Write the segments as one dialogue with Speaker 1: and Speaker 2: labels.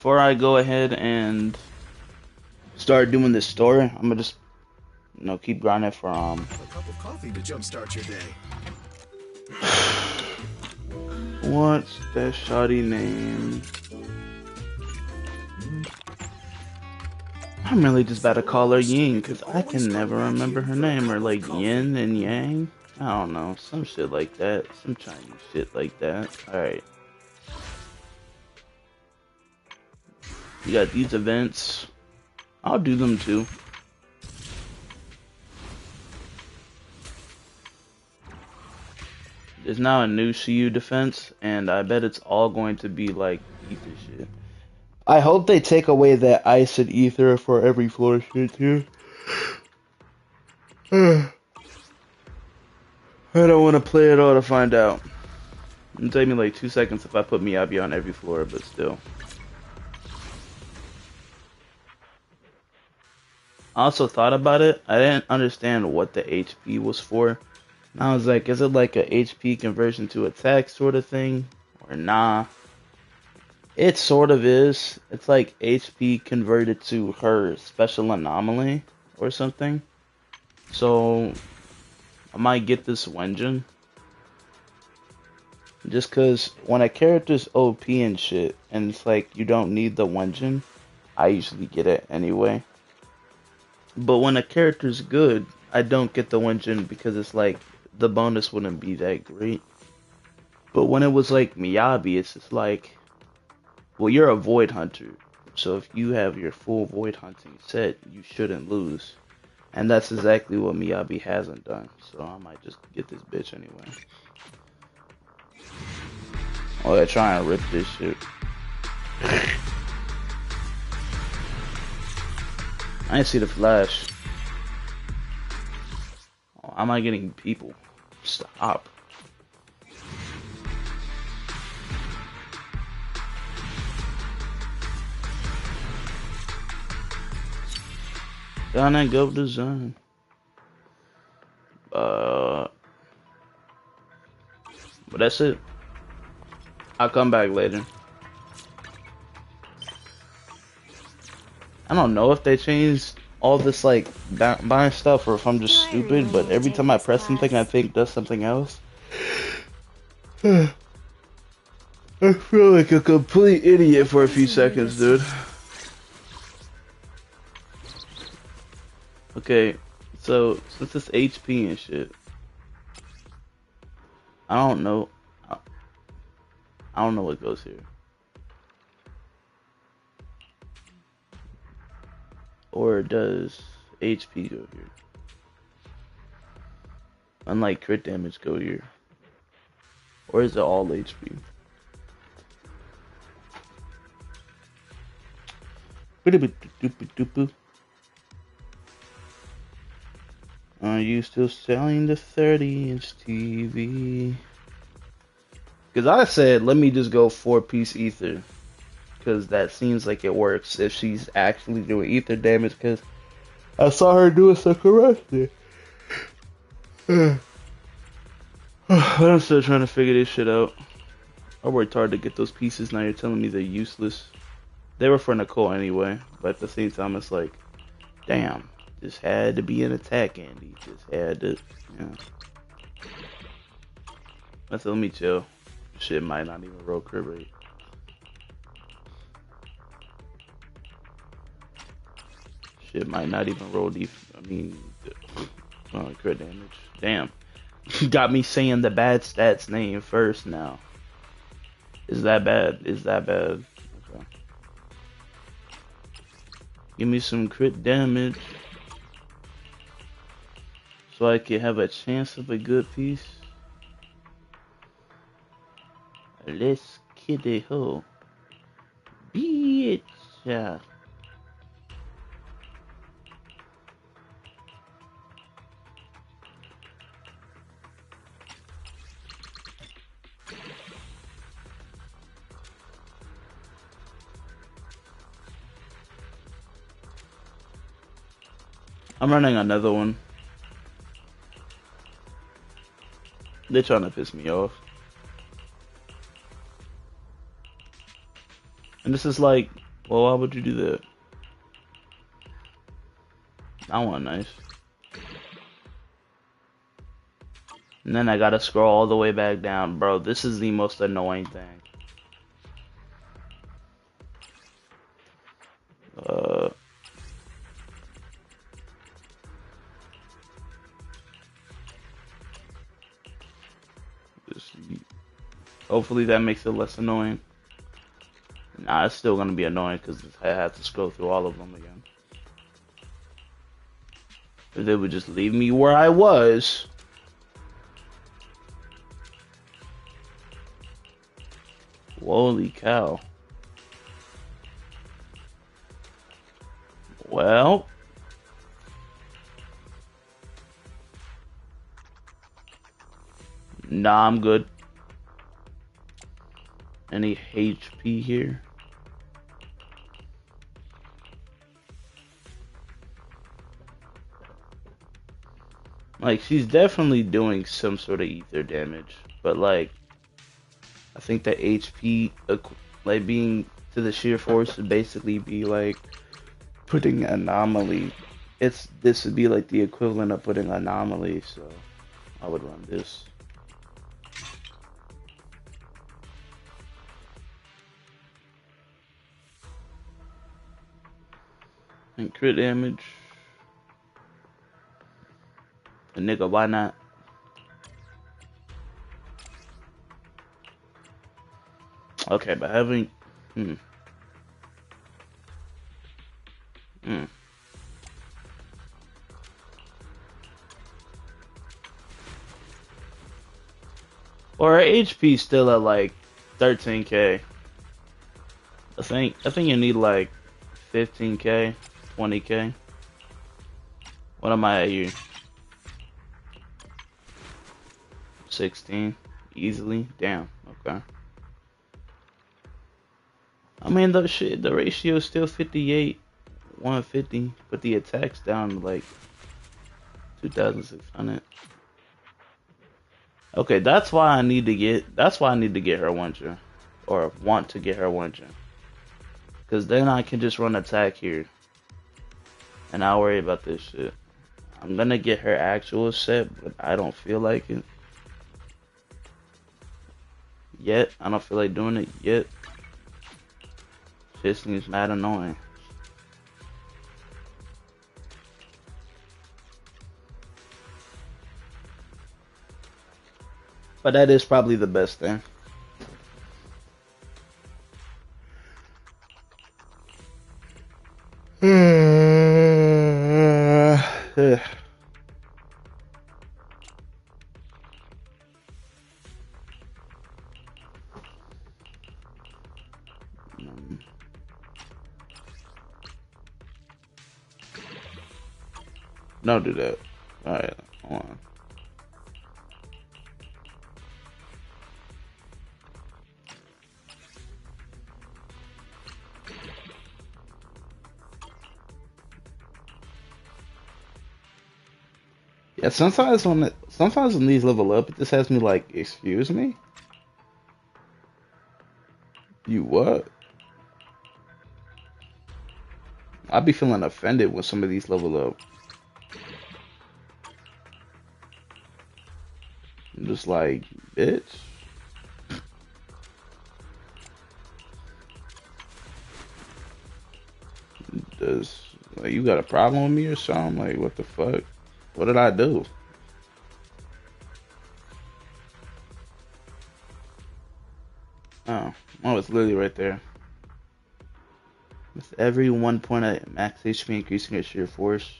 Speaker 1: Before I go ahead and start doing this story, I'm gonna just keep grinding for
Speaker 2: A cup of coffee to jumpstart your day.
Speaker 1: what's that shoddy name? I'm really just about to call her Ying because I can never remember her name, or like Yin and Yang. I don't know, some shit like that, some Chinese shit like that. Alright, you got these events. I'll do them too. There's now a new CU defense, and I bet it's all going to be like ether shit. I hope they take away that ice and ether for every floor shit too. I don't want to play it all to find out. It'll take me like 2 seconds if I put Miyabi on every floor, but still. I also thought about it. I didn't understand what the HP was for. And I was like, is it like a HP conversion to attack sort of thing? Or nah? It sort of is. It's like HP converted to her special anomaly or something. So I might get this Wenjin. Just cause when a character's OP and shit, and it's like you don't need the Wenjin, I usually get it anyway. But when a character's good, I don't get the Wenjin because it's like the bonus wouldn't be that great. But when it was like Miyabi, it's just like, well, you're a Void Hunter, so if you have your full Void Hunting set, you shouldn't lose. And that's exactly what Miyabi hasn't done, so I might just get this bitch anyway. Oh, they're trying to rip this shit. I didn't see the flash. Oh, am I getting people? Stop. Gonna go design. But that's it. I'll come back later. I don't know if they changed all this like buying stuff or if I'm just
Speaker 3: I
Speaker 1: stupid, but
Speaker 3: really
Speaker 1: every
Speaker 3: take
Speaker 1: time I
Speaker 3: this
Speaker 1: press something I
Speaker 3: class.
Speaker 1: think does something else. I feel like a complete idiot for a
Speaker 3: What
Speaker 1: few
Speaker 3: is new
Speaker 1: seconds,
Speaker 3: this
Speaker 1: dude.
Speaker 3: week?
Speaker 1: Okay, so since it's HP and shit, I don't know. I I don't know what goes here. Or does HP go here? Unlike crit damage go here. Or is it all HP? Are you still selling the 30-inch TV? Because I said, let me just go 4-piece ether. Because that seems like it works if she's actually doing ether damage. Because I saw her doing some corruption. I'm still trying to figure this shit out. I worked hard to get those pieces. Now you're telling me they're useless. They were for Nicole anyway. But at the same time, it's like, damn. This had to be an attack, Andy. Just had to, yeah. Let's let me chill. Shit might not even roll crit rate. Shit might not even roll crit damage. Damn. Got me saying the bad stats name first now. Is that bad? Is that bad? Okay. Give me some crit damage. So I can have a chance of a good piece. Let's kid a hoe. Bitch. Yeah. I'm running another one. They're trying to piss me off. And this is like Well, why would you do that? I want nice. And then I gotta scroll all the way back down. Bro, this is the most annoying thing. Uh, just, hopefully that makes it less annoying. Nah, it's still gonna be annoying because I have to scroll through all of them again. If they would just leave me where I was. Holy cow. Well. Nah, I'm good. Any HP here? Like, she's definitely doing some sort of ether damage. But, like, I think the HP, like, being to the sheer force would basically be, like, putting anomaly. This would be, like, the equivalent of putting anomaly, so I would run this. And crit damage. And nigga, why not? Okay, but having... Hmm. Hmm. Or her HP still at like 13k. I think you need like 15k, 20k. What am I at you? 16 easily. Damn. Okay. I mean the ratio is still 58, 150, but the attack's down to like 2,600. Okay, that's why I need to get her one gen, or want to get her one gen, because then I can just run attack here, and I'll worry about this shit. I'm gonna get her actual set, but I don't feel like it yet. I don't feel like doing it yet. Shit seems mad annoying. But that is probably the best thing. Don't do that. Alright, hold on. Yeah, sometimes when these level up, it just has me like, excuse me? You what? I'd be feeling offended when some of these level up. I'm just like, bitch. Does like you got a problem with me or something? Like what the fuck? What did I do? Oh, it's literally right there. With every 1 point at max HP increasing your sheer force.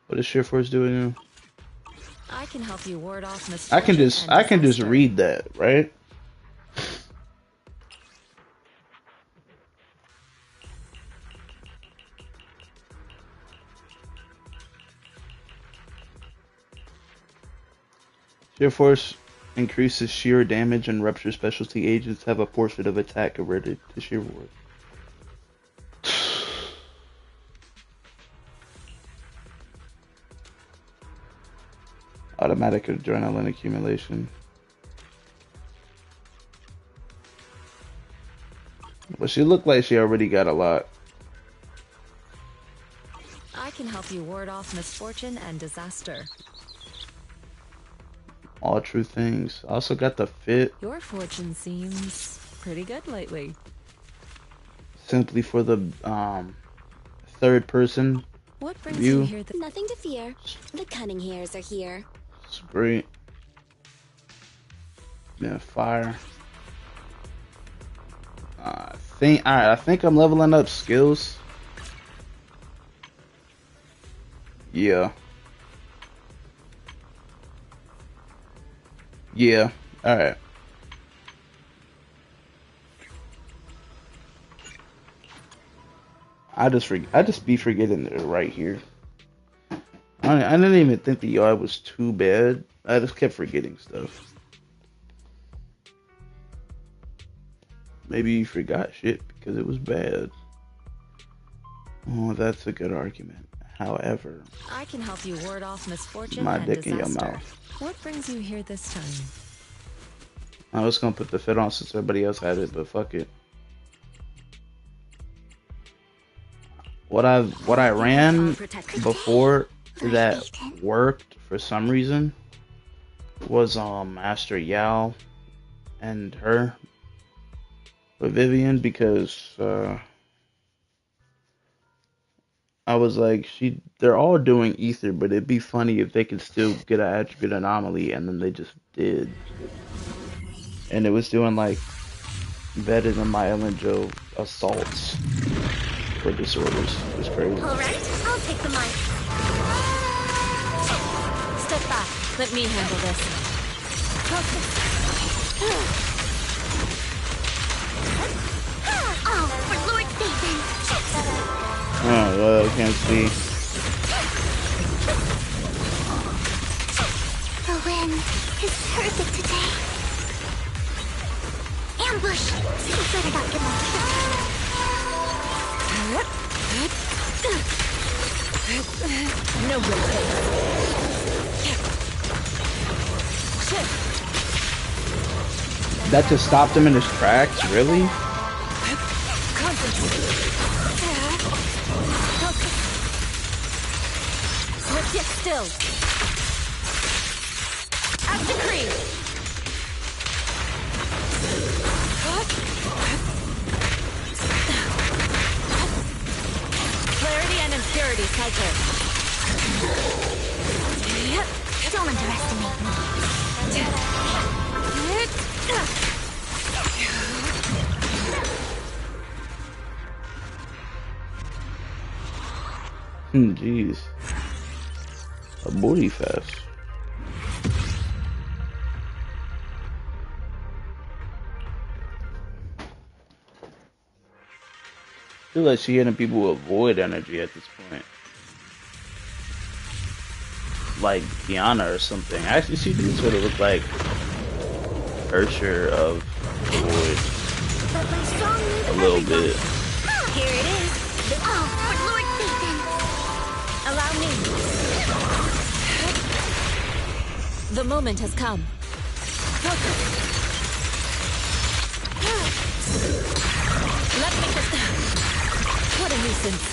Speaker 1: What does sheer force do again?
Speaker 3: I can help you ward off
Speaker 1: I can
Speaker 3: misfortune and
Speaker 1: just
Speaker 3: disaster.
Speaker 1: read that, right? Sheer force increases sheer damage, and rupture specialty agents have a portion of attack converted to sheer force. Automatic adrenaline accumulation. But she looked like she already got a lot.
Speaker 3: I can help you ward off misfortune and disaster.
Speaker 1: All true things. I also got the fit.
Speaker 3: Your fortune seems pretty good lately.
Speaker 1: Simply for the third person
Speaker 3: What brings you
Speaker 1: view.
Speaker 3: here?
Speaker 4: Nothing to fear. The cunning hairs are here.
Speaker 1: It's great. Yeah, fire. I think I'm leveling up skills. Yeah. Yeah. All right. I just be forgetting they're right here. I didn't even think the UI was too bad. I just kept forgetting stuff. Maybe you forgot shit because it was bad. Oh, that's a good argument. However,
Speaker 3: I can help you ward off misfortune
Speaker 1: my
Speaker 3: and
Speaker 1: dick in your
Speaker 3: disaster.
Speaker 1: mouth.
Speaker 3: What brings you here this time?
Speaker 1: I was gonna put the fit on since everybody else had it, but fuck it. What I ran before that worked for some reason was Master Yao and her with Vivian because I was like they're all doing ether, but it'd be funny if they could still get an attribute anomaly and then they just did. And it was doing like better than my Ellen Joe assaults for disorders. It was crazy.
Speaker 4: All right, I'll take the mic.
Speaker 3: Step back. Let me handle this.
Speaker 4: Oh, for Lord Satan.
Speaker 1: Oh, well, I can't see.
Speaker 4: The wind is perfect today. Ambush! Better not get lost.
Speaker 3: No real pain.
Speaker 1: That just stopped him in his tracks? Really?
Speaker 3: Sit still. As decreed. Clarity and impurity cycle.
Speaker 4: Don't underestimate me.
Speaker 1: Jeez. A booty fest. I feel like she hitting people with void energy at this point. Like Diana or something. Actually, she did sort of look like Ursher of the void.
Speaker 4: But my song needs
Speaker 1: A little bit.
Speaker 4: Here it is. Oh, for Lord Satan.
Speaker 3: Allow me. The moment has come. Let me just... What a nuisance.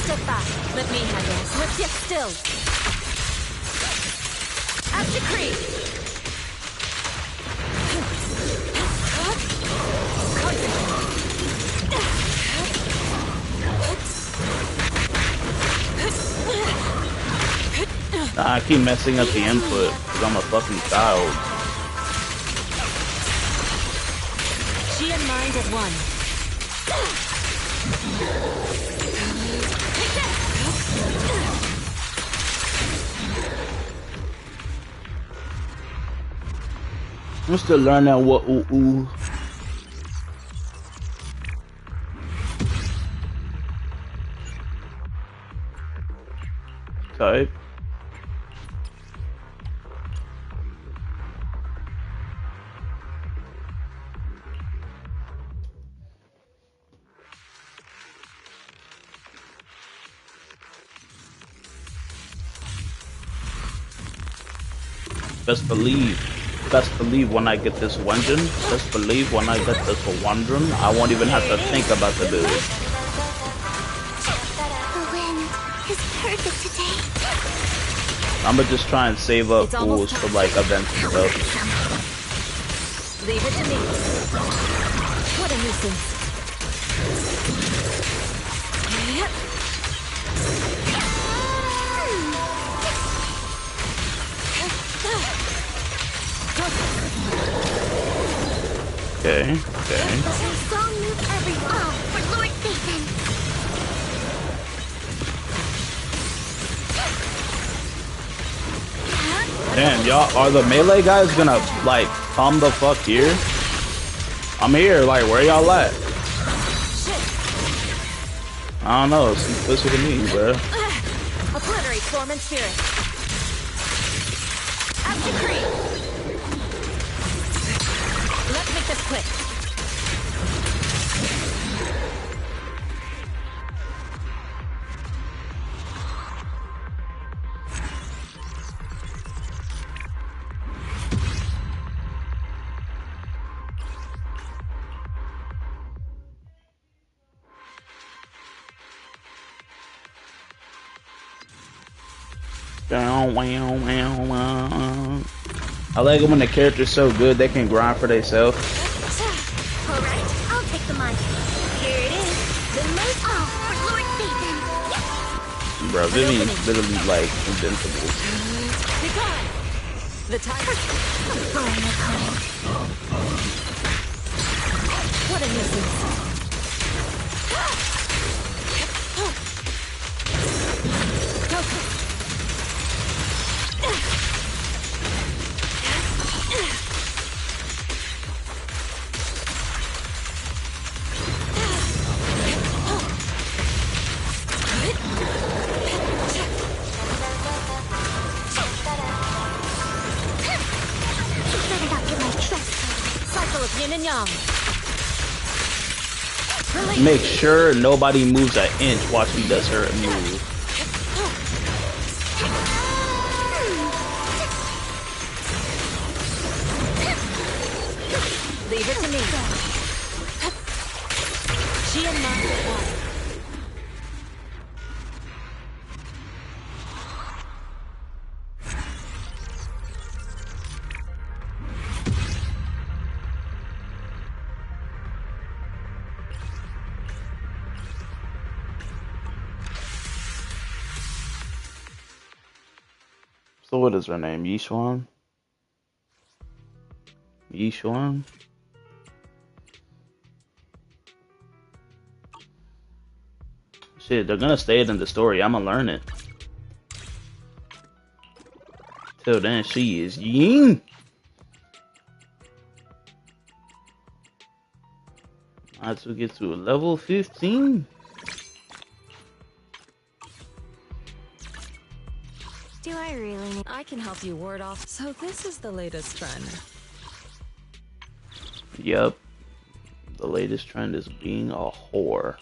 Speaker 3: Step back. Let me handle. Let's get still. As decreed.
Speaker 1: I keep messing up the input because I'm a fucking child.
Speaker 3: She and mind at one.
Speaker 1: I'm still learning what ooh. Type. Best believe. Best believe when I get this Wenjin, best believe when I get this Wandron, I won't even have to think about the build.
Speaker 4: The wind is perfect today.
Speaker 1: I'ma just try and save up fools for like events and stuff.
Speaker 3: Leave it to me. What a nuisance. Yep.
Speaker 1: Okay, okay.
Speaker 4: Strong move everyone. For Lord Nathan.
Speaker 1: Damn, y'all, are the melee guys gonna, like, come the fuck here? I'm here, like, where y'all at? I don't know, it's pussy to me, bro.
Speaker 3: Obliterate form and spirit. As decreed. Let's make this quick.
Speaker 1: I like it when the character's so good they can grind for themselves.
Speaker 4: Alright, I'll take the mic. Here it is. The most for Lord Nathan.
Speaker 1: Bro, Vivian's literally like invincible.
Speaker 3: Be gone. The time. What a nuisance.
Speaker 4: Better not get my trust.
Speaker 3: Cycle of yin and yang.
Speaker 1: Make sure nobody moves an inch while she does her move.
Speaker 3: Leave it to me. She and mine are one.
Speaker 1: So what is her name? Yishuan? Yishuan? Shit, they're gonna stay it in the story. I'ma learn it. Till then, she is Ying. As we get to level 15.
Speaker 3: Do I really need... I can help you ward off. So this is the latest trend.
Speaker 1: Yep. The latest trend is being a whore.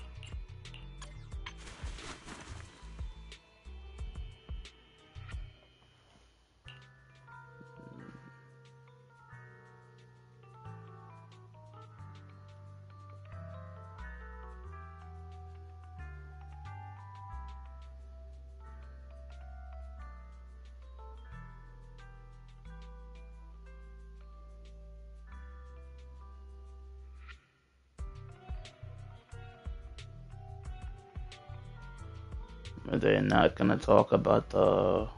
Speaker 1: They're not gonna talk about the...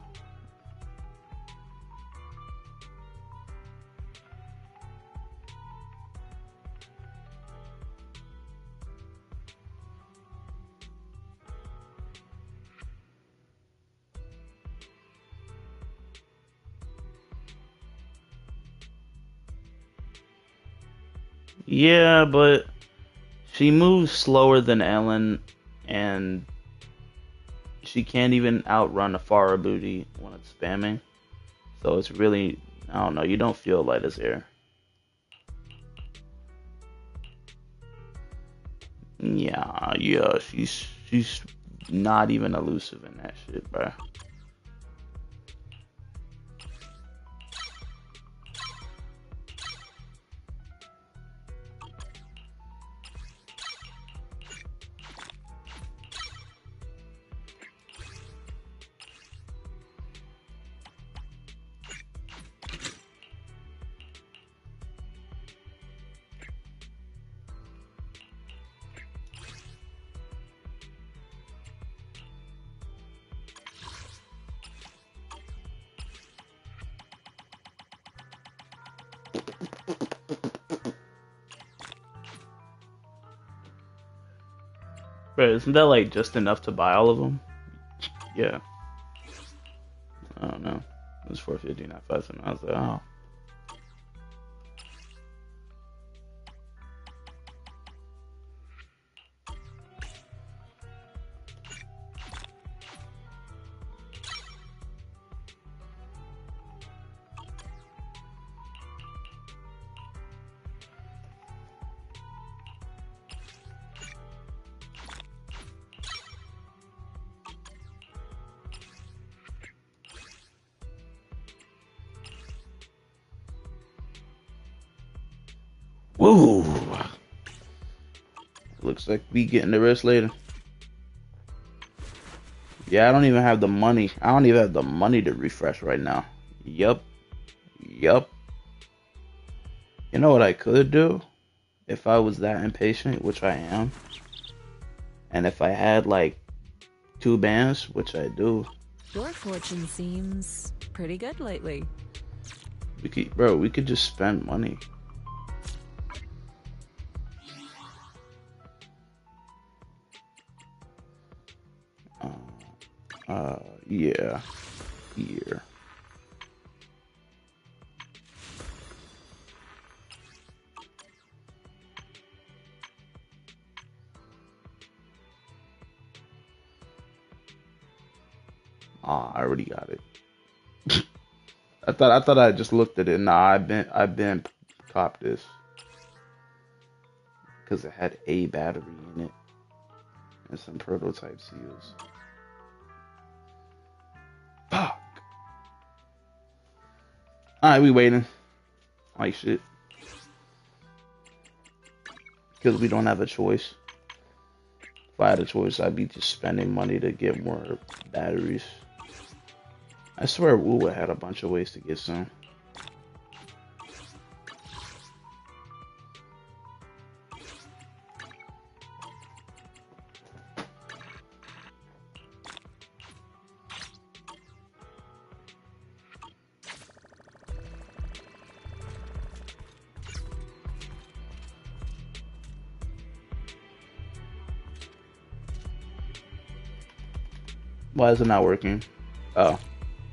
Speaker 1: Yeah, but she moves slower than Ellen, and she can't even outrun a Farah booty when it's spamming. So it's really, I don't know, you don't feel light as air. Yeah, she's not even elusive in that shit, bro. Bro, isn't that like just enough to buy all of them? Yeah. I don't know. It was 450, not 5. I was like, oh. Woo! Looks like we getting the rest later. Yeah, I don't even have the money. I don't even have the money to refresh right now. Yup. Yup. You know what I could do? If I was that impatient, which I am. And if I had like 2 bands, which I do.
Speaker 3: Your fortune seems pretty good lately.
Speaker 1: We could just spend money. Yeah. Here. I already got it. I thought I just looked at it. Nah, I've been copped this because it had a battery in it and some prototype seals. Fuck. Alright, we waiting. Like shit. Because we don't have a choice. If I had a choice, I'd be just spending money to get more batteries. I swear Woo had a bunch of ways to get some. Why is it not working? Oh,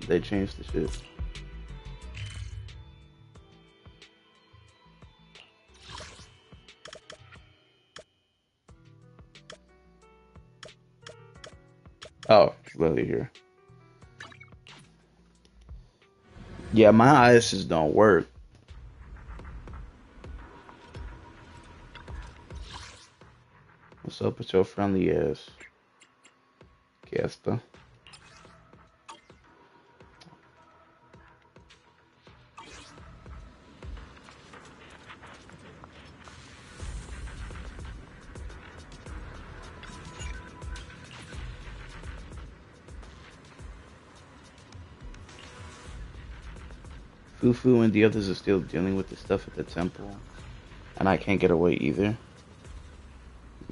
Speaker 1: they changed the shit. Oh, it's literally here. Yeah, my eyes just don't work. What's up with your friendly ass, Casper? Fufu and the others are still dealing with the stuff at the temple, and I can't get away either.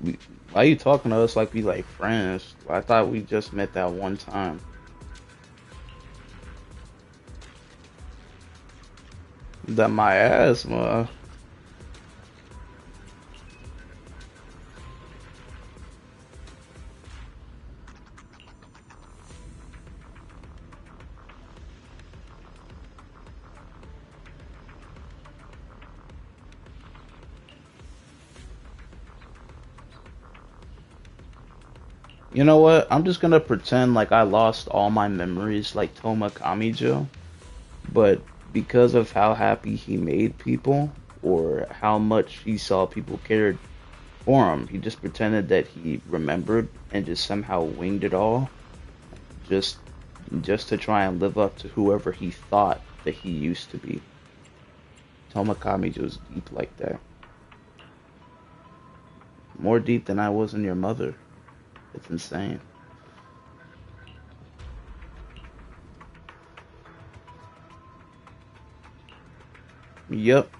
Speaker 1: Why are you talking to us like we like friends? I thought we just met that one time. That my asthma. You know what? I'm just gonna pretend like I lost all my memories like Toma Kamijo, but because of how happy he made people, or how much he saw people cared for him, he just pretended that he remembered and just somehow winged it all, just just to try and live up to whoever he thought that he used to be. Toma Kamijo's deep like that. More deep than I was in your mother. It's insane. Yep.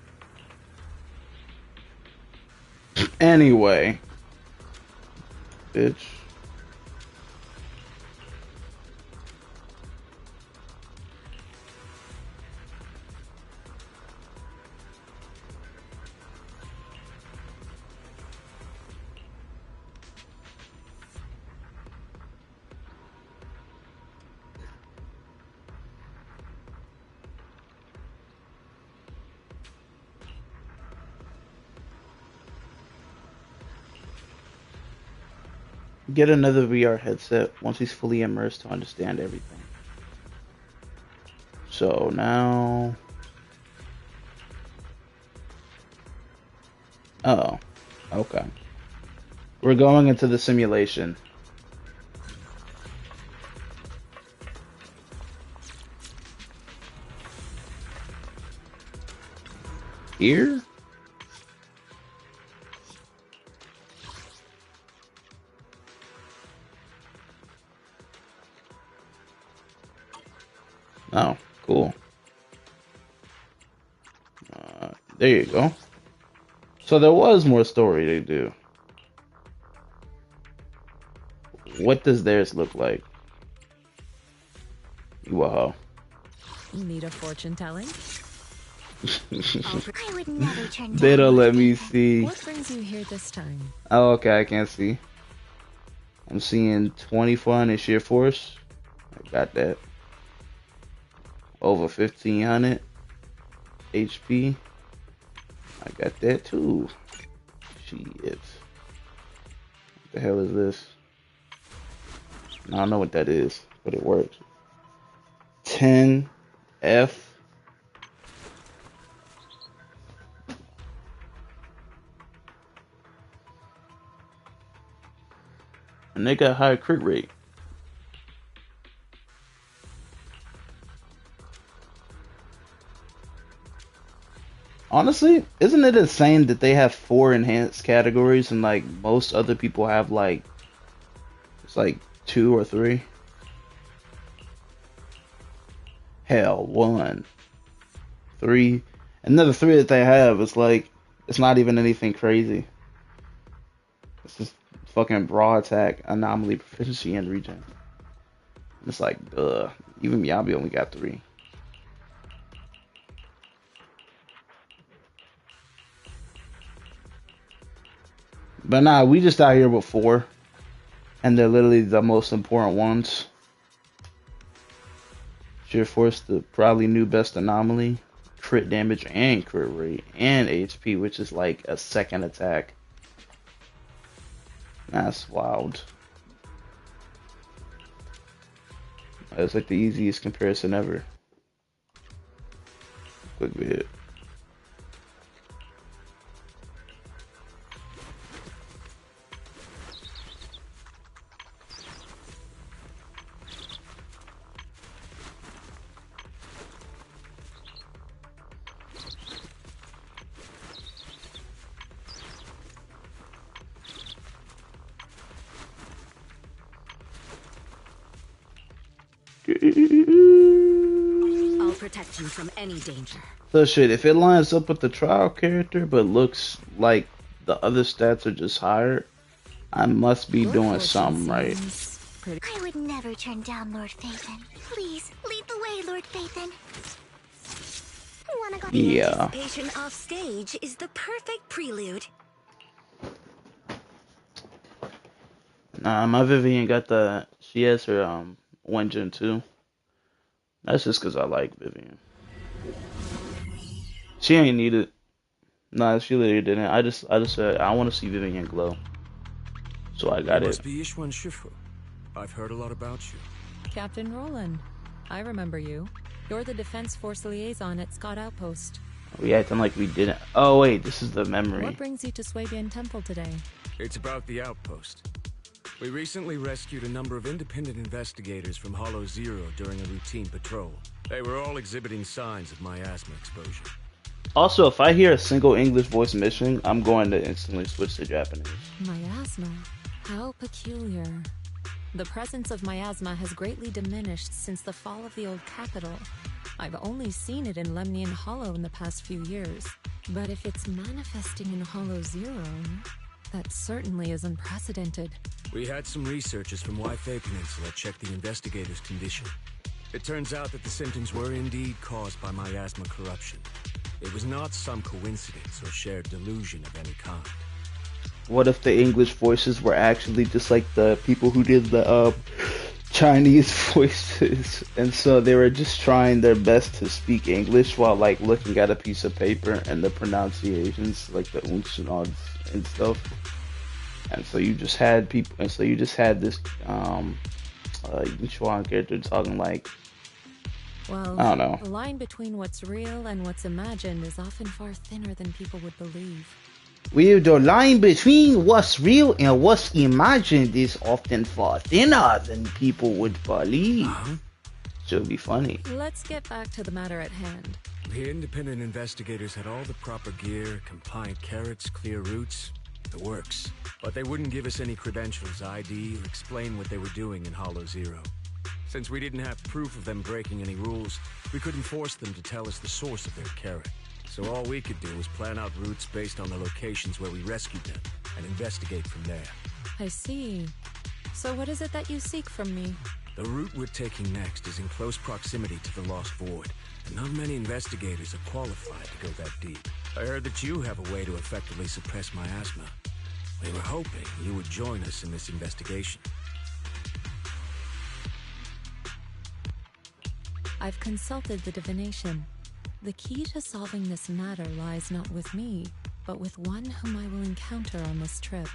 Speaker 1: Anyway, bitch. get another VR headset once he's fully immersed to understand everything. So now, oh, okay. We're going into the simulation. Here? Oh, cool. There you go. So there was more story to do. What does theirs look like? Wow.
Speaker 3: Need a fortune telling?
Speaker 4: I would never turn
Speaker 1: They
Speaker 4: down
Speaker 1: don't
Speaker 4: Lord
Speaker 1: let me
Speaker 4: Phaeton.
Speaker 1: see.
Speaker 3: What brings you here this time?
Speaker 1: Oh, okay, I can't see. I'm seeing 2400 sheer force. I got that. Over 1500 HP. I got that too. Shit. What the hell is this? I don't know what that is, but it works. 10 F. And they got higher crit rate. Honestly, isn't it insane that they have 4 enhanced categories and like most other people have like it's like 2 or 3? Hell, 1, 3, another 3 that they have is like it's not even anything crazy. It's just fucking raw attack, anomaly, proficiency, and regen. It's like, duh. Even Miyabi only got 3. But nah, we just out here with 4. And they're literally the most important ones. Sheer Force, the probably new best anomaly. Crit damage and crit rate. And HP, which is like a second attack. That's wild. That's like the easiest comparison ever. Quick bit.
Speaker 3: I'll protect you from any danger.
Speaker 1: So shit, if it lines up with the trial character but looks like the other stats are just higher, I must be
Speaker 3: Your
Speaker 1: doing
Speaker 3: fortune
Speaker 1: something right.
Speaker 3: seems pretty-
Speaker 4: I would never turn down Lord Phaeton. Please, lead the way, Lord Phaeton. Wanna go?
Speaker 1: Yeah.
Speaker 3: Anticipation off stage is the perfect prelude.
Speaker 1: Nah, my Vivian got the. She has her 1 Gen 2. That's just because I like Vivian. She ain't need it. Nah, she literally didn't. I just said I want to see Vivian glow, so I got
Speaker 2: You
Speaker 1: it.
Speaker 2: must be Ishwan Shifu. I've heard a lot about you.
Speaker 3: Captain Roland, I remember you. You're the Defense Force liaison at Scott Outpost.
Speaker 1: We acting like we didn't. Oh wait, this is the memory.
Speaker 3: What brings you to Swabian Temple today?
Speaker 2: It's about the outpost. We recently rescued a number of independent investigators from Hollow Zero during a routine patrol. They were all exhibiting signs of miasma exposure.
Speaker 1: Also, if I hear a single English voice mission, I'm going to instantly switch to Japanese.
Speaker 3: Miasma. How peculiar. The presence of miasma has greatly diminished since the fall of the old capital. I've only seen it in Lemnian Hollow in the past few years. But if it's manifesting in Hollow Zero, that certainly is unprecedented.
Speaker 2: We had some researchers from Waifei Peninsula check the investigators' condition. It turns out that the symptoms were indeed caused by miasma corruption. It was not some coincidence or shared delusion of any kind.
Speaker 1: What if the English voices were actually just like the people who did the Chinese voices, and so they were just trying their best to speak English while like looking at a piece of paper and the pronunciations, like the unks and odds and stuff, And so you just had people, and so you just had this Yuan character talking like,
Speaker 3: Well,
Speaker 1: I don't know.
Speaker 3: the line between what's real and what's imagined is often far thinner than people would believe.
Speaker 1: Well, the line between what's real and what's imagined is often far thinner than people would believe. Should be funny.
Speaker 3: Let's get back to the matter at hand.
Speaker 2: The independent investigators had all the proper gear, compliant carrots, clear routes, the works. But they wouldn't give us any credentials, ID, or explain what they were doing in Hollow Zero. Since we didn't have proof of them breaking any rules, we couldn't force them to tell us the source of their carrot. So all we could do was plan out routes based on the locations where we rescued them, and investigate from there.
Speaker 3: I see. So what is it that you seek from me?
Speaker 2: The route we're taking next is in close proximity to the Lost Void, and not many investigators are qualified to go that deep. I heard that you have a way to effectively suppress miasma. We were hoping you would join us in this investigation.
Speaker 3: I've consulted the divination. The key to solving this matter lies not with me, but with one whom I will encounter on this trip.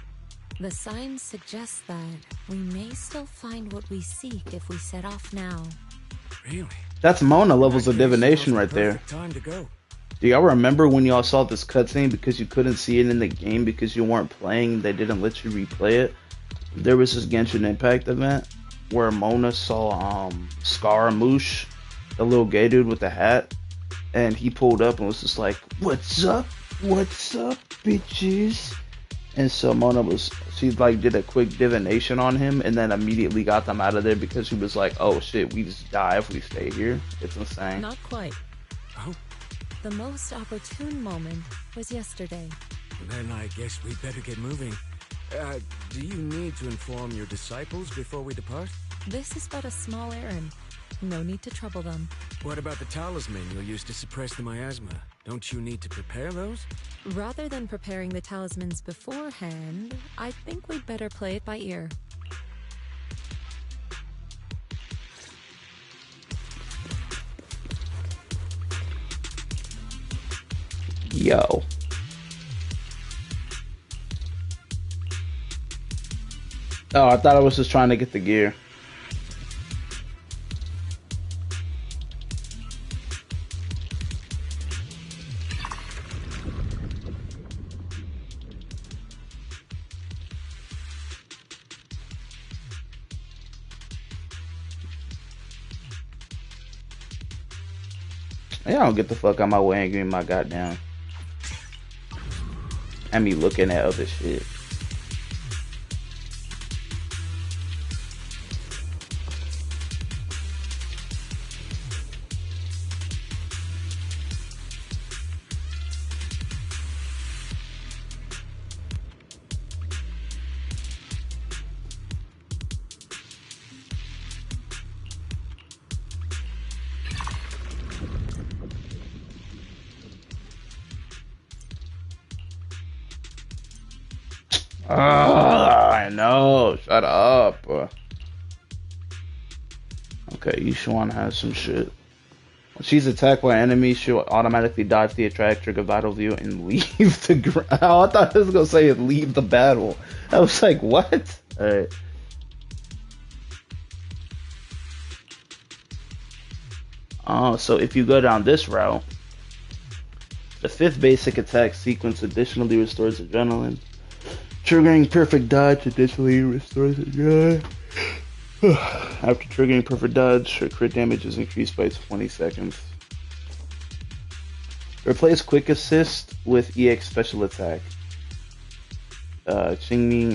Speaker 3: The signs suggest that we may still find what we seek if we set off now.
Speaker 2: Really?
Speaker 1: That's Mona levels of divination right there.
Speaker 2: Time to go.
Speaker 1: Do y'all remember when y'all saw this cutscene because you couldn't see it in the game because you weren't playing? They didn't let you replay it. There was this Genshin Impact event where Mona saw Scaramouche, the little gay dude with the hat, and he pulled up and was just like, "What's up? What's up, bitches?" And so she like did a quick divination on him and then immediately got them out of there because she was like, "Oh shit, we just die if we stay here." It's insane.
Speaker 3: Not quite.
Speaker 2: Oh,
Speaker 3: The most opportune moment was yesterday.
Speaker 2: then I guess we better get moving. Do you need to inform your disciples before we depart?
Speaker 3: This is but a small errand. No need to trouble them.
Speaker 2: What about the talisman you'll use to suppress the miasma? Don't you need to prepare those?
Speaker 3: Rather than preparing the talismans beforehand, I think we'd better play it by ear.
Speaker 1: Yo. Oh, I thought I was just trying to get the gear. Y'all don't get the fuck out my way and give me my goddamn. And me looking at other shit. I know. Shut up. Okay, Yushuan has some shit. When she's attacked by enemies, she'll automatically dive to the attract, trigger battle view, and leave the ground. Oh, I thought I was gonna say leave the battle. I was like, what? Alright. So if you go down this route, the 5th basic attack sequence additionally restores adrenaline. Triggering perfect dodge additionally restores adrenaline. After triggering perfect dodge, her crit damage is increased by 20 seconds. Replace quick assist with EX special attack. Qingming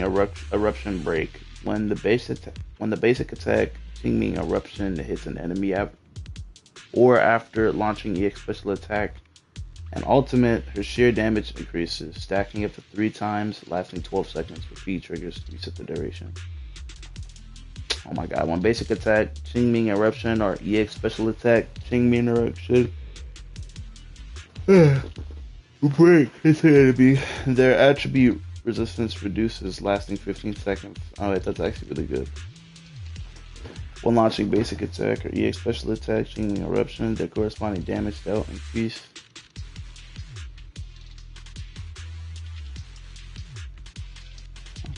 Speaker 1: eruption break. When the basic attack Qingming eruption hits an enemy or after launching EX special attack and ultimate, her sheer damage increases, stacking up to 3 times, lasting 12 seconds. Repeat triggers to reset the duration. Oh my god, when basic attack, Qingming Eruption, or EX special attack, Qingming Eruption. Break its enemy. Their attribute resistance reduces, lasting 15 seconds. Alright, that's actually really good. When launching basic attack or EX special attack, Qingming Eruption, their corresponding damage dealt increase.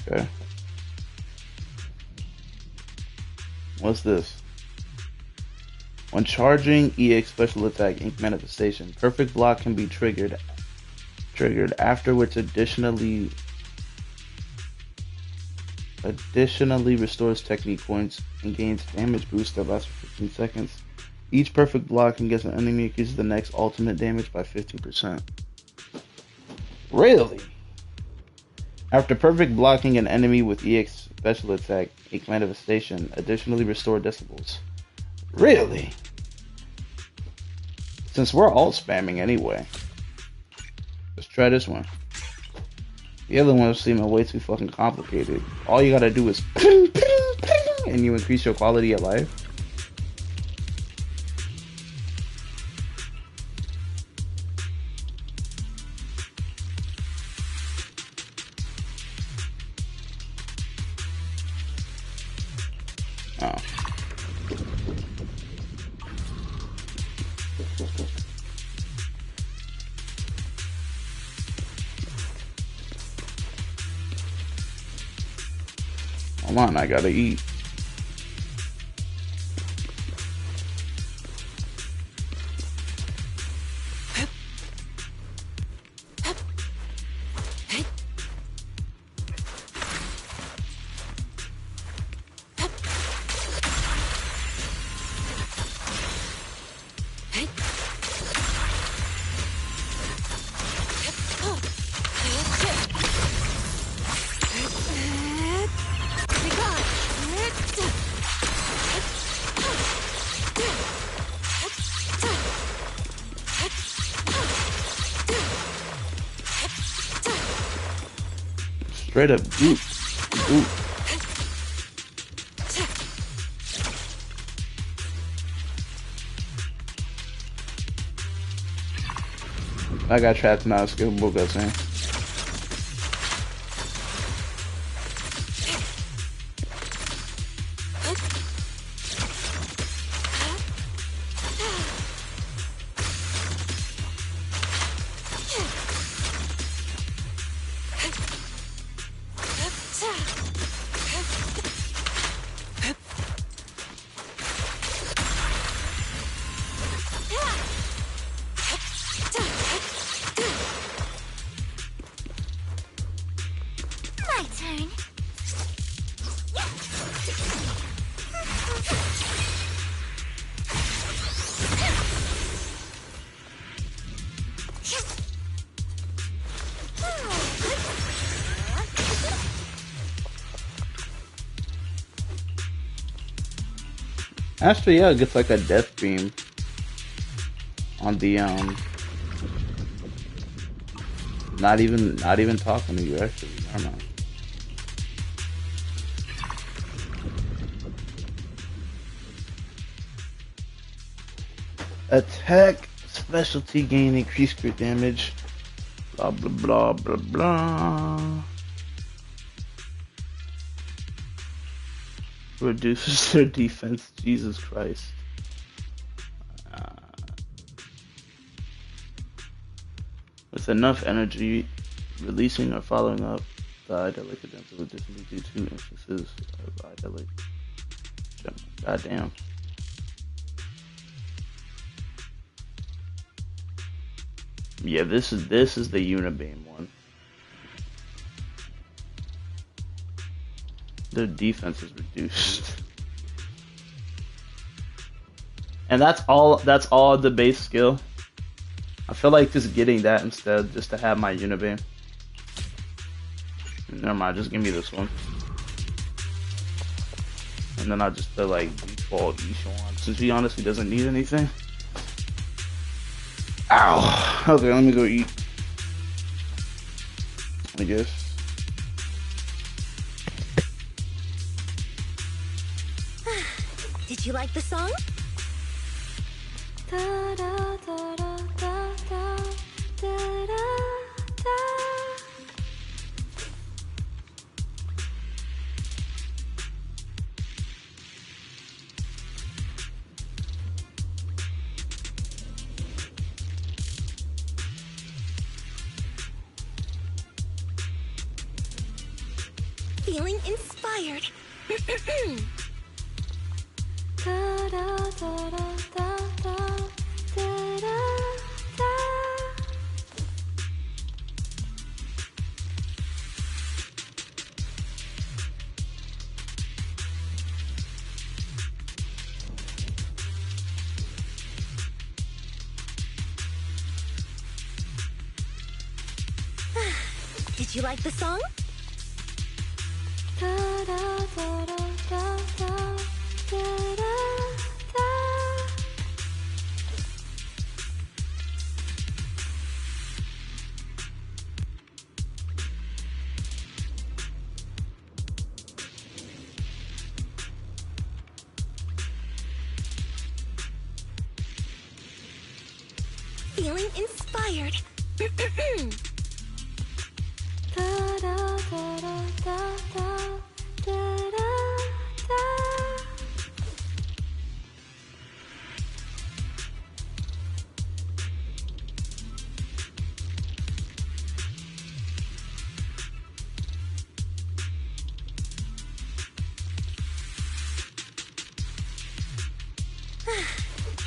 Speaker 1: Okay. What's this? When charging EX special attack ink manifestation, perfect block can be triggered, after which additionally restores technique points and gains damage boost that lasts for 15 seconds. Each perfect block against an enemy increases the next ultimate damage by 15%. Really? After perfect blocking an enemy with EX special attack, ink manifestation, additionally restore decibels. Really? Since we're all spamming anyway, let's try this one. The other ones seem way too fucking complicated. All you gotta do is ping, ping, ping, and you increase your quality of life. Oh. Hold on, I gotta eat. Straight up goop. Goop. I got trapped in our skill book, I saying.
Speaker 4: My turn.
Speaker 1: Actually, yeah, it gets like a death beam on the not even talking to you actually. I don't know. Attack specialty gain increased crit damage. Blah blah blah blah blah. Reduces their defense. Jesus Christ. With enough energy, releasing or following up the idyllic events will additionally do 2 instances of idyllic. Goddamn. Yeah, this is the Unibeam one. Their defense is reduced. And that's all the base skill. I feel like just getting that instead, just to have my Unibeam. Never mind, just give me this one. And then I'll just put like default Ishan, since he honestly doesn't need anything. Ow! Okay, let me go eat. I guess.
Speaker 4: Did you like the song? Da, da, da, da, da, da, da, da. Feeling inspired. Did you like the song? Feeling inspired.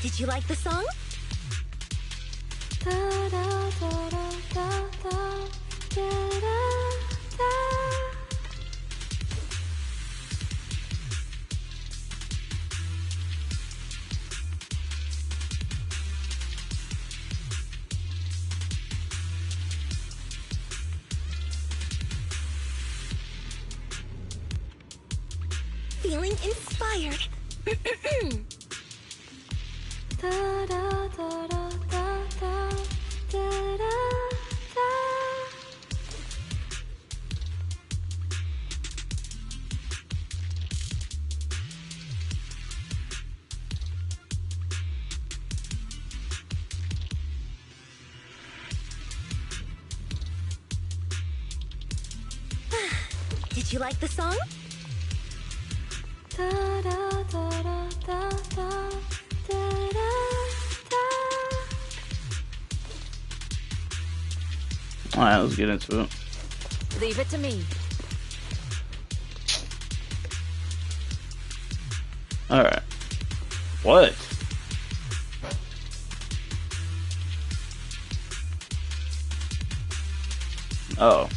Speaker 4: Did you like the song? Feeling inspired. Did you like the song?
Speaker 1: Alright, let's get into it.
Speaker 3: Leave it to me.
Speaker 1: Alright. What? Oh.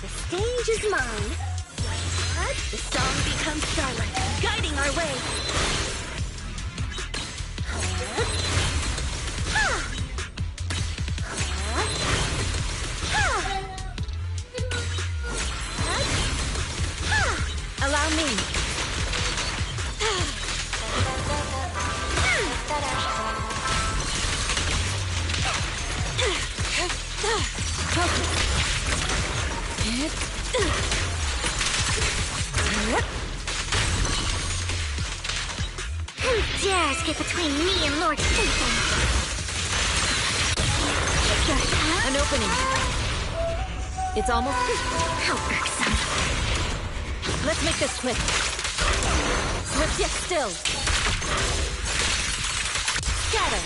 Speaker 4: The stage is mine. But the song becomes starlight, guiding our way.
Speaker 3: Allow me.
Speaker 4: Who dares get between me and Lord Satan?
Speaker 3: An opening. It's almost...
Speaker 4: How irksome.
Speaker 3: Let's make this quick. Swift yet still. Scatter.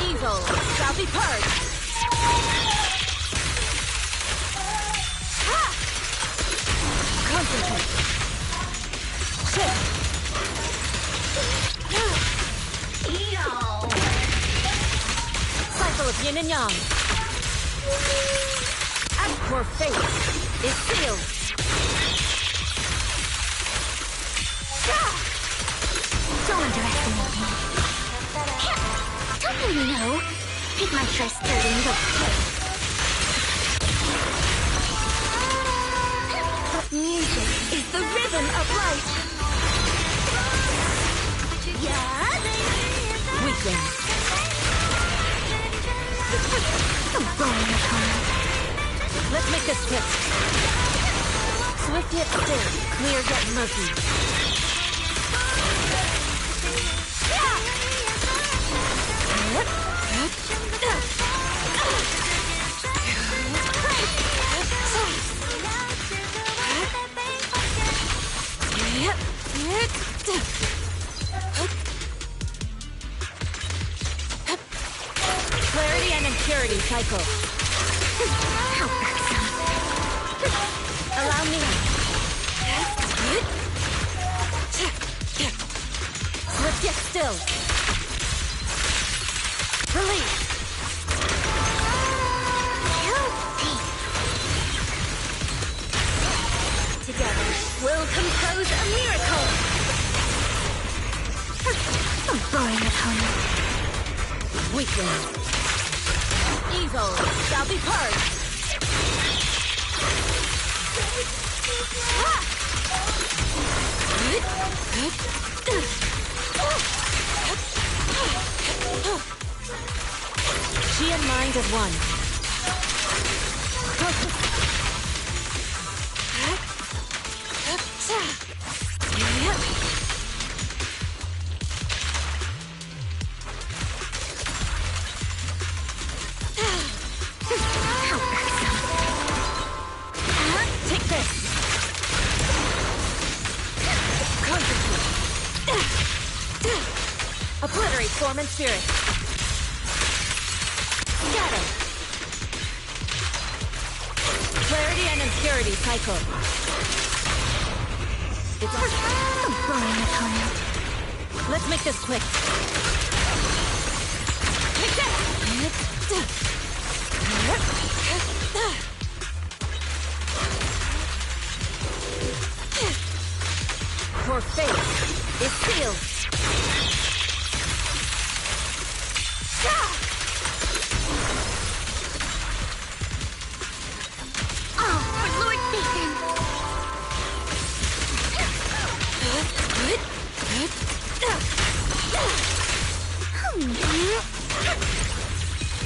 Speaker 3: Evil shall be purged. Concentrate. Shift. Cycle of yin and yang. Your fate is sealed.
Speaker 4: Don't underestimate me. Don't really know. Pick my first dirty little kid. Music is the rhythm of life. Yeah.
Speaker 3: Weakling.
Speaker 4: Don't blow your heart.
Speaker 3: Let's make this quick. Swift yet still, clear yet murky. Clarity and impurity cycle.
Speaker 4: How irksome.
Speaker 3: Allow me. Swift yet still. Release.
Speaker 4: Guilty. Together, we'll compose a miracle. A boring opponent.
Speaker 3: Weakling. Evil shall be purged. She and mind as one.
Speaker 4: How irksome.
Speaker 3: Take this. Concentrate. Obliterate form and spirit. Scatter. Clarity and impurity cycle. It's
Speaker 4: A boring opponent.
Speaker 3: Let's make this quick. Take that! Your fate is sealed.
Speaker 4: All for Lord Nathan.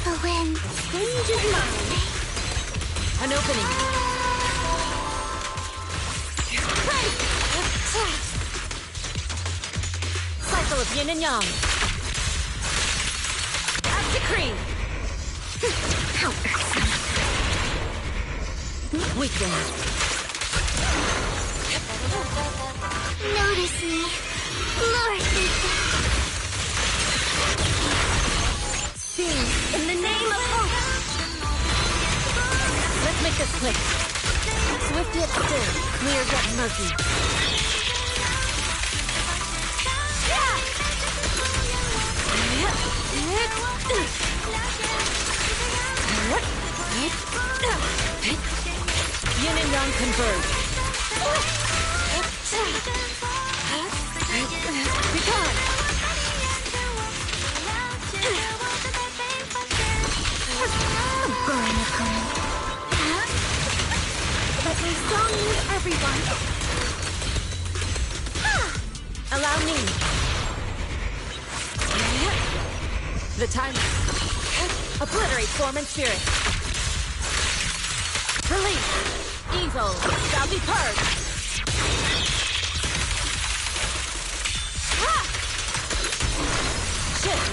Speaker 4: The wind changes mine.
Speaker 3: An opening. Cycle of yin and yang. As decree.
Speaker 4: How irksome.
Speaker 3: Weakling.
Speaker 4: Notice me, Lord Nathan. Sing in the name of hope.
Speaker 3: Let's make this quick. Swift yet still, clear yet murky. Yin and yang converge. Be gone.
Speaker 4: A boring opponent. But my song needs everyone.
Speaker 3: Allow me. The time. Obliterate form and spirit. Release. Evil shall be purged. Shift.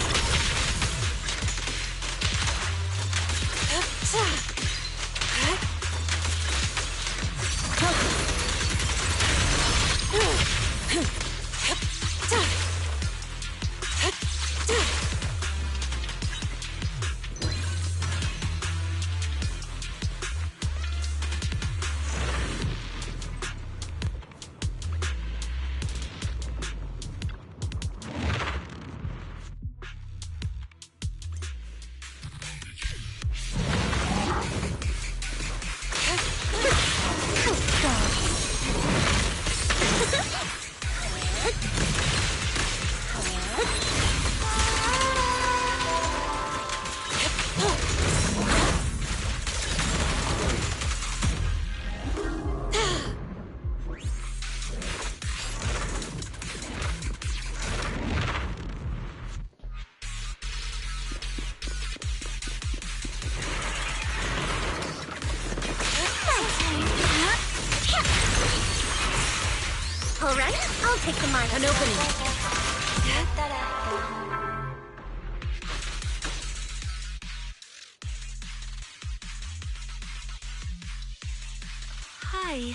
Speaker 4: I'll take the mic.
Speaker 3: An opening.
Speaker 4: Hi.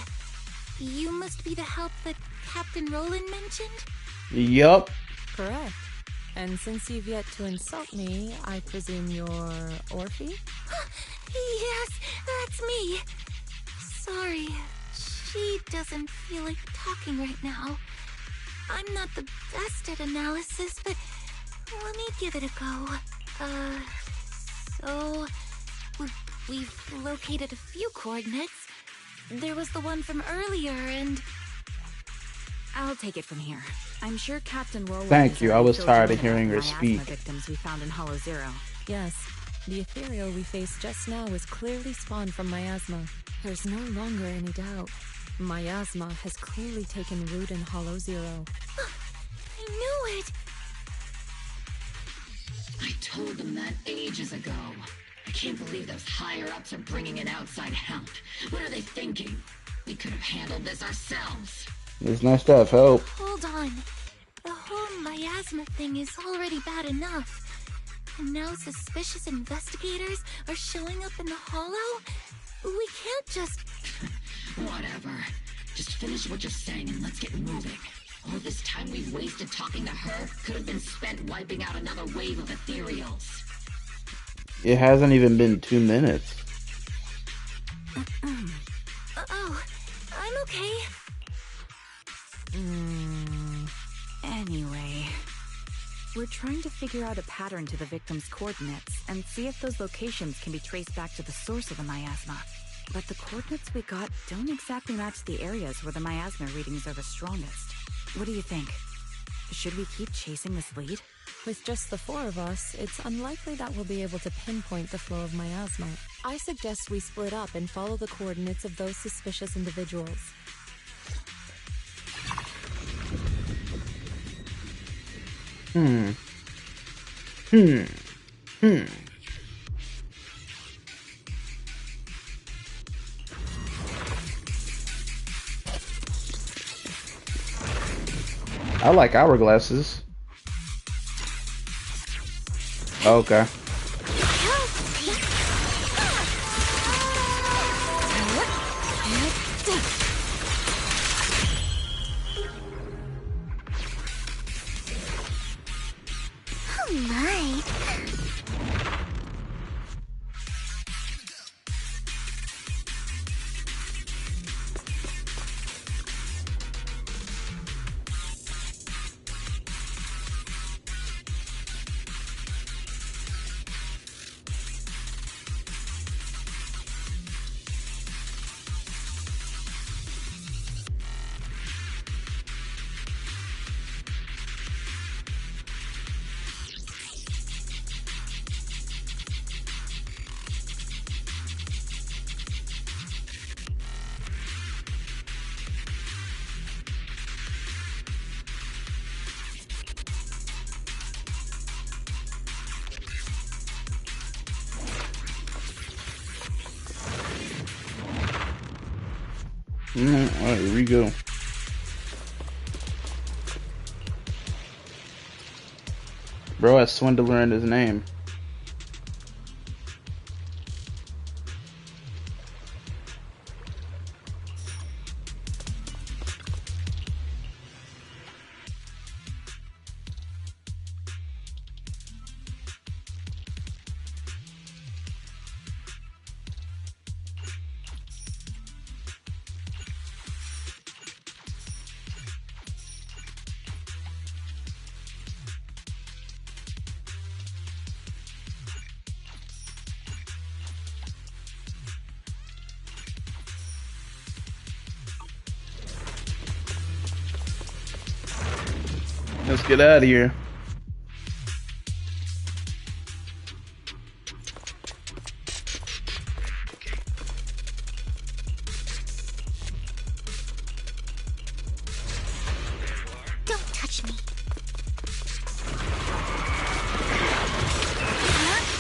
Speaker 4: You must be the help that Captain Roland mentioned?
Speaker 1: Yup.
Speaker 3: Correct. And since you've yet to insult me, I presume you're Orphe?
Speaker 4: Yes, that's me. Sorry, she doesn't feel like talking right now. I'm not the best at analysis, but let me give it a go. So... We've located a few coordinates. There was the one from earlier, and...
Speaker 5: I'll take it from here. I'm sure Captain Roland...
Speaker 1: Thank you. I was tired of
Speaker 5: about
Speaker 1: hearing
Speaker 5: the
Speaker 1: her
Speaker 5: miasma
Speaker 1: speak.
Speaker 5: victims we found in Hollow Zero.
Speaker 3: Yes. The ethereal we faced just now was clearly spawned from miasma. There's no longer any doubt. Miasma has clearly taken root in Hollow Zero.
Speaker 4: I knew it!
Speaker 6: I told them that ages ago. I can't believe those higher-ups are bringing in outside help. What are they thinking? We could have handled this ourselves.
Speaker 1: It's nice to have help.
Speaker 4: Hold on. The whole miasma thing is already bad enough. And now suspicious investigators are showing up in the Hollow? We can't just...
Speaker 6: Whatever. Just finish what you're saying and let's get moving. All this time we wasted talking to her could have been spent wiping out another wave of ethereals.
Speaker 1: It hasn't even been 2 minutes.
Speaker 4: Oh, I'm okay.
Speaker 5: Anyway... We're trying to figure out a pattern to the victim's coordinates and see if those locations can be traced back to the source of the miasma. But the coordinates we got don't exactly match the areas where the miasma readings are the strongest. What do you think? Should we keep chasing this lead?
Speaker 3: With just the 4 of us, it's unlikely that we'll be able to pinpoint the flow of miasma. I suggest we split up and follow the coordinates of those suspicious individuals.
Speaker 1: I like hourglasses. Okay.
Speaker 4: Oh my.
Speaker 1: Alright, here we go. Bro has Swindler in his name. Let's get out of here.
Speaker 4: Don't touch me.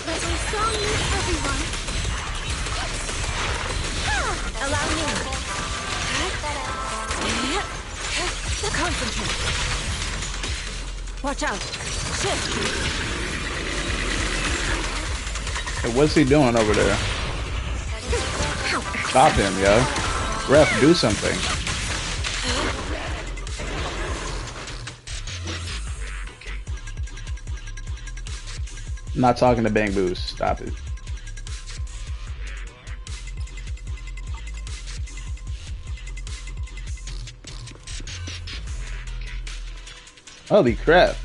Speaker 4: Let me show you everyone.
Speaker 3: Allow me. Concentrate. Watch out! Shit!
Speaker 1: Hey, what's he doing over there? Stop him, yo. Ref, do something. I'm not talking to Bang Boos. Stop it. Holy crap.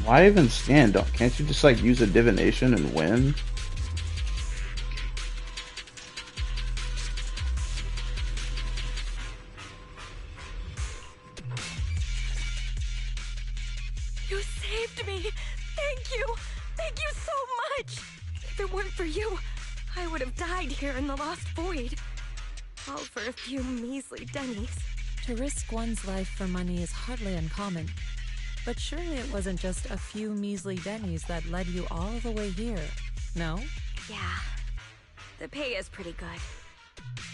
Speaker 1: Why even stand? Can't you just like use a divination and win?
Speaker 5: You saved me! Thank you! Thank you so much! If it weren't for you, I would have died here in the Lost Void. All for a few measly dennies.
Speaker 3: To risk one's life for money is hardly uncommon. But surely it wasn't just a few measly dennies that led you all the way here, no?
Speaker 5: Yeah. The pay is pretty good.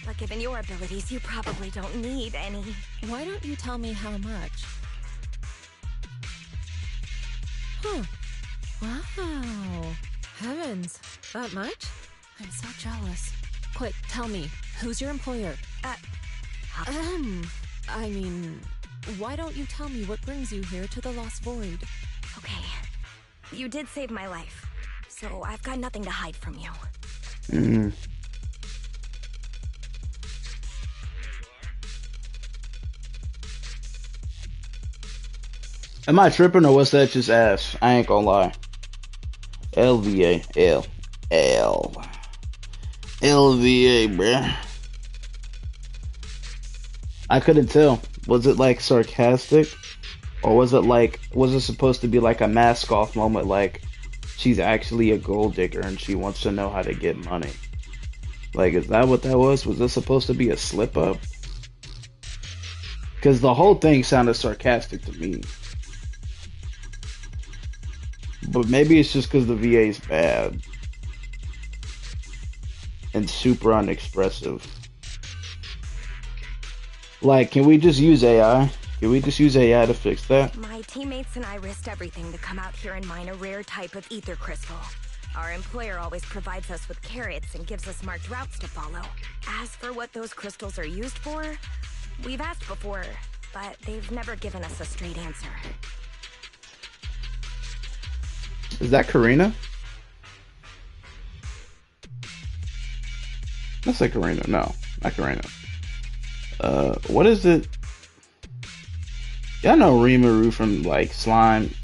Speaker 5: But given your abilities, you probably don't need any.
Speaker 3: Why don't you tell me how much? Huh. Wow. Heavens. That much? I'm so jealous. Quick, tell me, who's your employer? I mean, why don't you tell me what brings you here to the Lost Void?
Speaker 5: Okay. You did save my life, so I've got nothing to hide from you.
Speaker 1: Am I tripping or what's that just ass? I ain't gonna lie. LVA. LVA, bruh. I couldn't tell. Was it like sarcastic? Or was it supposed to be like a mask off moment, like she's actually a gold digger and she wants to know how to get money? Like, is that what that was? Was this supposed to be a slip up? Because the whole thing sounded sarcastic to me. But maybe it's just because the VA is bad and super unexpressive. Like, can we just use AI? Can we just use AI to fix that?
Speaker 5: My teammates and I risked everything to come out here and mine a rare type of ether crystal. Our employer always provides us with carrots and gives us marked routes to follow. As for what those crystals are used for, we've asked before, but they've never given us a straight answer.
Speaker 1: Is that Karina? That's like Karina. No, not Karina. What is it? Y'all know Rimuru from like Slime.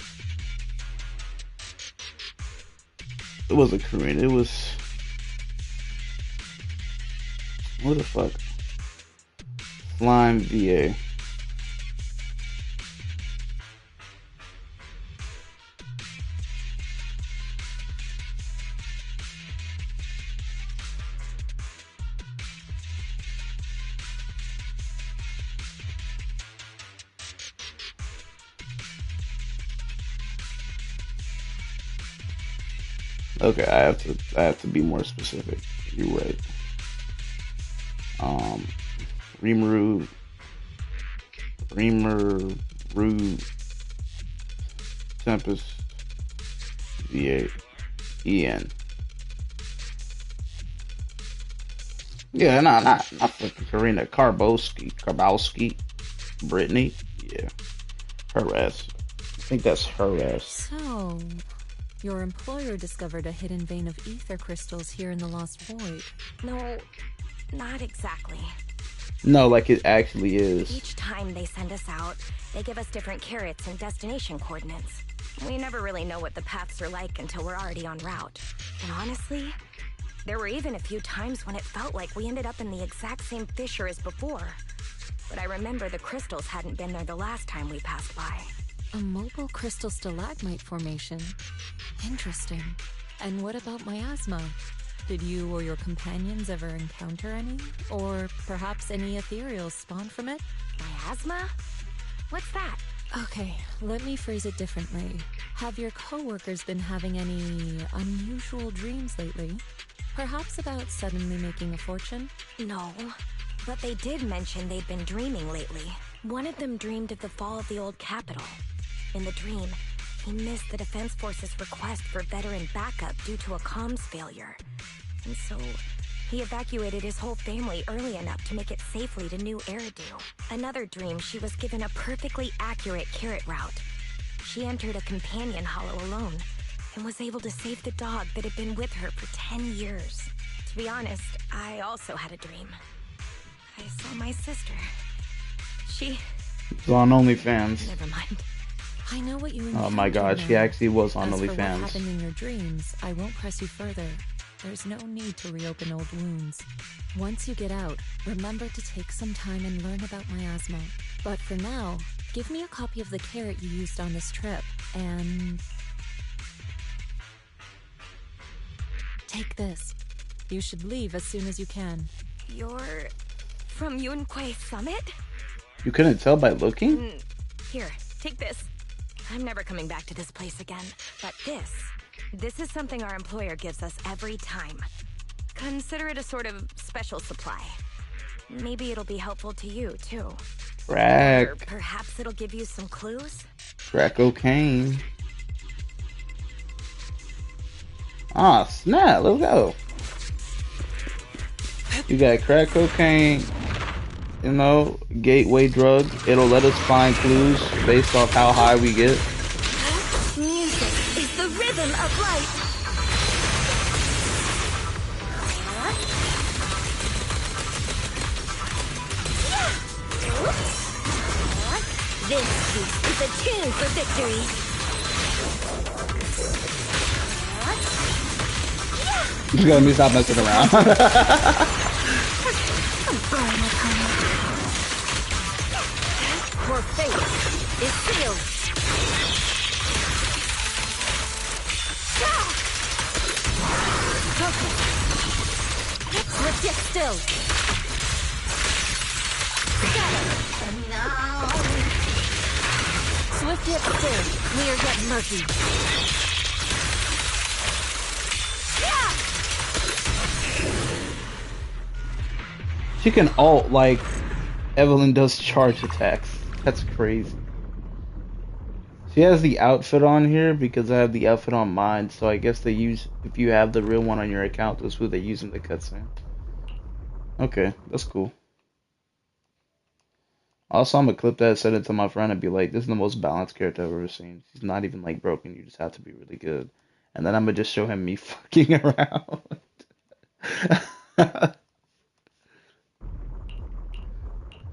Speaker 1: It wasn't Karina. It was what the fuck? Slime VA. Okay, I have to be more specific. You're right. Rimuru Tempest VA EN. Yeah, not fucking Karina Karbowski, Brittany. Yeah, her ass. I think that's her ass.
Speaker 3: So, your employer discovered a hidden vein of ether crystals here in the Lost Void.
Speaker 5: No, not exactly.
Speaker 1: No, like it actually is.
Speaker 5: Each time they send us out, they give us different carrots and destination coordinates. We never really know what the paths are like until we're already en route. And honestly, there were even a few times when it felt like we ended up in the exact same fissure as before. But I remember the crystals hadn't been there the last time we passed by.
Speaker 3: A mobile crystal stalagmite formation. Interesting. And what about miasma? Did you or your companions ever encounter any? Or perhaps any ethereals spawn from it?
Speaker 5: Miasma? What's that?
Speaker 3: Okay, let me phrase it differently. Have your coworkers been having any unusual dreams lately? Perhaps about suddenly making a fortune?
Speaker 7: No, but they did mention they'd been dreaming lately. One of them dreamed of the fall of the old capital. In the dream, he missed the Defense Force's request for veteran backup due to a comms failure. And so, he evacuated his whole family early enough to make it safely to New Eridu. Another dream, she was given a perfectly accurate carrot route. She entered a companion hollow alone, and was able to save the dog that had been with her for 10 years. To be honest, I also had a dream. I saw my sister. She...
Speaker 1: It's on OnlyFans.
Speaker 7: Never mind.
Speaker 3: I know what you
Speaker 1: Oh my god, she
Speaker 3: now.
Speaker 1: actually was on
Speaker 3: As for what
Speaker 1: OnlyFans.
Speaker 3: happened in your dreams, I won't press you further. There's no need to reopen old wounds. Once you get out, remember to take some time and learn about miasma. But for now, give me a copy of the carrot you used on this trip, and... take this. You should leave as soon as you can.
Speaker 7: You're... from Yunquay Summit?
Speaker 1: You couldn't tell by looking?
Speaker 7: Here, take this. I'm never coming back to this place again. But this is something our employer gives us every time. Consider it a sort of special supply. Maybe it'll be helpful to you, too. Or
Speaker 1: Crack.
Speaker 7: perhaps it'll give you some clues?
Speaker 1: Crack cocaine. Ah, snap, let's go. You got crack cocaine, you know, gateway drug. It'll let us find clues based off how high we get.
Speaker 7: Music is the rhythm of life. This piece is a tune for victory.
Speaker 1: You just gotta me stop messing around.
Speaker 7: Your fate is sealed.
Speaker 3: Let's get still. Swift yet still, clear yet murky.
Speaker 1: She can ult like Evelyn does charge attacks. That's crazy. She has the outfit on here because I have the outfit on mine, so I guess they use, if you have the real one on your account, that's who they use in the cutscene. Okay, that's cool. Also, I'm gonna clip that, send it to my friend, and be like, this is the most balanced character I've ever seen. She's not even like broken, you just have to be really good. And then I'm gonna just show him me fucking around.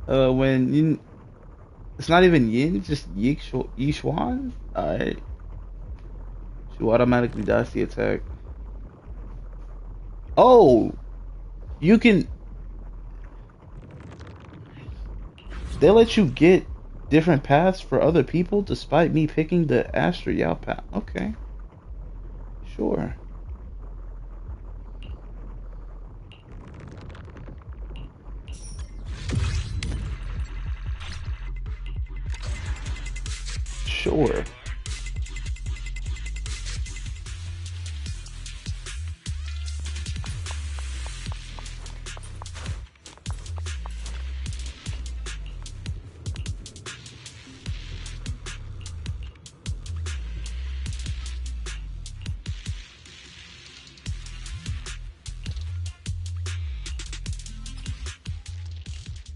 Speaker 1: When you, it's not even Yin, it's just Yixuan. Alright. She automatically dies the attack. Oh! You can... They let you get different paths for other people despite me picking the Astro Yao path. Okay. Sure. Sure.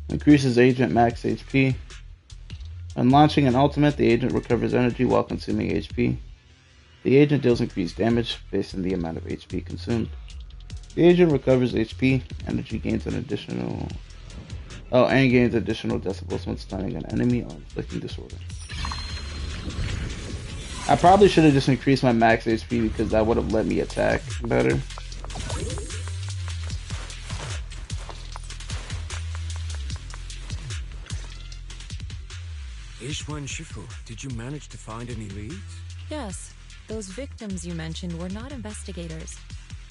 Speaker 1: Increases agent max HP. When launching an ultimate, the agent recovers energy while consuming HP. The agent deals increased damage based on the amount of HP consumed. The agent recovers HP, energy gains an additional... Oh, and gains additional decibels when stunning an enemy or inflicting disorder. I probably should have just increased my max HP because that would have let me attack better.
Speaker 2: Ishwan Shifu, did you manage to find any leads?
Speaker 3: Yes, those victims you mentioned were not investigators.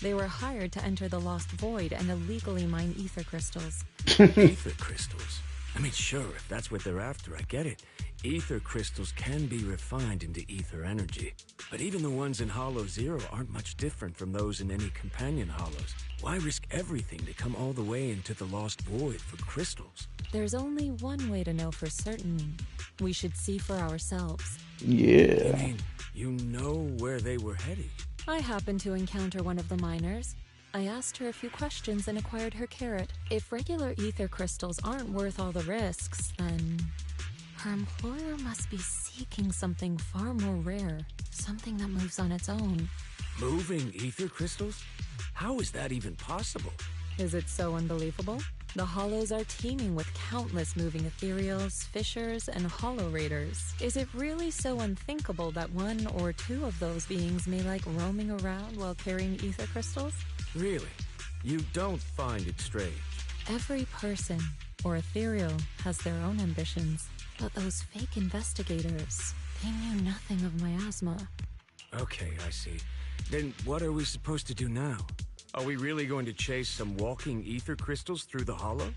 Speaker 3: They were hired to enter the Lost Void and illegally mine ether crystals.
Speaker 2: Ether crystals? I mean, sure, if that's what they're after, I get it. Ether crystals can be refined into ether energy, but even the ones in Hollow Zero aren't much different from those in any companion hollows. Why risk everything to come all the way into the Lost Void for crystals?
Speaker 3: There's only one way to know for certain. We should see for ourselves.
Speaker 2: You
Speaker 1: Yeah.
Speaker 2: mean, you know where they were headed?
Speaker 3: I happened to encounter one of the miners. I asked her a few questions and acquired her carrot. If regular ether crystals aren't worth all the risks, then her employer must be seeking something far more rare. Something that moves on its own.
Speaker 2: Moving ether crystals? How is that even possible?
Speaker 3: Is it so unbelievable? The Hollows are teeming with countless moving ethereals, fissures, and hollow raiders. Is it really so unthinkable that one or two of those beings may like roaming around while carrying ether crystals?
Speaker 2: Really? You don't find it strange?
Speaker 3: Every person, or ethereal, has their own ambitions. But those fake investigators, they knew nothing of miasma.
Speaker 2: Okay, I see. Then what are we supposed to do now? Are we really going to chase some walking ether crystals through the hollow?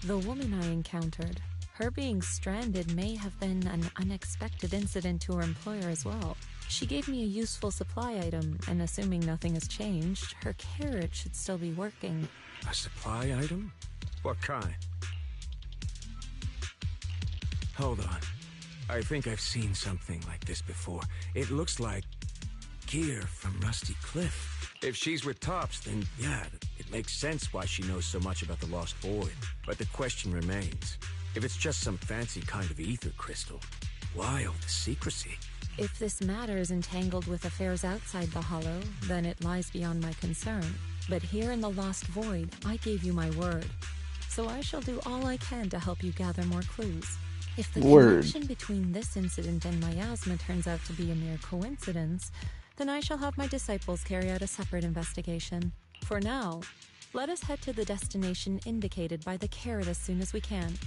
Speaker 3: The woman I encountered, her being stranded may have been an unexpected incident to her employer as well. She gave me a useful supply item, and assuming nothing has changed, her carrot should still be working.
Speaker 2: A supply item? What kind? Hold on. I think I've seen something like this before. It looks like gear from Rusty Cliff. If she's with Tops, then yeah, it makes sense why she knows so much about the Lost Void. But the question remains, if it's just some fancy kind of ether crystal, why all the secrecy?
Speaker 3: If this matter is entangled with affairs outside the Hollow, then it lies beyond my concern. But here in the Lost Void, I gave you my word. So I shall do all I can to help you gather more clues. If the connection between this incident and miasma turns out to be a mere coincidence, then I shall have my disciples carry out a separate investigation. For now, let us head to the destination indicated by the carrot as soon as we can.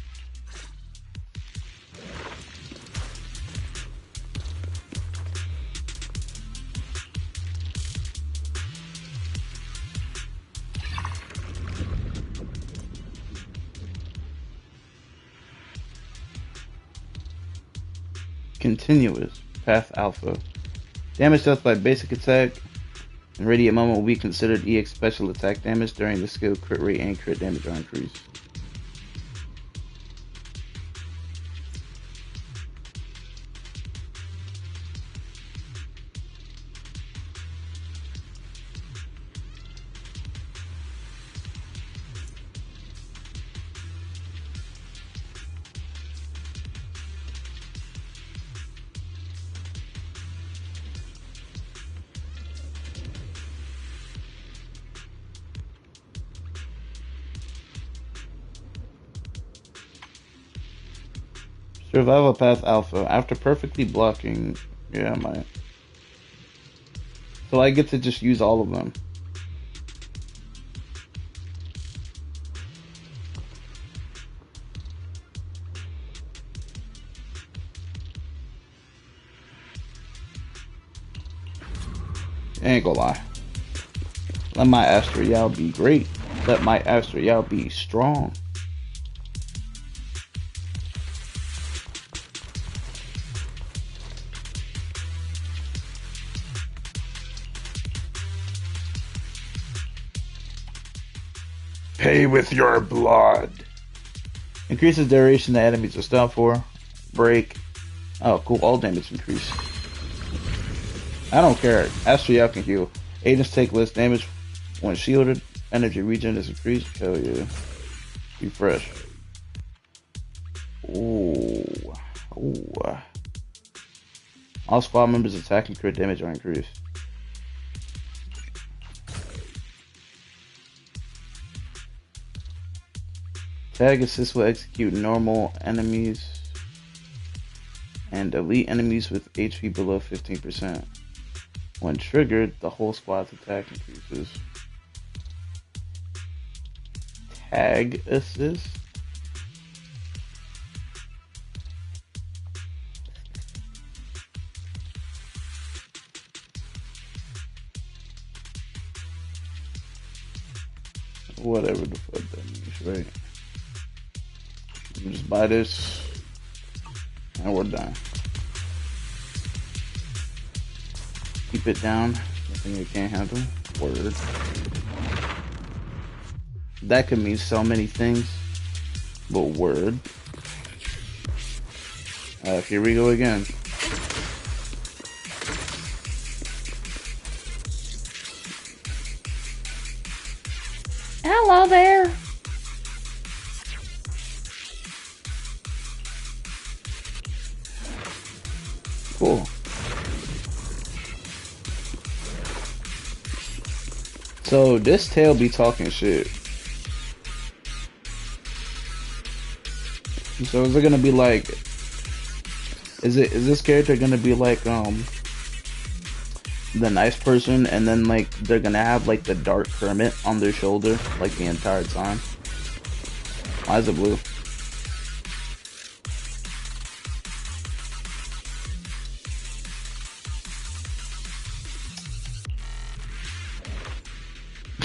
Speaker 1: Continuous. Path Alpha. Damage dealt by basic attack and radiant moment will be considered EX special attack damage during the skill crit rate and crit damage are increased. Survival Path Alpha. After perfectly blocking... Yeah, I might. So I get to just use all of them. Ain't gonna lie. Let my Astro Yao be great. Let my Astro Yao be strong. Pay with your blood. Increases duration that enemies are stunned for. Break. Oh, cool. All damage increase. I don't care. Astro Yao can heal. Agents take less damage when shielded. Energy regen is increased. Hell yeah. Refresh. Ooh. Ooh. All squad members' attack and crit damage are increased. Tag assist will execute normal enemies and elite enemies with HP below 15%. When triggered, the whole squad's attack increases. Tag assist? Whatever the fuck that means, right? Just buy this, and we're done. Keep it down. Nothing you can't handle. Word. That could mean so many things, but word. Here we go again. Hello there. Cool. So this tail be talking shit. So is it gonna be like? Is this character gonna be like the nice person, and then like they're gonna have like the dark hermit on their shoulder like the entire time? Why is it blue?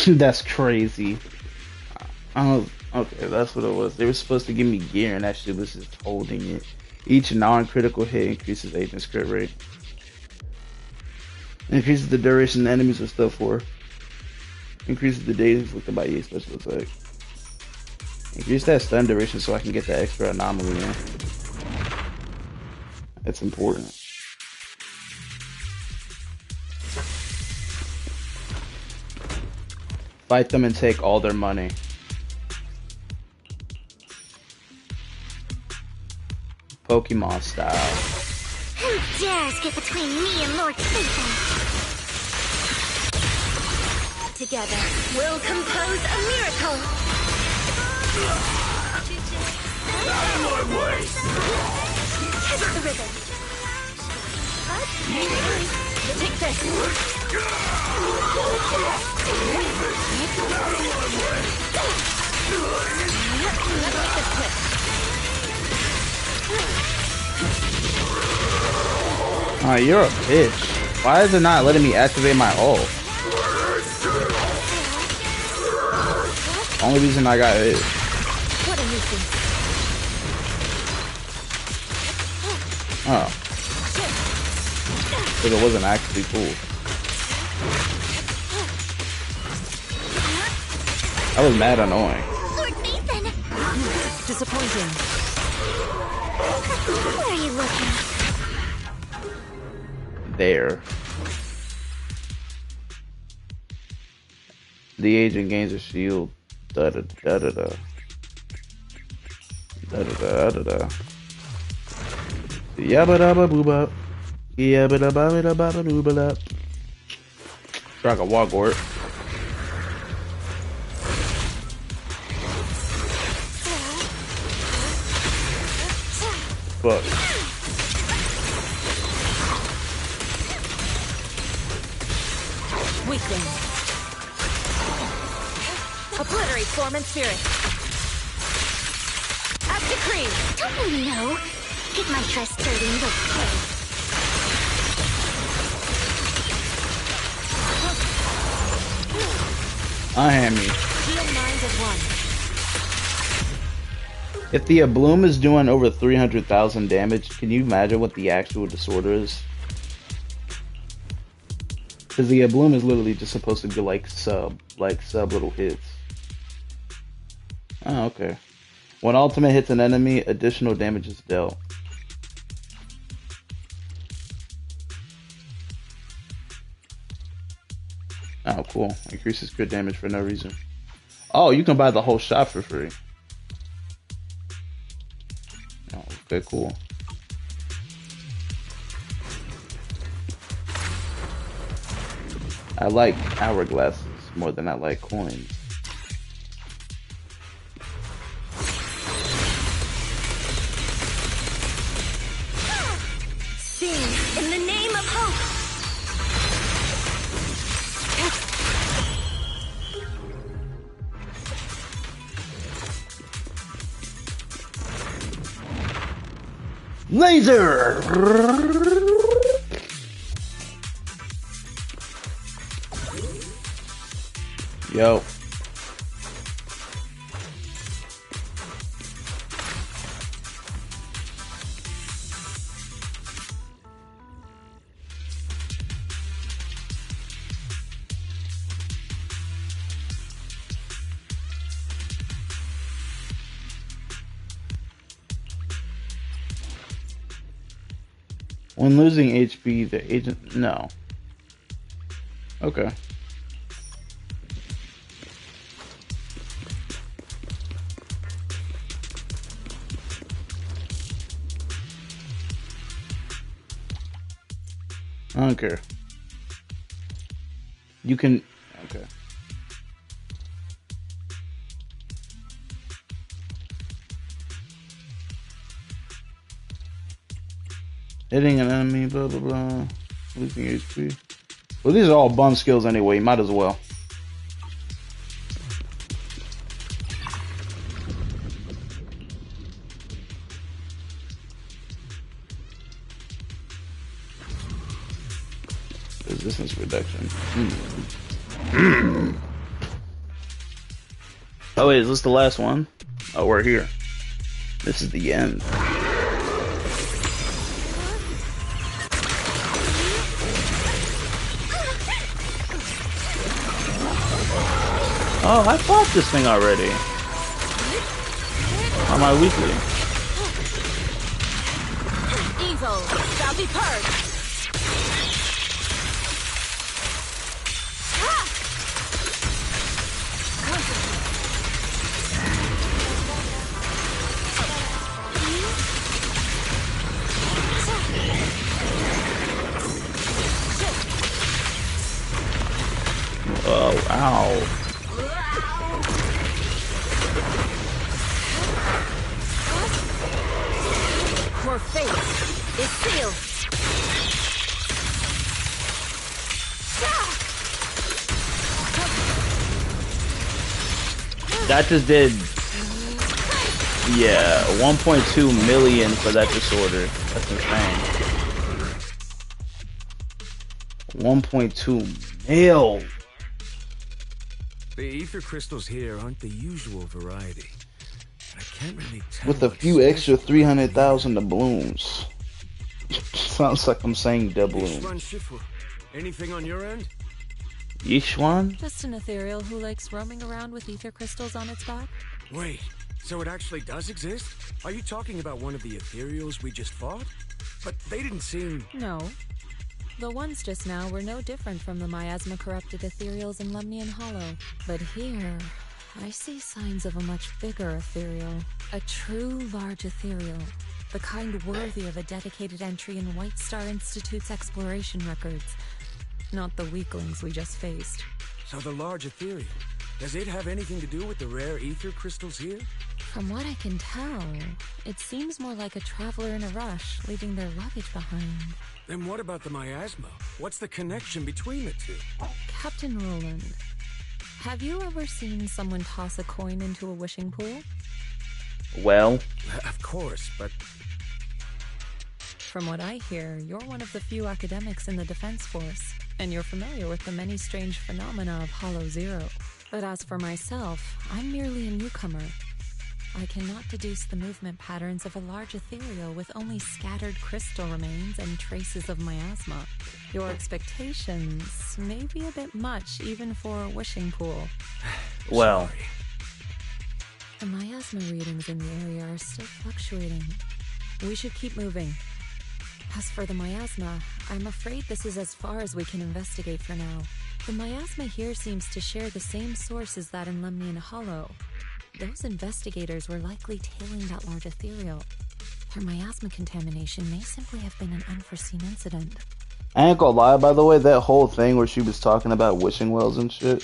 Speaker 1: That's crazy. Oh, okay, that's what it was. They were supposed to give me gear, and that shit was just holding it. Each non-critical hit increases agent's crit rate. Increases the duration the enemies are still for. Increases the days inflicted by each special attack. Increase that stun duration so I can get that extra anomaly in. It's important. Fight them and take all their money. Pokemon style.
Speaker 4: Who dares get between me and Lord Satan? Together, we'll compose a miracle.
Speaker 2: Out of my way!
Speaker 4: Catch the rhythm. Take this.
Speaker 1: Oh, you're a bitch. Why is it not letting me activate my ult? Only reason I got hit.
Speaker 4: What a nuisance.
Speaker 1: Oh. Because it wasn't actually cool. That was mad annoying.
Speaker 4: Lord Nathan!
Speaker 3: Disappointing.
Speaker 4: Where are you looking?
Speaker 1: There. The agent gains a shield. Da da da da da. Da da da da da. Yabba dabba booba. Yabba dabba dabba dabba dabba. Strike a Walgort. Fuck.
Speaker 3: Weakling. Obliterate form and spirit. As decreed.
Speaker 4: Don't you know? Get my trust stirred in the way.
Speaker 1: Hand me.
Speaker 3: Shield minds as one.
Speaker 1: If the Bloom is doing over 300,000 damage, can you imagine what the actual disorder is? Because the Bloom is literally just supposed to be like sub little hits. Oh, okay. When ultimate hits an enemy, additional damage is dealt. Oh, cool. Increases crit damage for no reason. Oh, you can buy the whole shop for free. Oh, okay, cool. I like hourglasses more than I like coins.
Speaker 4: Sing in the name of hope.
Speaker 1: Laser! Yo. When losing HP, the agent... No. Okay. I don't care. You can... Okay. Hitting an enemy, blah, blah, blah. Losing HP. Well, these are all bum skills anyway. Might as well. Resistance reduction. Oh wait, is this the last one? Oh, we're here. This is the end. Oh, I fought this thing already. On my weekly.
Speaker 5: Evil shall be purged.
Speaker 1: Oh, ow.
Speaker 5: Your fate is sealed.
Speaker 1: That just did, yeah, 1.2 million for that disorder. That's insane. 1.2 mil.
Speaker 2: The ether crystals here aren't the usual variety. I can't really tell.
Speaker 1: With a few extra 300,000 doubloons. Sounds like I'm saying doubloons.
Speaker 2: Anything on your end?
Speaker 1: Yishwan?
Speaker 3: Just an ethereal who likes roaming around with ether crystals on its back.
Speaker 2: Wait, so it actually does exist? Are you talking about one of the ethereals we just fought? But they didn't seem...
Speaker 3: No. The ones just now were no different from the miasma-corrupted ethereals in Lemnian Hollow. But here, I see signs of a much bigger ethereal. A true large ethereal. The kind worthy of a dedicated entry in White Star Institute's exploration records. Not the weaklings we just faced.
Speaker 2: So the large ethereal, does it have anything to do with the rare ether crystals here?
Speaker 3: From what I can tell, it seems more like a traveler in a rush, leaving their luggage behind.
Speaker 2: Then what about the miasma? What's the connection between the two?
Speaker 3: Captain Roland, have you ever seen someone toss a coin into a wishing pool?
Speaker 1: Well,
Speaker 2: Of course, but...
Speaker 3: From what I hear, you're one of the few academics in the Defense Force, and you're familiar with the many strange phenomena of Hollow Zero. But as for myself, I'm merely a newcomer. I cannot deduce the movement patterns of a large ethereal with only scattered crystal remains and traces of miasma. Your expectations may be a bit much even for a wishing pool.
Speaker 1: well.
Speaker 2: Sorry.
Speaker 3: The miasma readings in the area are still fluctuating. We should keep moving. As for the miasma, I'm afraid this is as far as we can investigate for now. The miasma here seems to share the same source as that in Lemnian Hollow. Those investigators were likely tailing that large ethereal. Her miasma contamination may simply have been an unforeseen incident.
Speaker 1: I ain't gonna lie, by the way, that whole thing where she was talking about wishing wells and shit,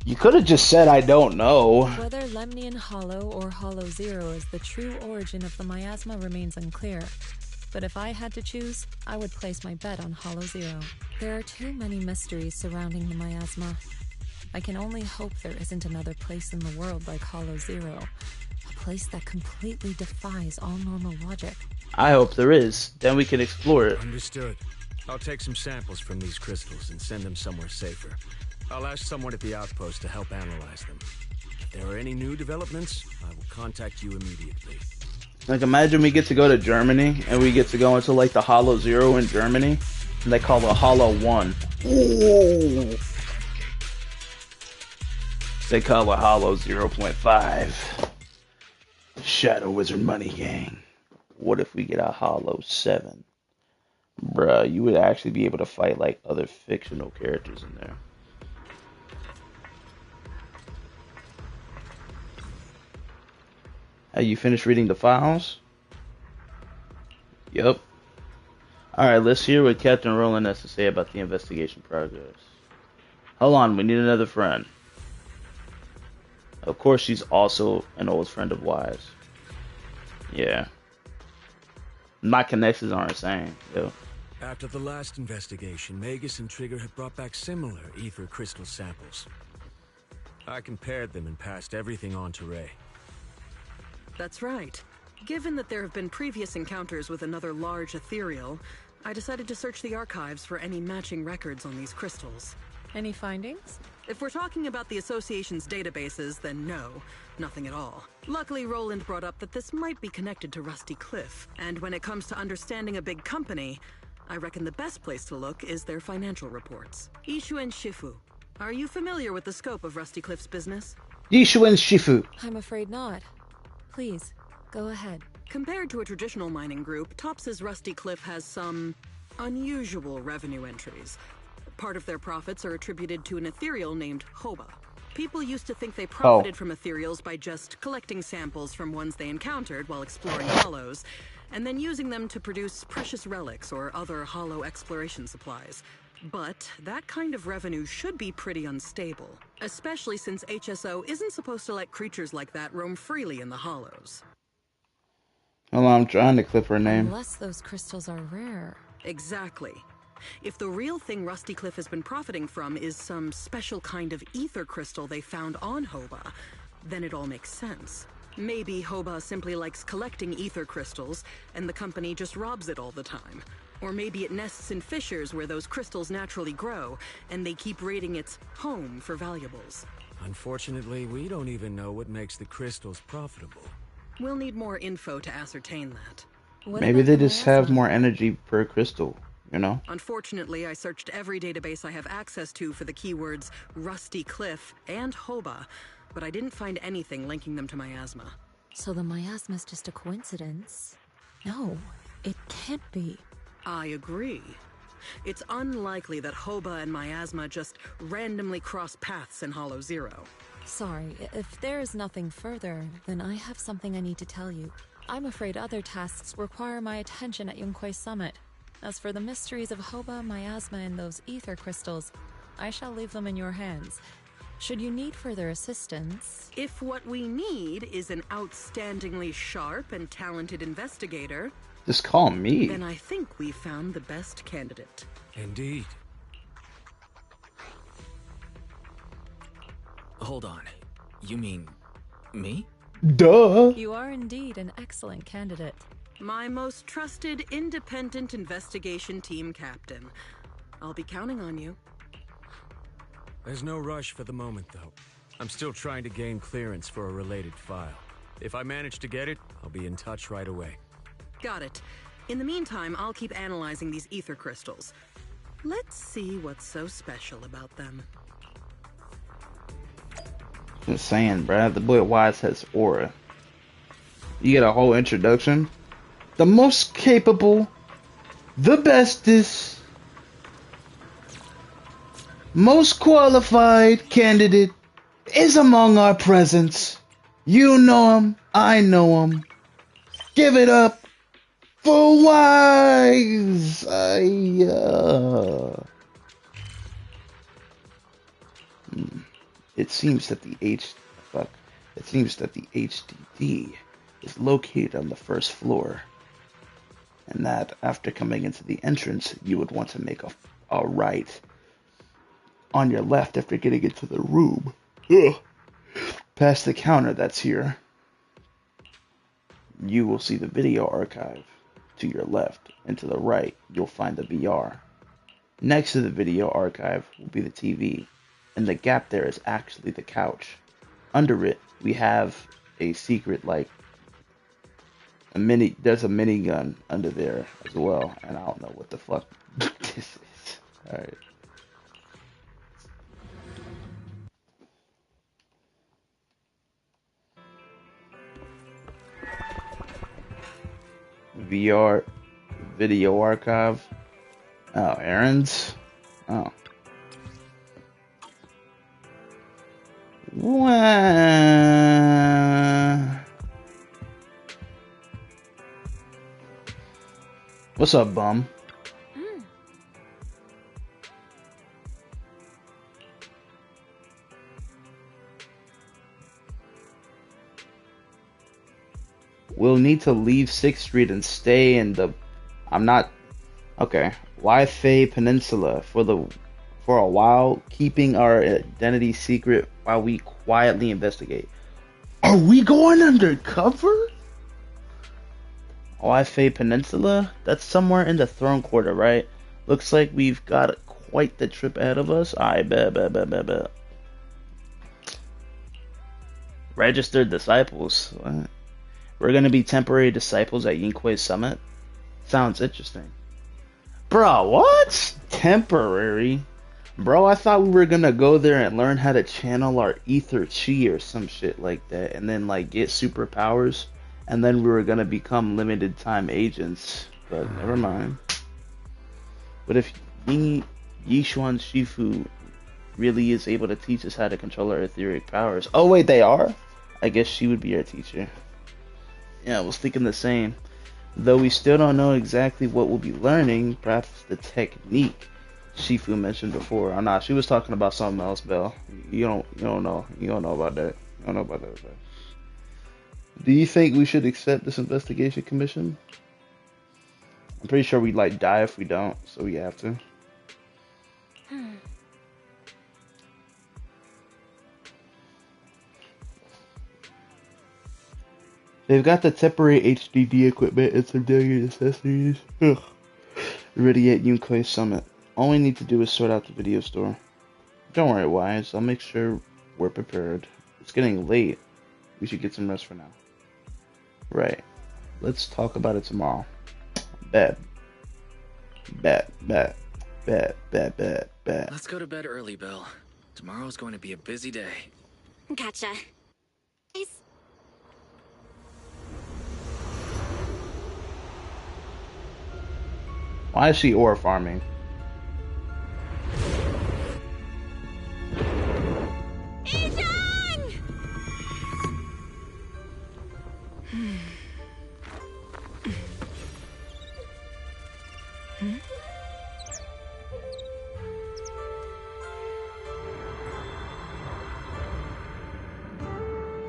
Speaker 1: you could have just said, I don't know.
Speaker 3: Whether Lemnian Hollow or Hollow Zero is the true origin of the miasma remains unclear. But if I had to choose, I would place my bet on Hollow Zero. There are too many mysteries surrounding the miasma. I can only hope there isn't another place in the world like Hollow Zero. A place that completely defies all normal logic.
Speaker 1: I hope there is. Then we can explore it.
Speaker 2: Understood. I'll take some samples from these crystals and send them somewhere safer. I'll ask someone at the outpost to help analyze them. If there are any new developments, I will contact you immediately.
Speaker 1: Like, imagine we get to go to Germany, and we get to go into, like, the Hollow Zero in Germany, and they call it Hollow 1. Ooh. They call it Hollow 0.5. Shadow Wizard Money Gang. what if we get a Hollow 7? Bruh, you would actually be able to fight like other fictional characters in there. Have you finished reading the files? Yup. Alright, let's hear what Captain Roland has to say about the investigation progress. Hold on, we need another friend. Of course, she's also an old friend of Wise. Yeah. My connections aren't insane, yo.
Speaker 2: After the last investigation, Magus and Trigger had brought back similar ether crystal samples. I compared them and passed everything on to Ray.
Speaker 8: That's right. Given that there have been previous encounters with another large ethereal, I decided to search the archives for any matching records on these crystals.
Speaker 3: Any findings?
Speaker 8: If we're talking about the Association's databases, then no, nothing at all. Luckily, Roland brought up that this might be connected to Rusty Cliff, and when it comes to understanding a big company, I reckon the best place to look is their financial reports. Ishu and Shifu, are you familiar with the scope of Rusty Cliff's business?
Speaker 1: Yishu and Shifu.
Speaker 3: I'm afraid not. Please, go ahead.
Speaker 8: Compared to a traditional mining group, Tops's Rusty Cliff has some unusual revenue entries. Part of their profits are attributed to an ethereal named Hoba. People used to think they profited from ethereals by just collecting samples from ones they encountered while exploring hollows, and then using them to produce precious relics or other hollow exploration supplies. But that kind of revenue should be pretty unstable, especially since HSO isn't supposed to let creatures like that roam freely in the hollows.
Speaker 1: Well, I'm trying to clip her name.
Speaker 3: Unless those crystals are rare.
Speaker 8: Exactly. If the real thing Rusty Cliff has been profiting from is some special kind of ether crystal they found on Hoba, then it all makes sense. Maybe Hoba simply likes collecting ether crystals, and the company just robs it all the time. Or maybe it nests in fissures where those crystals naturally grow, and they keep raiding its home for valuables.
Speaker 2: Unfortunately, we don't even know what makes the crystals profitable.
Speaker 8: We'll need more info to ascertain that.
Speaker 1: Maybe they just have more energy per crystal, you know?
Speaker 8: Unfortunately, I searched every database I have access to for the keywords Rusty Cliff and Hoba, but I didn't find anything linking them to miasma.
Speaker 3: So the miasma's just a coincidence? No, it can't be.
Speaker 8: I agree. It's unlikely that Hoba and miasma just randomly cross paths in Hollow Zero.
Speaker 3: Sorry, if there is nothing further, then I have something I need to tell you. I'm afraid other tasks require my attention at Yunquei Summit. As for the mysteries of Hoba, miasma, and those ether crystals, I shall leave them in your hands. Should you need further assistance...
Speaker 8: If what we need is an outstandingly sharp and talented investigator...
Speaker 1: Just call me.
Speaker 8: Then I think we found the best candidate.
Speaker 2: Indeed.
Speaker 9: Hold on. You mean... me?
Speaker 1: Duh.
Speaker 3: You are indeed an excellent candidate.
Speaker 8: My most trusted independent investigation team captain. I'll be counting on you.
Speaker 2: There's no rush for the moment, though. I'm still trying to gain clearance for a related file. If I manage to get it, I'll be in touch right away.
Speaker 8: Got it. In the meantime, I'll keep analyzing these ether crystals. Let's see what's so special about them.
Speaker 1: Just saying, bruh. The boy Wise has aura. You get a whole introduction. The most capable, the bestest, most qualified candidate is among our presence. You know him, I know him. Give it up for Wise. It seems that the HDD is located on the first floor, and that after coming into the entrance, you would want to make a right on your left after getting into the room. Past the counter that's here, you will see the video archive. To your left and to the right, you'll find the VR. Next to the video archive will be the TV, and the gap there is actually the couch. Under it, we have a secret, there's a minigun under there as well, and I don't know what the fuck this is. Alright. VR video archive. Oh, errands. Oh. What's up, bum? We'll need to leave 6th Street and stay in the... I'm not... Okay. Waifei Peninsula for a while, keeping our identity secret while we quietly investigate. Are we going undercover? Waifei Peninsula? That's somewhere in the Throne Quarter, right? Looks like we've got quite the trip ahead of us. I bet. Registered disciples. What? We're gonna be temporary disciples at Yinkuei Summit? Sounds interesting. Bro, what? Temporary? Bro, I thought we were gonna go there and learn how to channel our ether chi or some shit like that, and then like get superpowers, and then we were gonna become limited time agents. But never mind. But if Yishuan Shifu really is able to teach us how to control our etheric powers. Oh wait, they are? I guess she would be our teacher. Yeah, I was thinking the same. Though we still don't know exactly what we'll be learning, perhaps the technique Shifu mentioned before. Oh nah, she was talking about something else, Belle. You don't know about that. You don't know about that. Bro. Do you think we should accept this investigation commission? I'm pretty sure we'd like die if we don't, so we have to. They've got the temporary HDD equipment and some daily necessities. Ugh. Ready at Yunkai Summit. All we need to do is sort out the video store. Don't worry, Wise. I'll make sure we're prepared. It's getting late. We should get some rest for now. Right. Let's talk about it tomorrow. Bet. Let's
Speaker 9: go to bed early, Bill. Tomorrow's going to be a busy day.
Speaker 7: Gotcha.
Speaker 1: Why is she ore farming?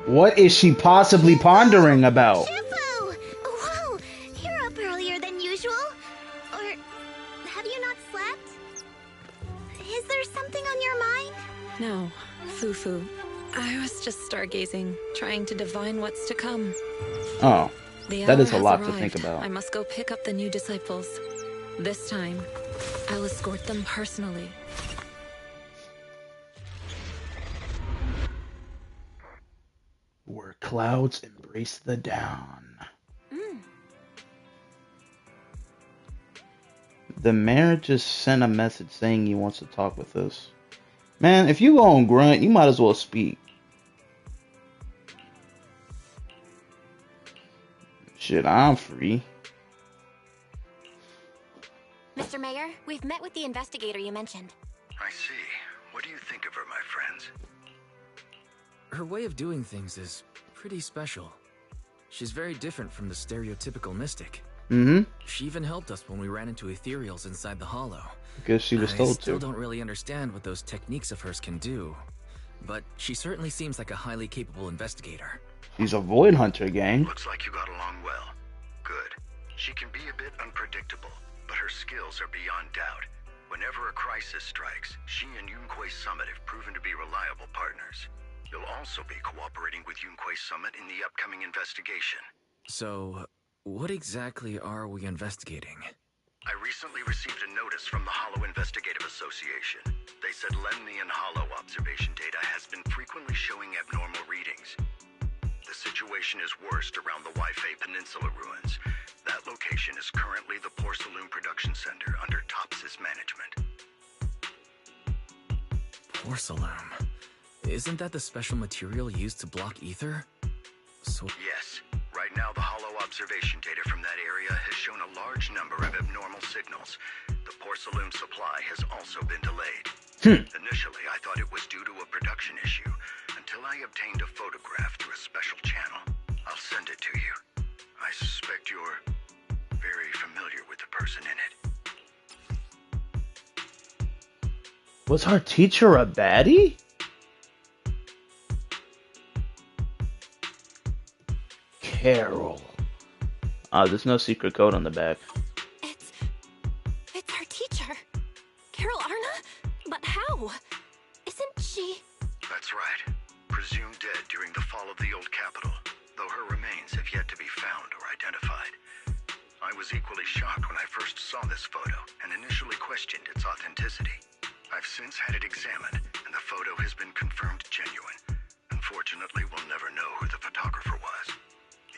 Speaker 1: What is she possibly pondering about?
Speaker 4: Shifu! Whoa! You're up earlier than usual. Or have you not slept? Is there something on your mind?
Speaker 3: No, Fufu. I was just stargazing, trying to divine what's to come.
Speaker 1: Oh,
Speaker 3: The
Speaker 1: that
Speaker 3: hour
Speaker 1: is a
Speaker 3: has
Speaker 1: lot to
Speaker 3: arrived.
Speaker 1: think about.
Speaker 3: I must go pick up the new disciples. This time, I'll escort them personally.
Speaker 1: Where clouds embrace the dawn. The mayor just sent a message saying he wants to talk with us. Man, if you go on grunt, you might as well speak. Shit, I'm free.
Speaker 7: Mr. Mayor, we've met with the investigator you mentioned.
Speaker 2: I see. What do you think of her, my friends?
Speaker 9: Her way of doing things is pretty special. She's very different from the stereotypical mystic. She even helped us when we ran into ethereals inside the hollow.
Speaker 1: Because she was told
Speaker 9: I still
Speaker 1: to.
Speaker 9: don't really understand what those techniques of hers can do, but she certainly seems like a highly capable investigator.
Speaker 1: She's a void hunter, gang.
Speaker 2: Looks like you got along well. Good. She can be a bit unpredictable, but her skills are beyond doubt. Whenever a crisis strikes, she and Yunkuei Summit have proven to be reliable partners. You'll also be cooperating with Yunkuei Summit in the upcoming investigation.
Speaker 9: So, what exactly are we investigating?
Speaker 2: I recently received a notice from the Hollow Investigative Association. They said Lemnian Hollow observation data has been frequently showing abnormal readings. The situation is worst around the Waifei Peninsula ruins. That location is currently the Porcelain Production Center under Tops's management.
Speaker 9: Porcelain? Isn't that the special material used to block ether? So
Speaker 2: Yes. Right now, the Hollow
Speaker 10: observation data from that area has shown a large number of abnormal signals. The porcelain supply has also been delayed. Initially, I thought it was due to a production issue, until I obtained a photograph through a special channel. I'll send it to you. I suspect you're very familiar with the person in it.
Speaker 1: Was our teacher a baddie? Carol. There's no secret code on the back.
Speaker 7: It's our teacher. Carol Arna? But how? Isn't she...
Speaker 10: That's right. Presumed dead during the fall of the old capital, though her remains have yet to be found or identified. I was equally shocked when I first saw this photo and initially questioned its authenticity. I've since had it examined, and the photo has been confirmed genuine. Unfortunately, we'll never know who the photographer was.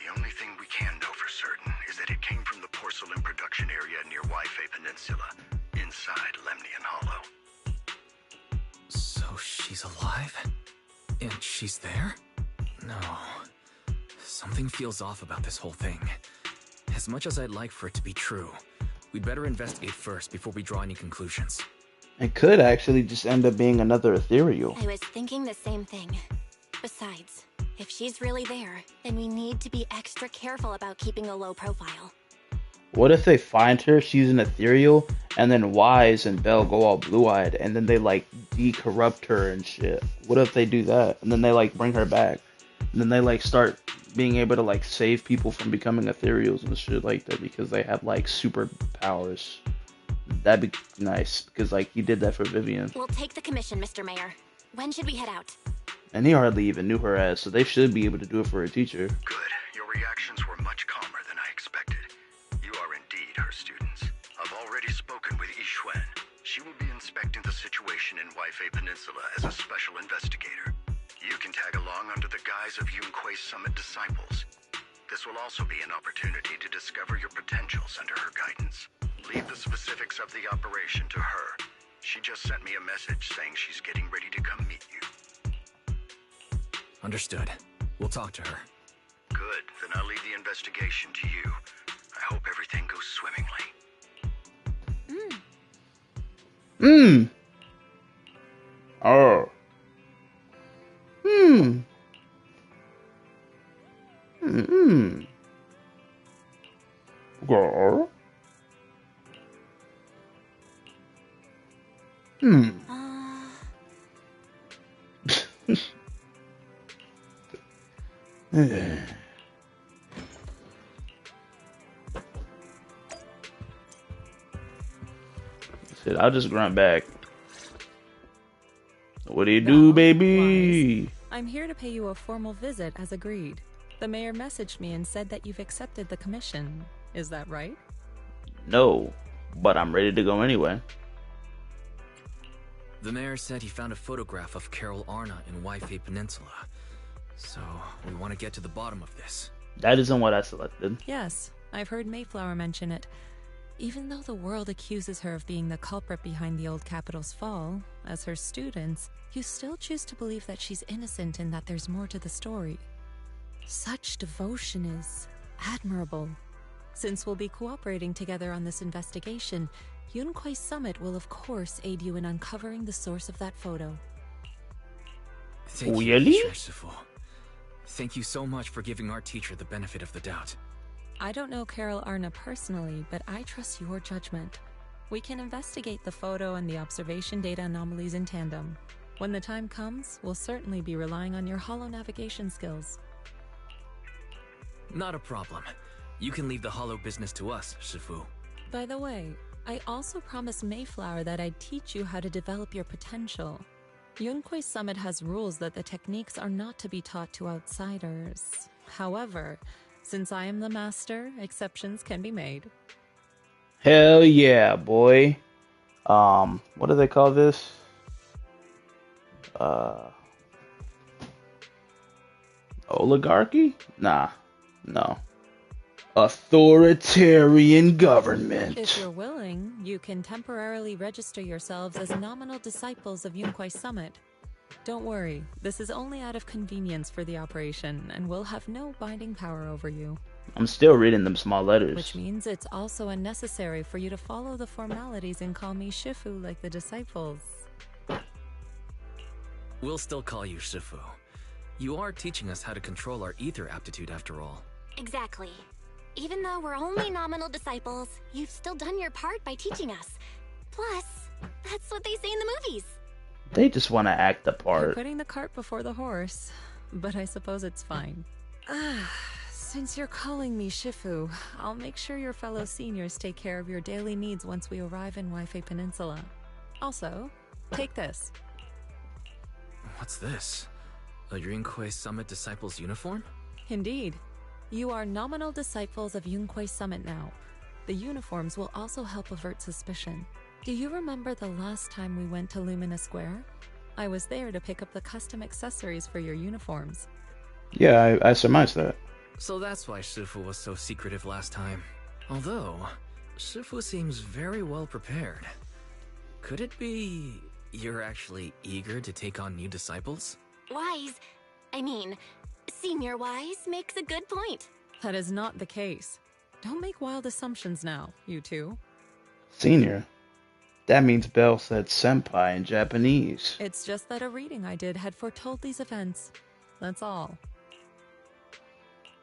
Speaker 10: The only thing we can know for certain is that it came from the porcelain production area near Waifei Peninsula, inside Lemnian Hollow.
Speaker 9: So she's alive? And she's there? No. Something feels off about this whole thing. As much as I'd like for it to be true, we'd better investigate first before we draw any conclusions.
Speaker 1: It could actually just end up being another ethereal.
Speaker 7: I was thinking the same thing. Besides, if she's really there, then we need to be extra careful about keeping a low profile.
Speaker 1: What if they find her, she's an ethereal, and then Wise and Belle go all blue-eyed, and then they, like, decorrupt her and shit? What if they do that? And then they, like, bring her back. And then they, like, start being able to, like, save people from becoming ethereals and shit like that because they have, like, superpowers. That'd be nice, because, like, he did that for Vivian.
Speaker 7: We'll take the commission, Mr. Mayor. When should we head out?
Speaker 1: And he hardly even knew her ass, so they should be able to do it for a teacher.
Speaker 10: Good. Your reactions were much calmer than I expected. You are indeed her students. I've already spoken with Yixuan. She will be inspecting the situation in Waifei Peninsula as a special investigator. You can tag along under the guise of Yunque's Summit disciples. This will also be an opportunity to discover your potentials under her guidance. Leave the specifics of the operation to her. She just sent me a message saying she's getting ready to come meet you.
Speaker 9: Understood. We'll talk to her.
Speaker 10: Good. Then I'll leave the investigation to you. I hope everything goes swimmingly.
Speaker 1: Oh. Girl. Shit, I'll just grunt back. What do you do, baby?
Speaker 3: Wise, I'm here to pay you a formal visit as agreed. The mayor messaged me and said that you've accepted the commission. Is that right?
Speaker 1: No, but I'm ready to go anyway.
Speaker 9: The mayor said he found a photograph of Carol Arna in Waifei Peninsula. So, we want to get to the bottom of this.
Speaker 1: That isn't what I selected.
Speaker 3: Yes, I've heard Mayflower mention it. Even though the world accuses her of being the culprit behind the old capital's fall, as her students, you still choose to believe that she's innocent and that there's more to the story. Such devotion is admirable. Since we'll be cooperating together on this investigation, Yunque's Summit will of course aid you in uncovering the source of that photo.
Speaker 9: Thank
Speaker 1: Really?
Speaker 9: you, Shifu. Thank you so much for giving our teacher the benefit of the doubt.
Speaker 3: I don't know Carol Arna personally, but I trust your judgment. We can investigate the photo and the observation data anomalies in tandem. When the time comes, we'll certainly be relying on your holo navigation skills.
Speaker 9: Not a problem. You can leave the holo business to us, Shifu.
Speaker 3: By the way, I also promised Mayflower that I'd teach you how to develop your potential. Yunque's Summit has rules that the techniques are not to be taught to outsiders. However, since I am the master, exceptions can be made.
Speaker 1: Hell yeah, boy. What do they call this? Oligarchy? Nah, no. Authoritarian government.
Speaker 3: If you're willing, you can temporarily register yourselves as nominal disciples of Yunque's Summit. Don't worry, this is only out of convenience for the operation, and will have no binding power over you.
Speaker 1: I'm still reading them small letters.
Speaker 3: Which means it's also unnecessary for you to follow the formalities and call me Shifu like the disciples.
Speaker 9: We'll still call you Shifu. You are teaching us how to control our ether aptitude after all.
Speaker 7: Exactly. Even though we're only nominal disciples, you've still done your part by teaching us. Plus, that's what they say in the movies.
Speaker 1: They just want to act the
Speaker 3: You're
Speaker 1: part.
Speaker 3: putting the cart before the horse, but I suppose it's fine. Since you're calling me Shifu, I'll make sure your fellow seniors take care of your daily needs once we arrive in Waifei Peninsula. Also, take this.
Speaker 9: What's this? A Yunquei Summit Disciples uniform?
Speaker 3: Indeed. You are nominal disciples of Yunquei Summit now. The uniforms will also help avert suspicion. Do you remember the last time we went to Lumina Square? I was there to pick up the custom accessories for your uniforms.
Speaker 1: Yeah, I surmised that.
Speaker 9: So that's why Shifu was so secretive last time. Although, Shifu seems very well prepared. Could it be you're actually eager to take on new disciples?
Speaker 7: Senior Wise makes a good point.
Speaker 3: That is not the case. Don't make wild assumptions now, you two.
Speaker 1: Senior. That means Belle said senpai in Japanese.
Speaker 3: It's just that a reading I did had foretold these events. That's all.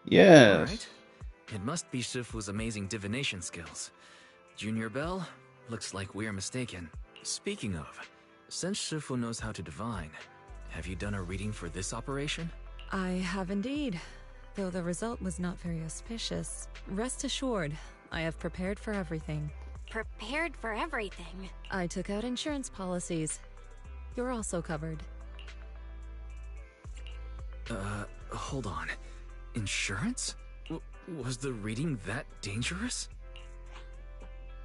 Speaker 1: Yes.
Speaker 9: Alright. It must be Shifu's amazing divination skills. Junior Belle, looks like we're mistaken. Speaking of, since Shifu knows how to divine, have you done a reading for this operation?
Speaker 3: I have indeed. Though the result was not very auspicious. Rest assured, I have prepared for everything.
Speaker 7: Prepared for everything.
Speaker 3: I took out insurance policies. You're also covered.
Speaker 9: Hold on. Insurance? Was the reading that dangerous?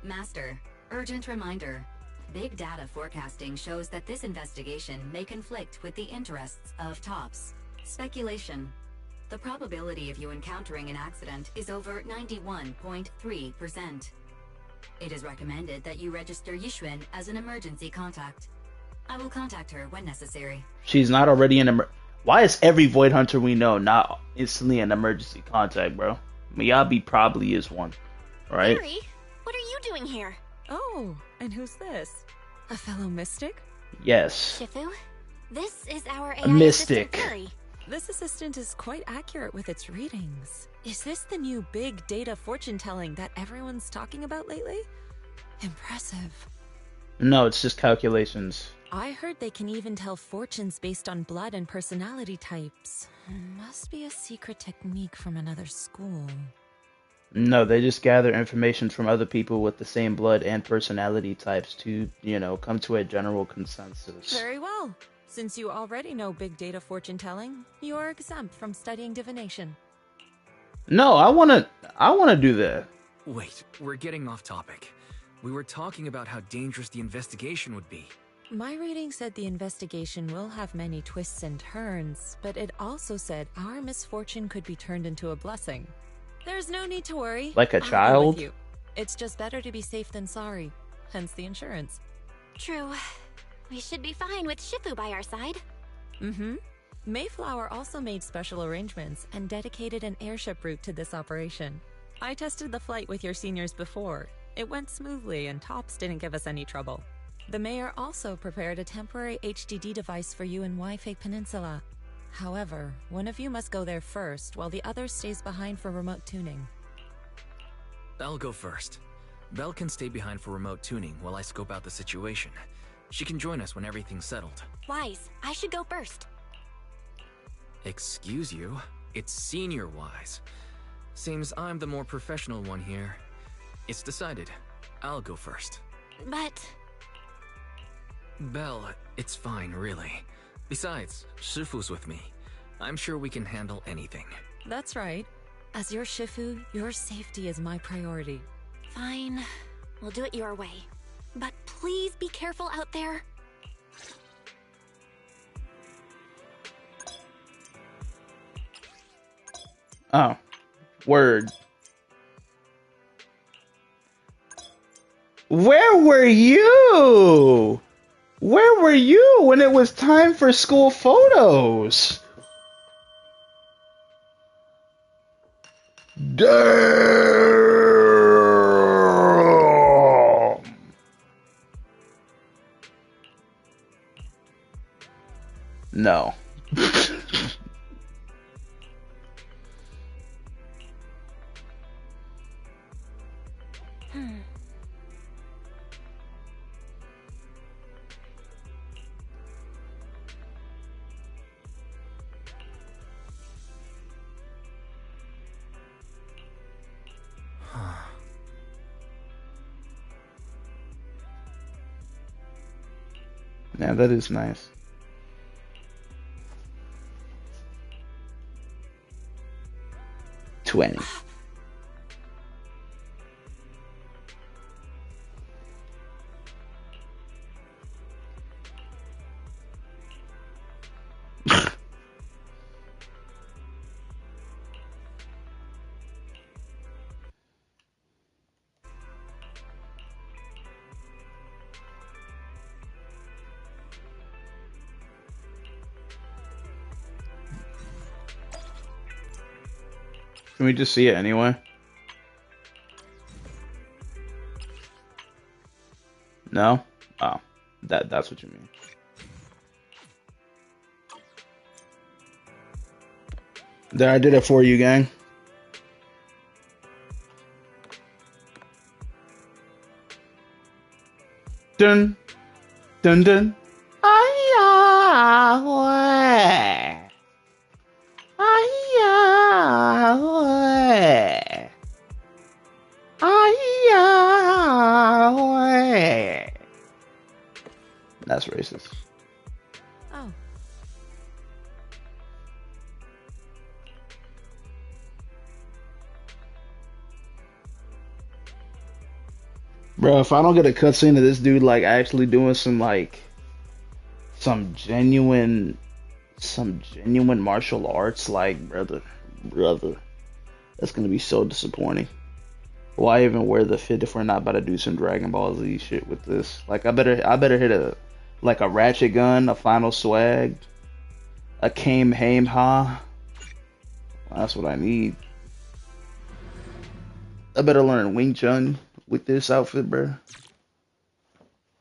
Speaker 6: Master, urgent reminder. Big data forecasting shows that this investigation may conflict with the interests of TOPS. Speculation. The probability of you encountering an accident is over 91.3%. It is recommended that you register Yixuan as an emergency contact. I will contact her when necessary.
Speaker 1: She's not already Why is every Void Hunter we know not instantly an emergency contact, bro? Miyabi probably is one, right?
Speaker 7: Harry, what are you doing here?
Speaker 3: Oh, and who's this? A fellow mystic?
Speaker 1: Yes.
Speaker 7: Shifu? This is our AI
Speaker 1: A mystic.
Speaker 7: assistant, Harry.
Speaker 3: This assistant is quite accurate with its readings. Is this the new big data fortune telling that everyone's talking about lately? Impressive.
Speaker 1: No, it's just calculations.
Speaker 3: I heard they can even tell fortunes based on blood and personality types. Must be a secret technique from another school.
Speaker 1: No, they just gather information from other people with the same blood and personality types to, come to a general consensus.
Speaker 3: Very well. Since you already know big data fortune telling, you are exempt from studying divination.
Speaker 1: No, I wanna do that.
Speaker 9: Wait, we're getting off topic. We were talking about how dangerous the investigation would be.
Speaker 3: My reading said the investigation will have many twists and turns, but it also said our misfortune could be turned into a blessing. There's no need to worry.
Speaker 1: Like a
Speaker 3: I'll go
Speaker 1: child?
Speaker 3: with you. It's just better to be safe than sorry, hence the insurance.
Speaker 7: True. We should be fine with Shifu by our side.
Speaker 3: Mm-hmm. Mayflower also made special arrangements and dedicated an airship route to this operation. I tested the flight with your seniors before. It went smoothly and TOPS didn't give us any trouble. The mayor also prepared a temporary HDD device for you in Waifei Peninsula. However, one of you must go there first while the other stays behind for remote tuning.
Speaker 9: I'll go first. Belle can stay behind for remote tuning while I scope out the situation. She can join us when everything's settled.
Speaker 7: Wise, I should go first.
Speaker 9: Excuse you? It's Senior Wise. Seems I'm the more professional one here. It's decided. I'll go first.
Speaker 7: But...
Speaker 9: Belle, it's fine, really. Besides, Shifu's with me. I'm sure we can handle anything.
Speaker 3: That's right. As your Shifu, your safety is my priority.
Speaker 7: Fine. We'll do it your way. But please be careful out there.
Speaker 1: Oh. Word. Where were you? Where were you when it was time for school photos? Damn. No. Yeah, that is nice. $20. Can we just see it anyway? No? Oh, that's what you mean. There, I did it for you, gang. Dun, dun, dun. Ay-ya-way. Ay-ya-way. Ay-ya-way. That's racist.
Speaker 3: Oh.
Speaker 1: Bro, if I don't get a cutscene of this dude like actually doing some genuine martial arts, like brother, that's gonna be so disappointing. Why even wear the fit if we're not about to do some Dragon Ball Z shit with this? Like I better hit a ratchet gun, a final swag, a Kamehameha. That's what I need. I better learn Wing Chun with this outfit, bro.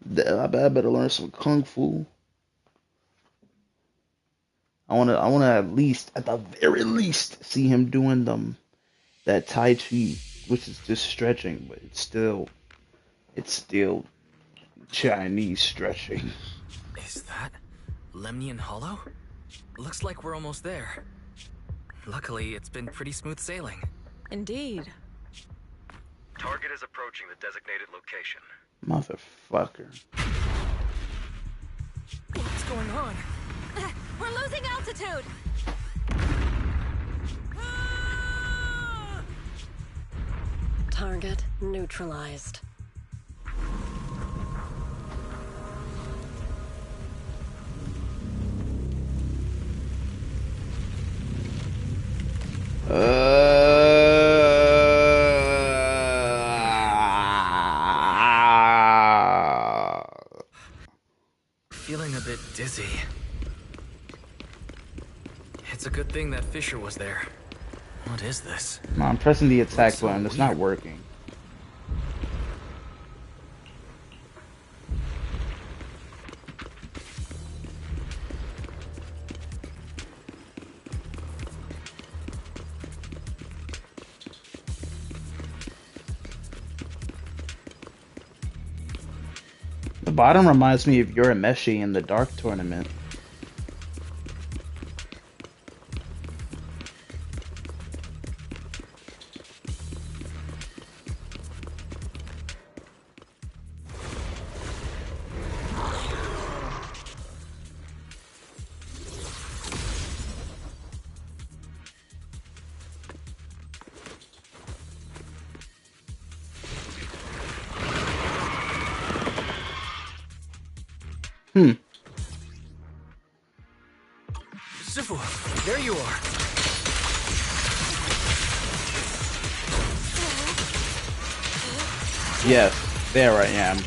Speaker 1: I better learn some Kung Fu. I wanna at the very least, see him doing that Tai Chi, which is just stretching, but it's still Chinese stretching.
Speaker 9: Is that Lemnian Hollow? Looks like we're almost there. Luckily, it's been pretty smooth sailing.
Speaker 3: Indeed.
Speaker 10: Target is approaching the designated location.
Speaker 1: Motherfucker.
Speaker 9: What's going on?
Speaker 3: We're losing altitude!
Speaker 11: Target neutralized.
Speaker 9: Feeling a bit dizzy. It's a good thing that Fisher was there. What is this?
Speaker 1: No, I'm pressing the attack
Speaker 9: Looks so
Speaker 1: button. It's not
Speaker 9: weird.
Speaker 1: working. The bottom reminds me of Urameshi in the Dark Tournament.
Speaker 9: Sifu, there you are.
Speaker 1: Yes, there I am.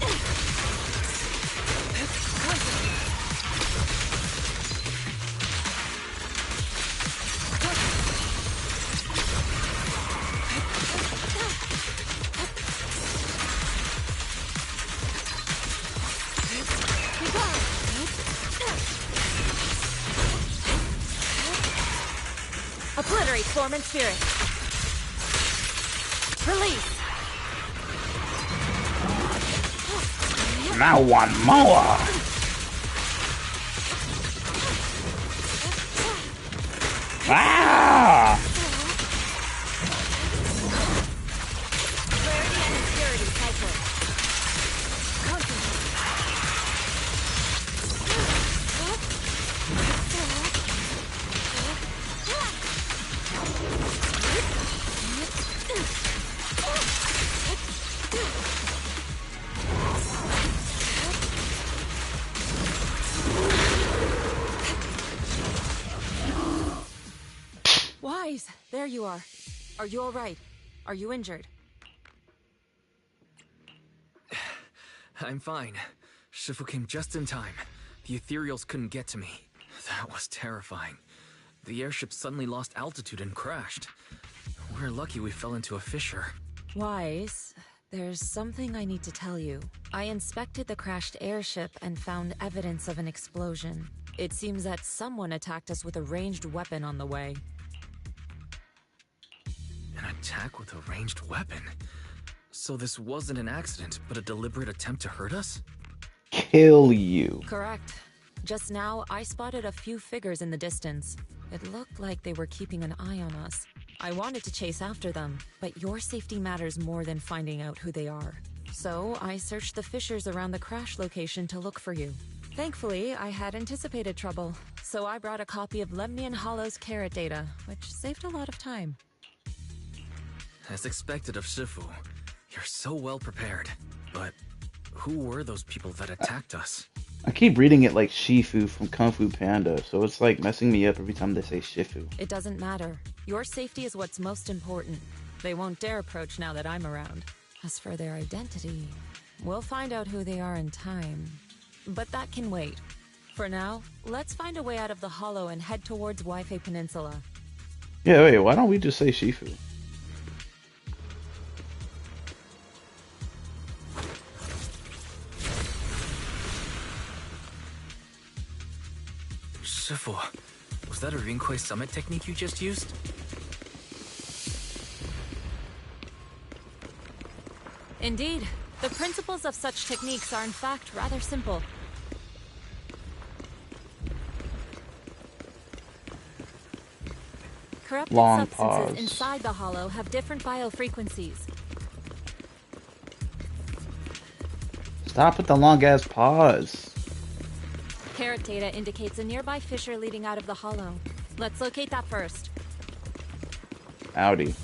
Speaker 5: Obliterate form and spirit. Release.
Speaker 1: Now one more. Ah!
Speaker 5: Clarity and impurity cycle. Concentrate. Wise, there you are. Are you all right? Are you injured?
Speaker 9: I'm fine. Shifu came just in time. The ethereals couldn't get to me. That was terrifying. The airship suddenly lost altitude and crashed. We're lucky we fell into a fissure.
Speaker 3: Wise, there's something I need to tell you. I inspected the crashed airship and found evidence of an explosion. It seems that someone attacked us with a ranged weapon on the way.
Speaker 9: An attack with a ranged weapon? So this wasn't an accident, but a deliberate attempt to hurt us?
Speaker 1: Kill you.
Speaker 3: Correct. Just now, I spotted a few figures in the distance. It looked like they were keeping an eye on us. I wanted to chase after them, but your safety matters more than finding out who they are. So, I searched the fissures around the crash location to look for you. Thankfully, I had anticipated trouble, so I brought a copy of Lemnian Hollow's carrot data, which saved a lot of time.
Speaker 9: As expected of Shifu, you're so well prepared. But who were those people that attacked us?
Speaker 1: I keep reading it like Shifu from Kung Fu Panda, so it's like messing me up every time they say Shifu.
Speaker 3: It doesn't matter. Your safety is what's most important. They won't dare approach now that I'm around. As for their identity, we'll find out who they are in time. But that can wait. For now, let's find a way out of the hollow and head towards Waifei Peninsula.
Speaker 1: Yeah, wait, why don't we just say Shifu?
Speaker 9: Shifu, was that a Rinkwei summit technique you just used?
Speaker 3: Indeed. The principles of such techniques are in fact rather simple. Corrupted
Speaker 1: Long
Speaker 3: substances
Speaker 1: pause.
Speaker 3: inside the hollow have different biofrequencies.
Speaker 1: Stop with the long ass pause.
Speaker 3: Carrot data indicates a nearby fissure leading out of the hollow. Let's locate that first.
Speaker 1: Howdy.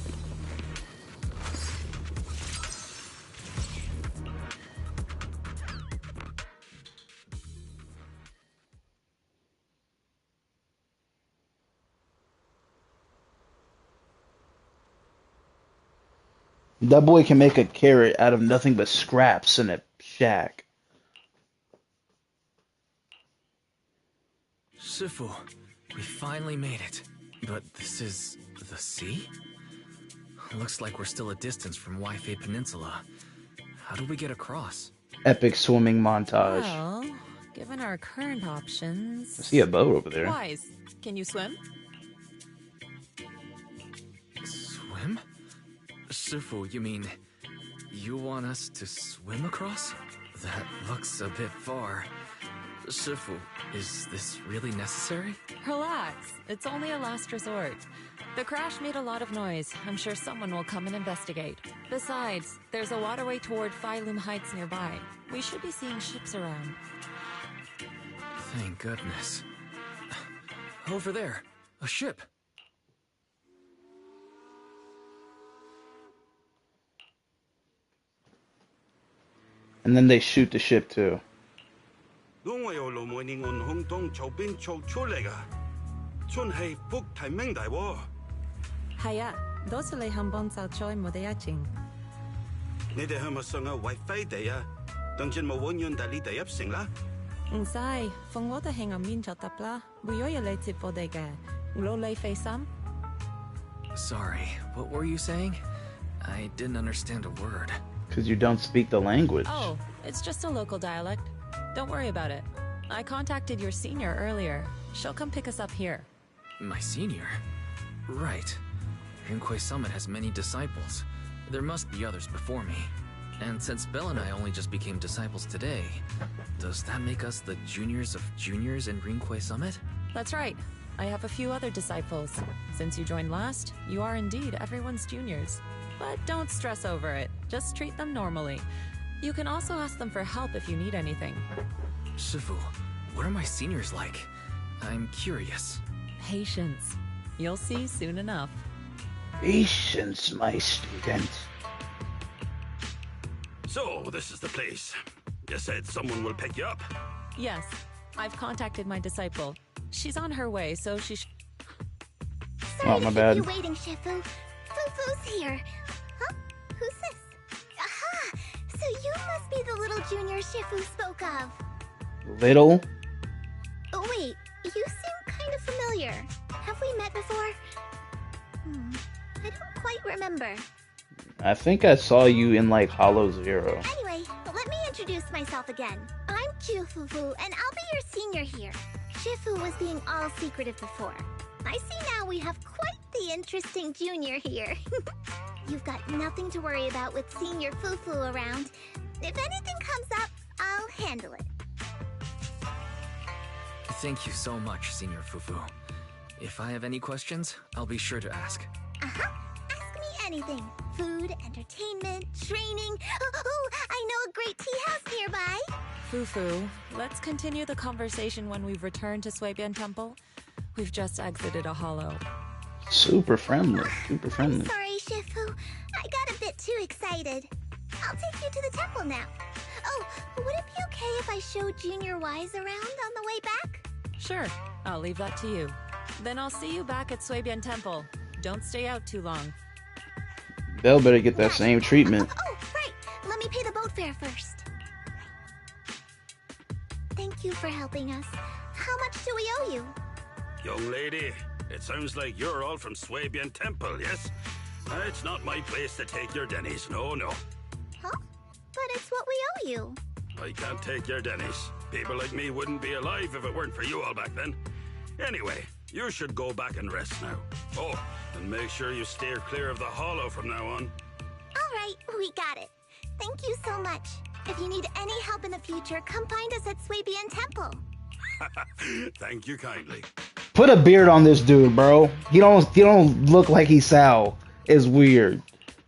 Speaker 1: That boy can make a carrot out of nothing but scraps in a shack.
Speaker 9: Shifu, we finally made it. But this is the sea? Looks like we're still a distance from Waifei Peninsula. How do we get across?
Speaker 1: Epic swimming montage.
Speaker 3: Well, given our current options...
Speaker 1: I see a boat over there.
Speaker 3: Wise, can you swim?
Speaker 9: Swim? Shifu, you mean you want us to swim across? That looks a bit far. Shifu, is this really necessary?
Speaker 3: Relax, it's only a last resort. The crash made a lot of noise. I'm sure someone will come and investigate. Besides, there's a waterway toward Phylum Heights nearby. We should be seeing ships around.
Speaker 9: Thank goodness. Over there, a ship.
Speaker 1: And then they shoot the ship too.
Speaker 11: 因為由盧梅尼岸空洞右邊衝出嚟㗎，春氣福提明大喎。
Speaker 3: 係啊，多謝你肯幫手再冇得一陣。
Speaker 11: 你哋係咪上下為飛地啊？等陣冇揾人帶你哋入城啦。
Speaker 3: 唔使，放我哋喺岸邊就得啦。會有人嚟接我哋嘅，攞你費心。
Speaker 9: Sorry, what were you saying? I didn't understand a word.
Speaker 1: Because you don't speak the language.
Speaker 3: Oh, it's just a local dialect. Don't worry about it. I contacted your senior earlier. She'll come pick us up here.
Speaker 9: My senior? Right. Rinkwei Summit has many disciples. There must be others before me. And since Belle and I only just became disciples today, does that make us the juniors of juniors in Rinkwei Summit?
Speaker 3: That's right. I have a few other disciples. Since you joined last, you are indeed everyone's juniors. But don't stress over it. Just treat them normally. You can also ask them for help if you need anything.
Speaker 9: Shifu, what are my seniors like? I'm curious.
Speaker 3: Patience. You'll see soon enough.
Speaker 1: Patience, my student.
Speaker 11: So, this is the place. You said someone will pick you up.
Speaker 3: Yes, I've contacted my disciple. She's on her way, so she
Speaker 1: Oh, my bad.
Speaker 4: You waiting, Shifu. Fufu's here. Huh? Who's this? Aha! So you must be the little junior Shifu spoke of.
Speaker 1: Little?
Speaker 4: Oh, wait. You seem kind of familiar. Have we met before? I don't quite remember.
Speaker 1: I think I saw you in like Hollow Zero.
Speaker 4: Anyway, let me introduce myself again. I'm Fufu, and I'll be your senior here. Shifu was being all secretive before. I see now we have quite the interesting junior here. You've got nothing to worry about with senior Fufu around. If anything comes up, I'll handle it.
Speaker 9: Thank you so much, Senior Fufu. If I have any questions, I'll be sure to ask.
Speaker 4: Uh-huh. Ask me anything. Food, entertainment, training. Oh, I know a great tea house nearby.
Speaker 3: Fufu, let's continue the conversation when we've returned to Suibian Temple. We've just exited a hollow.
Speaker 1: Super friendly. Super friendly.
Speaker 4: I'm sorry, Shifu. I got a bit too excited. I'll take you to the temple now. Oh, would it be okay if I showed Junior Wise around on the way back?
Speaker 3: Sure, I'll leave that to you. Then I'll see you back at Suibian Temple. Don't stay out too long.
Speaker 1: Belle better get that same treatment.
Speaker 4: Oh, right. Let me pay the boat fare first. Thank you for helping us. How much do we owe you?
Speaker 11: Young lady, it sounds like you're all from Suibian Temple, yes? It's not my place to take your dennies, no.
Speaker 4: Huh? But it's what we owe you.
Speaker 11: I can't take your dennies. People like me wouldn't be alive if it weren't for you all back then. Anyway, you should go back and rest now. Oh, and make sure you steer clear of the hollow from now on.
Speaker 4: All right, we got it. Thank you so much. If you need any help in the future, come find us at Suibian Temple.
Speaker 11: Thank you kindly.
Speaker 1: Put a beard on this dude, bro. He don't look like he's Sal. It's weird.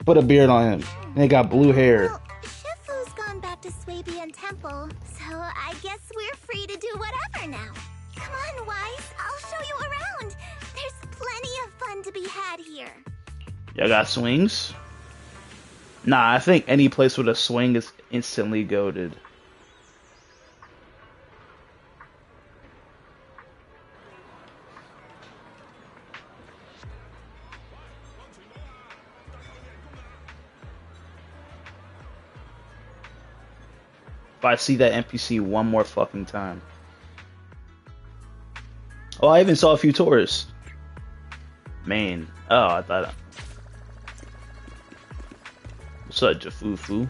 Speaker 1: Put a beard on him. And he got blue hair.
Speaker 4: Well, Shifu's gone back to Suibian Temple, so I guess we're free to do whatever now. Come on, Wise. I'll show you around. There's plenty of fun to be had here.
Speaker 1: Y'all got swings? Nah, I think any place with a swing is instantly goated. If I see that NPC one more fucking time. Oh, I even saw a few tourists. Man. Oh, I thought... What's up, Jafufu?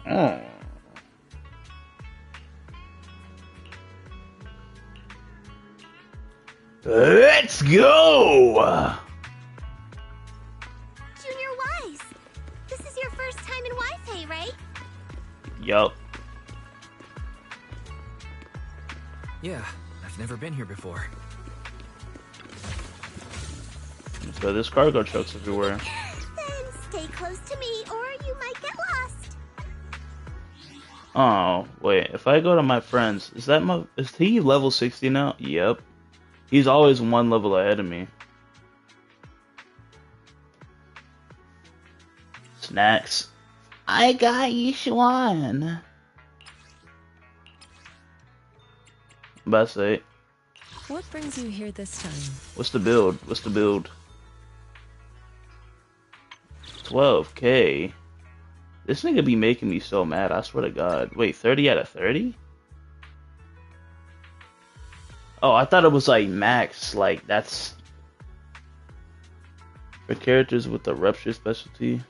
Speaker 1: Oh. Let's go!
Speaker 4: Junior Wise, this is your first time in Wi-Fi, right?
Speaker 1: Yup.
Speaker 9: Yeah, I've never been here before.
Speaker 1: So there's cargo trucks everywhere.
Speaker 4: Then stay close to me or you might get lost.
Speaker 1: Oh, wait. If I go to my friends, is he level 60 now? Yep. He's always one level ahead of me. Snacks. I got each one. About to say.
Speaker 3: What brings you here this time?
Speaker 1: What's the build? 12K. This nigga be making me so mad, I swear to God. Wait, 30 out of 30? Oh, I thought it was like max. Like, that's for characters with the rupture specialty.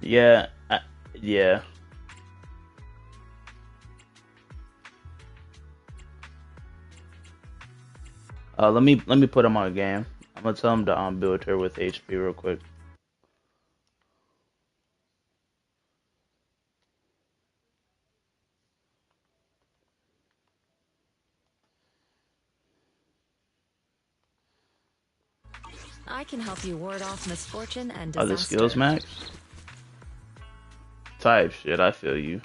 Speaker 1: Yeah. Yeah. Let me put him on a game. I'm gonna tell him to build her with HP real quick.
Speaker 3: I can help you ward off misfortune and
Speaker 1: Are the skills
Speaker 3: disaster.
Speaker 1: max? Type shit. I feel you.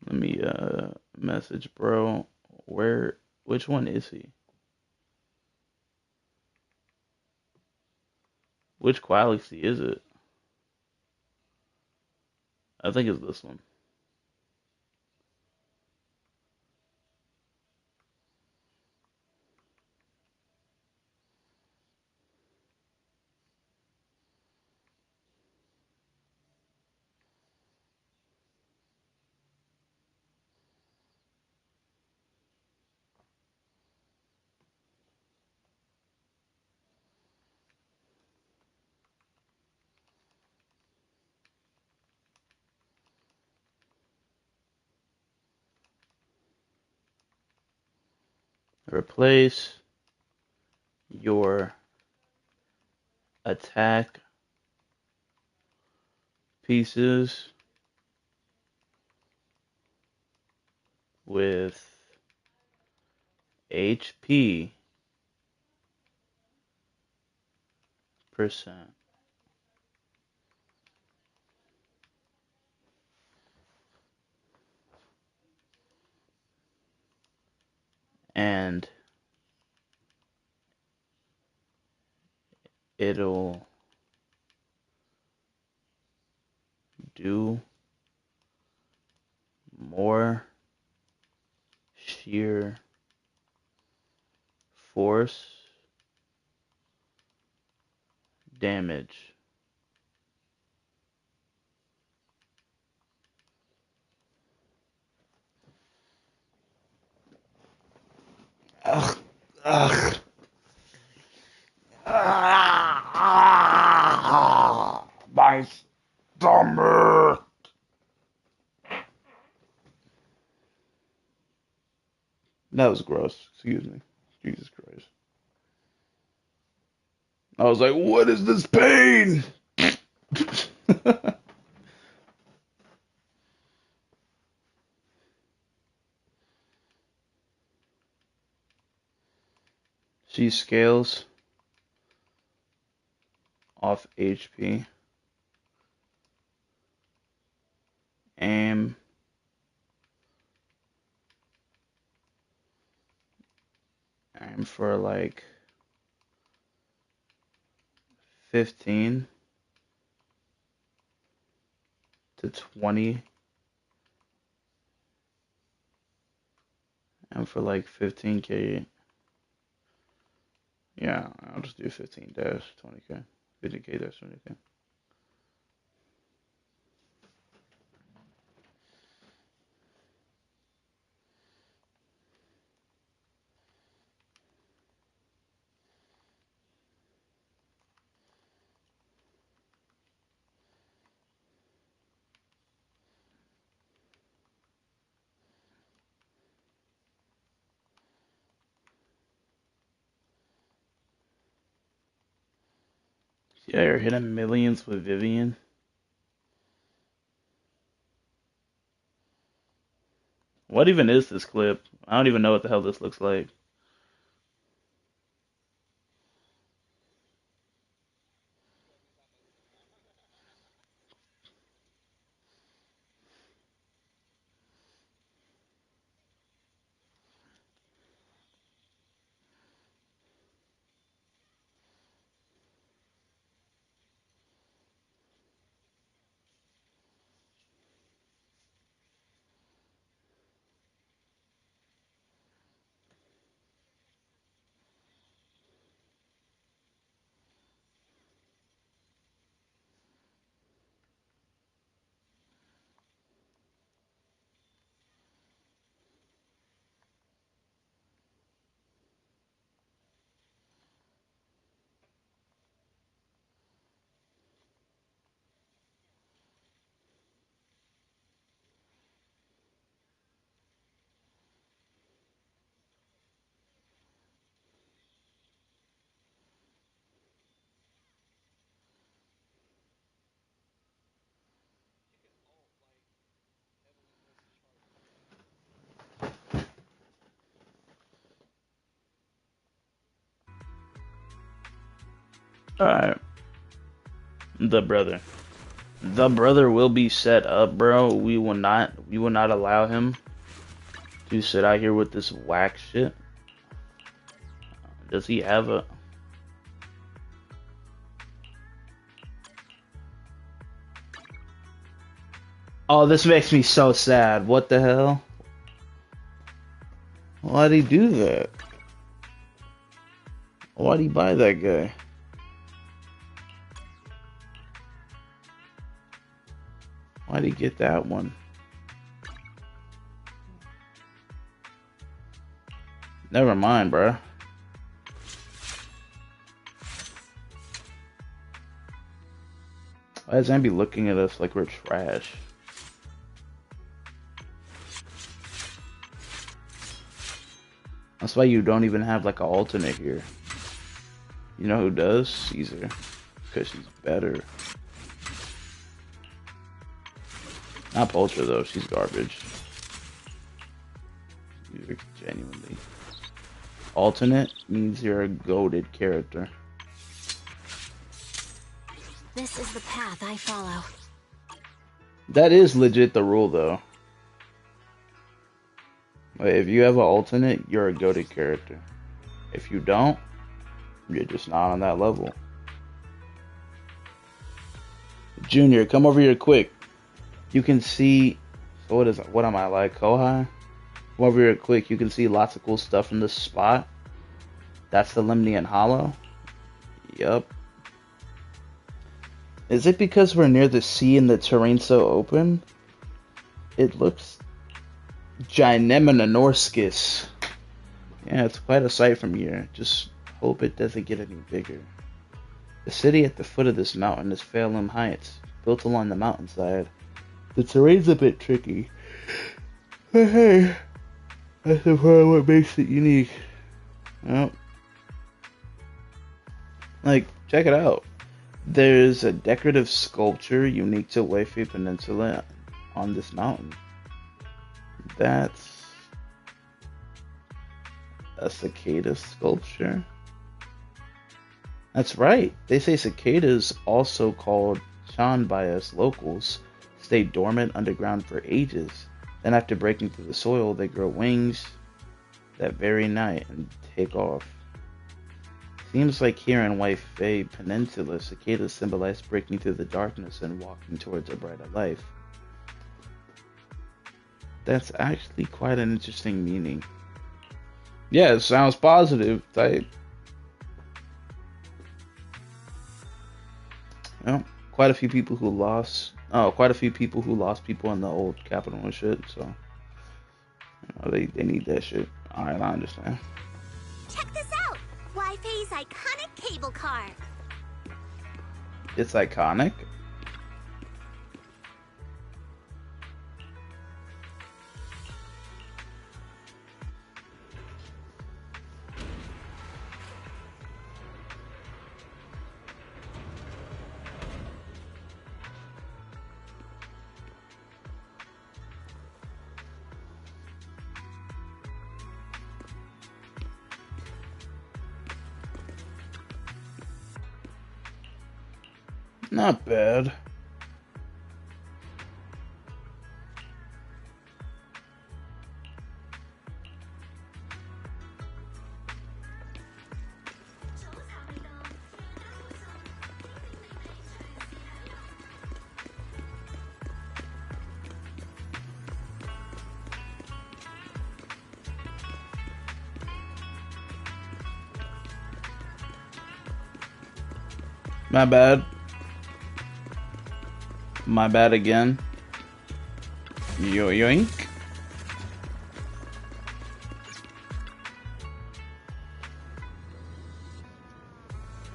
Speaker 1: Let me message bro. Where? Which one is he? Which galaxy is it? I think it's this one. Replace your attack pieces with HP percent. And it'll do more sheer force damage. Ugh, ugh. My stomach. That was gross. Excuse me. Jesus Christ. I was like, what is this pain? She scales off HP. Aim. Aim for like 15 to 20. And for like 15k. Yeah, I'll just do 15 dash 20k. 50k dash 20k. Yeah, you're hitting millions with Vivian. What even is this clip? I don't even know what the hell this looks like. Alright. The brother. The brother will be set up, bro. We will not allow him to sit out here with this whack shit. Does he have a... Oh, this makes me so sad. What the hell? Why'd he do that? Why'd he buy that guy? Why'd he get that one? Never mind, bruh. Why is Zambi looking at us like we're trash? That's why you don't even have like an alternate here. You know who does? Caesar. Because she's better. Not Pulcher though, she's garbage. You're genuinely. Alternate means you're a goated character.
Speaker 7: This is the path I follow.
Speaker 1: That is legit the rule though. Like, if you have an alternate, you're a goated character. If you don't, you're just not on that level. Junior, come over here quick. You can see, so what am I like, Kohai? Come over here quick, you can see lots of cool stuff in this spot. That's the Lemnian Hollow. Yup. Is it because we're near the sea and the terrain's so open? It looks Gineminanorskis. Yeah, it's quite a sight from here. Just hope it doesn't get any bigger. The city at the foot of this mountain is Phelim Heights, built along the mountainside. The terrain's a bit tricky, but hey, that's the part of what makes it unique. Well, like, check it out. There's a decorative sculpture unique to Waifei Peninsula on this mountain. That's a cicada sculpture. That's right. They say cicadas, also called Shan by us locals, stay dormant underground for ages. Then after breaking through the soil, they grow wings that very night and take off. Seems like here in Waifei Peninsula, cicadas symbolize breaking through the darkness and walking towards a brighter life. That's actually quite an interesting meaning. Yeah, it sounds positive. Well, quite a few people who lost people in the old capital and shit, so they need that shit. Alright, I understand.
Speaker 4: Check this out! Waifei's iconic cable car.
Speaker 1: It's iconic? Not bad. My bad. My bad again. Yoink.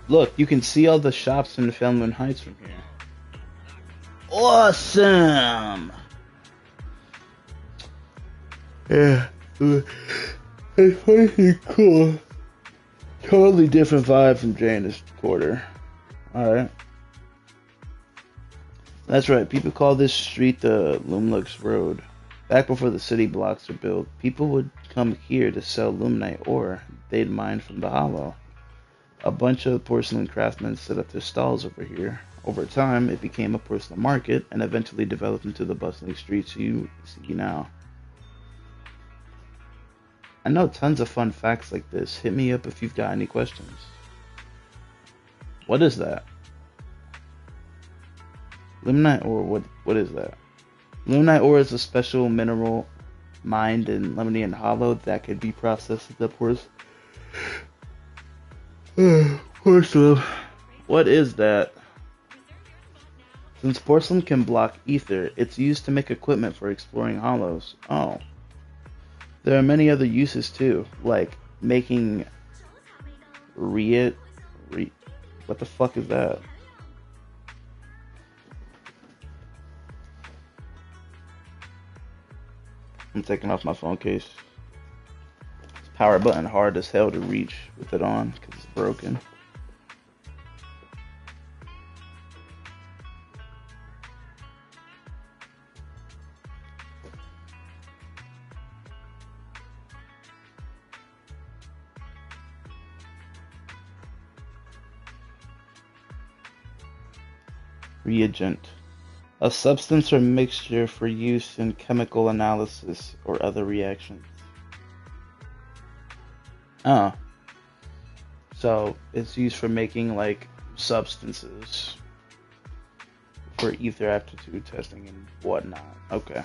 Speaker 1: Look, you can see all the shops in the Phelim Heights from here. Awesome! Yeah. It's pretty cool. Totally different vibe from Janus Quarter. Alright. That's right, people call this street the Lumlux Road. Back before the city blocks were built, people would come here to sell Lumnite ore they'd mined from the hollow. A bunch of porcelain craftsmen set up their stalls over here. Over time, it became a porcelain market and eventually developed into the bustling streets you see now. I know tons of fun facts like this. Hit me up if you've got any questions. What is that? Limonite ore, what is that? Limonite ore is a special mineral mined in Lemnian Hollow that could be processed into porcelain. What is that? Since porcelain can block ether, it's used to make equipment for exploring hollows. Oh. There are many other uses too, like making what the fuck is that? I'm taking off my phone case. This power button hard as hell to reach with it on because it's broken. Reagent. A substance or mixture for use in chemical analysis or other reactions. Oh. So it's used for making like substances for ether aptitude testing and whatnot. Okay.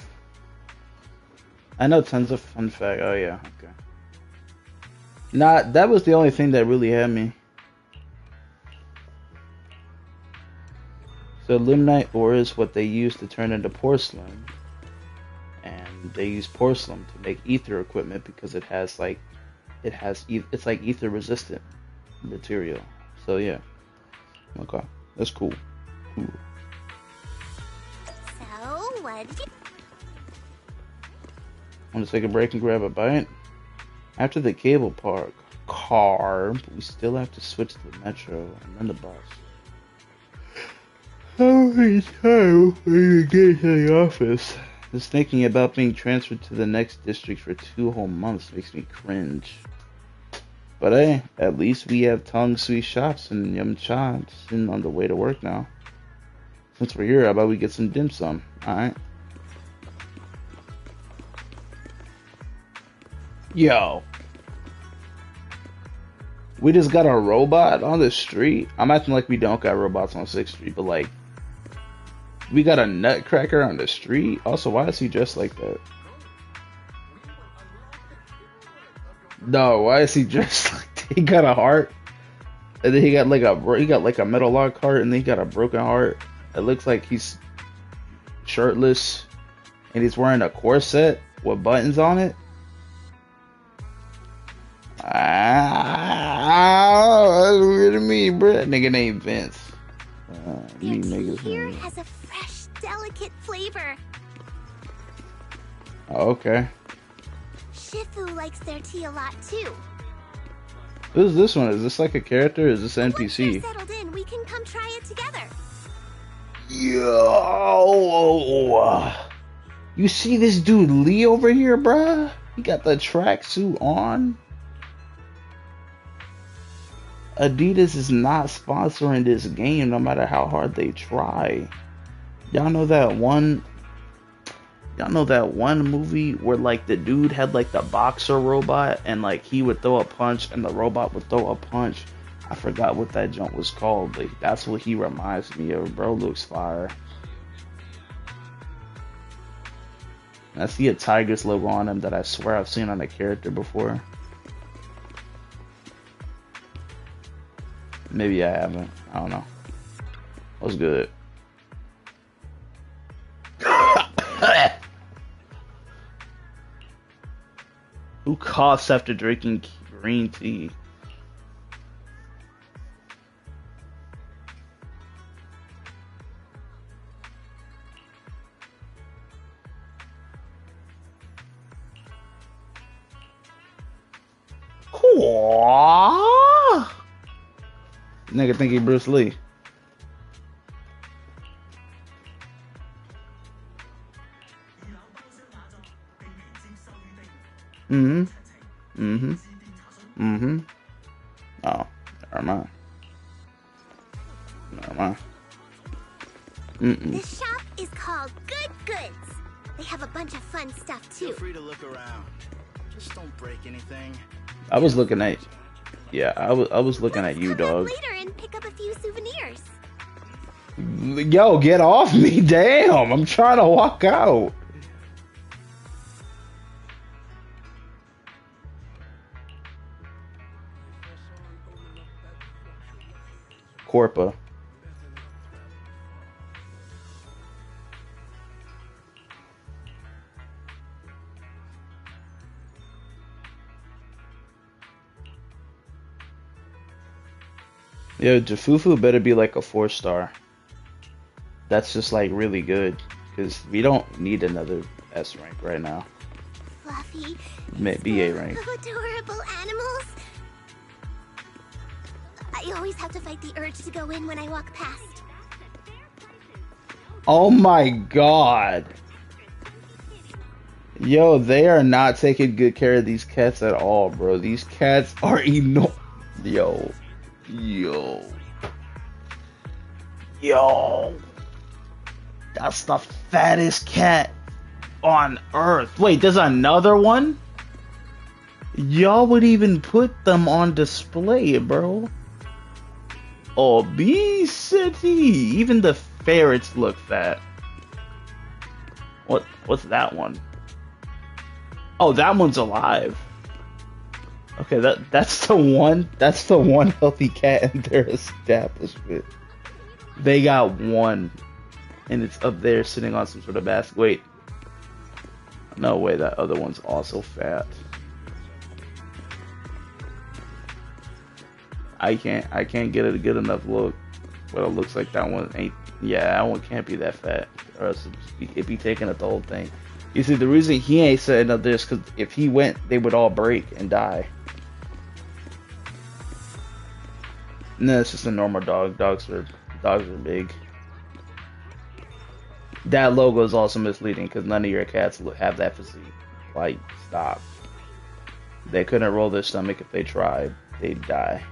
Speaker 1: I know tons of fun fact. Oh yeah, okay. That was the only thing that really had me. So limonite ore is what they use to turn into porcelain, and they use porcelain to make ether equipment because it's like ether resistant material. So yeah, okay, that's cool. Cool.
Speaker 4: So, what did you...
Speaker 1: Want to take a break and grab a bite? After the cable park car, we still have to switch to the metro and then the bus. How many times when you get to the office? Just thinking about being transferred to the next district for 2 whole months makes me cringe. But hey, at least we have Tong Sui shops and Yum Cha sitting on the way to work now. Since we're here, how about we get some dim sum? Alright. Yo. We just got a robot on the street. I'm acting like we don't got robots on 6th Street, but like, we got a nutcracker on the street. Also, why is he dressed like that? No, why is he dressed like that? He got a heart, and then he got like a metal log heart, and then he got a broken heart. It looks like he's shirtless, and he's wearing a corset with buttons on it. That's weird to me, bro. Nigga named Vince.
Speaker 4: The tea here has a fresh, delicate flavor.
Speaker 1: Oh, okay.
Speaker 4: Shifu likes their tea a lot too.
Speaker 1: Who's this one? Is this like a character? Or is this an
Speaker 4: Once you're
Speaker 1: NPC?
Speaker 4: settled in, we can come try it together.
Speaker 1: Yo, you see this dude Lee over here, bruh? He got the tracksuit on. Adidas is not sponsoring this game no matter how hard they try. Y'all know that one movie where like the dude had like the boxer robot and like he would throw a punch and the robot would throw a punch. I forgot what that jump was called, but that's what he reminds me of. Bro looks fire. I see a Tigers logo on him that I swear I've seen on a character before. Maybe I haven't. I don't know. What's good? Who coughs after drinking green tea? Nigga think he Bruce Lee. Mm-hmm. Mm-hmm. Mm-hmm. Oh, Never mind. Never mind.
Speaker 12: This shop is called Good Goods. They have a bunch of fun stuff too.
Speaker 10: Feel free to look around. Just don't break anything.
Speaker 1: I was looking at, yeah, I was looking at you, dog.
Speaker 12: Later and pick up a few souvenirs.
Speaker 1: Yo, get off me, damn! I'm trying to walk out. Corpa. Yo, Jafufu better be like a 4-star. That's just like really good, because we don't need another S rank right now.
Speaker 12: Fluffy.
Speaker 1: BA rank.
Speaker 12: Adorable animals. I always have to fight the urge to go in when I walk past.
Speaker 1: Oh my god. Yo, they are not taking good care of these cats at all, bro. These cats are enormous. Yo. That's the fattest cat on earth. Wait, there's another one? Y'all would even put them on display, bro. Obesity. Even the ferrets look fat. What's that one? Oh, that one's alive. Okay, that's the one healthy cat in their establishment. They got one, and it's up there sitting on some sort of basket. Wait, no way, that other one's also fat. I can't get a good enough look, but it looks like that one ain't. Yeah, that one can't be that fat, or else it'd be taking up the whole thing. You see, the reason he ain't setting up this, because if he went, they would all break and die. No, it's just a normal dog. Dogs are big. That logo is also misleading because none of your cats have that physique. Like, stop. They couldn't roll their stomach if they tried. They'd die.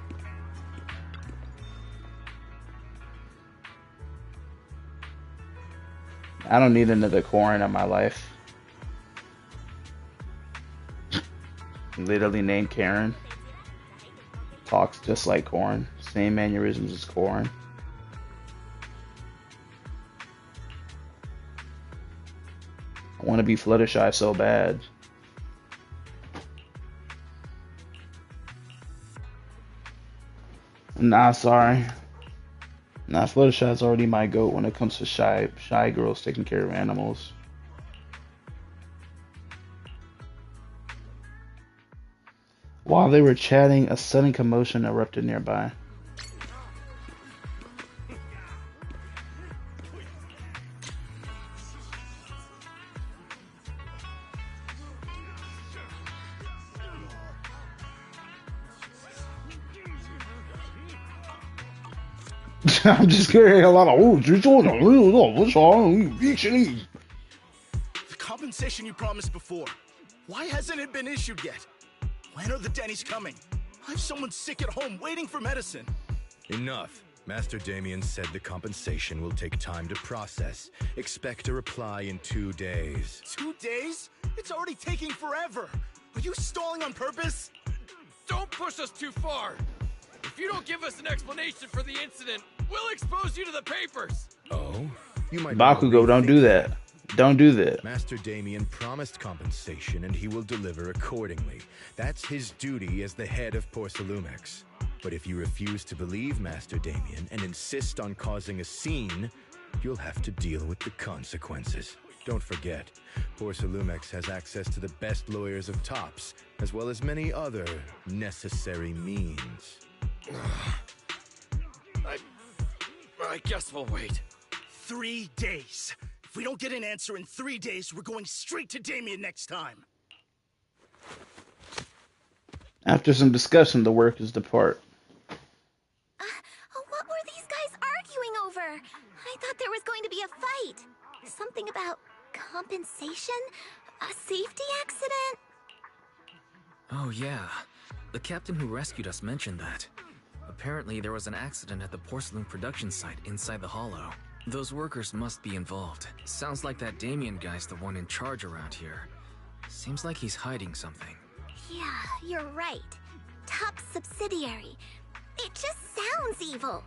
Speaker 1: I don't need another Corin in my life. Literally named Karen. Talks just like Corin. Same mannerisms as Corin. I want to be Fluttershy so bad. Nah, sorry. Nah, Fluttershy's already my goat when it comes to shy girls taking care of animals. While they were chatting, a sudden commotion erupted nearby. I'm just getting a lot of what's wrong?
Speaker 10: The compensation you promised before. Why hasn't it been issued yet? When are the Denny's coming? I have someone sick at home waiting for medicine.
Speaker 2: Enough. Master Damien said the compensation will take time to process. Expect a reply in 2 days.
Speaker 10: 2 days? It's already taking forever. Are you stalling on purpose?
Speaker 13: Don't push us too far. If you don't give us an explanation for the incident, we'll expose you to the papers.
Speaker 2: Oh? You might
Speaker 1: Bakugo, don't do that. Don't do that.
Speaker 2: Master Damien promised compensation and he will deliver accordingly. That's his duty as the head of Porcelumex. But if you refuse to believe Master Damien and insist on causing a scene, you'll have to deal with the consequences. Don't forget, Porcelumex has access to the best lawyers of Tops, as well as many other necessary means.
Speaker 13: I guess we'll wait.
Speaker 10: 3 days. If we don't get an answer in 3 days, we're going straight to Damien next time.
Speaker 1: After some discussion, the workers depart.
Speaker 12: What were these guys arguing over? I thought there was going to be a fight. Something about compensation? A safety accident?
Speaker 9: Oh yeah, the captain who rescued us mentioned that. Apparently, there was an accident at the porcelain production site inside the hollow. Those workers must be involved. Sounds like that Damien guy's the one in charge around here. Seems like he's hiding something.
Speaker 12: Yeah, you're right. Top subsidiary. It just sounds evil.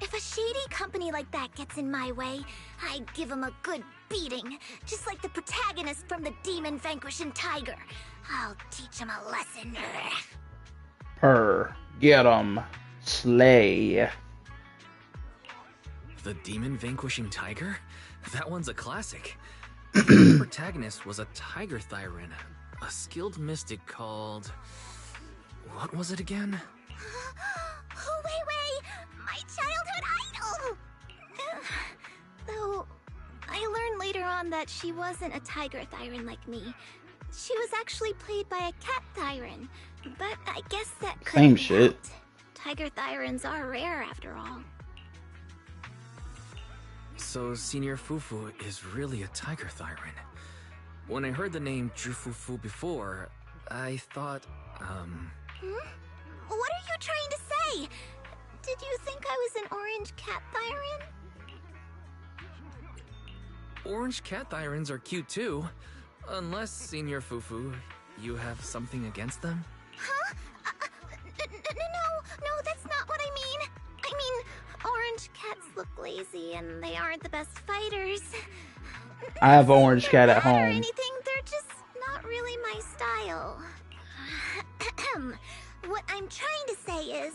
Speaker 12: If a shady company like that gets in my way, I'd give him a good beating, just like the protagonist from the Demon Vanquishing Tiger. I'll teach him a lesson.
Speaker 1: Get 'em. Slay.
Speaker 9: The Demon Vanquishing Tiger? That one's a classic. The protagonist was a tiger Thyran, a skilled mystic called... What was it again?
Speaker 12: Oh, wait! My childhood idol! Though, I learned later on that she wasn't a tiger Thyran like me. She was actually played by a cat Thyran. But I guess that could
Speaker 1: Same
Speaker 12: be
Speaker 1: shit.
Speaker 12: helped. Tiger Thyrans are rare after all.
Speaker 9: So Senior Fufu is really a tiger Thyran. When I heard the name Jufufu before, I thought,
Speaker 12: What are you trying to say? Did you think I was an orange cat Thyran?
Speaker 9: Orange cat Thyrans are cute too. Unless, Senior Fufu, you have something against them?
Speaker 12: Huh? No, that's not what I mean. I mean, orange cats look lazy and they aren't the best fighters.
Speaker 1: I have an orange cat at
Speaker 12: Or
Speaker 1: home.
Speaker 12: anything, they're just not really my style. What I'm trying to say is,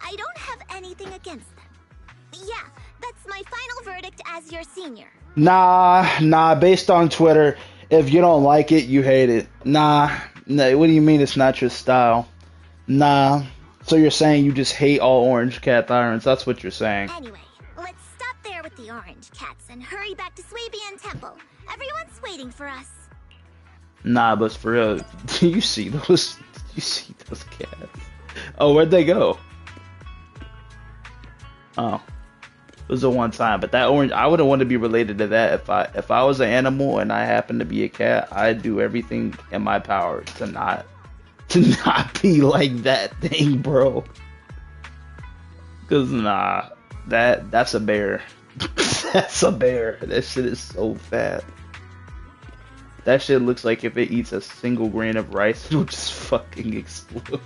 Speaker 12: I don't have anything against them. Yeah, that's my final verdict as your senior.
Speaker 1: Nah, based on Twitter, if you don't like it, you hate it. Nah, what do you mean it's not your style? Nah, so you're saying you just hate all orange cat Thyrans, that's what you're saying.
Speaker 12: Anyway, let's stop there with the orange cats and hurry back to Swabian Temple. Everyone's waiting for us.
Speaker 1: Nah, but for real, do you see those cats? Oh, where'd they go? Oh. It was a one time, but that orange, I wouldn't want to be related to that. If I was an animal and I happened to be a cat, I'd do everything in my power to not be like that thing, bro. Cause that's a bear. That's a bear. That shit is so fat. That shit looks like if it eats a single grain of rice, it'll just fucking explode.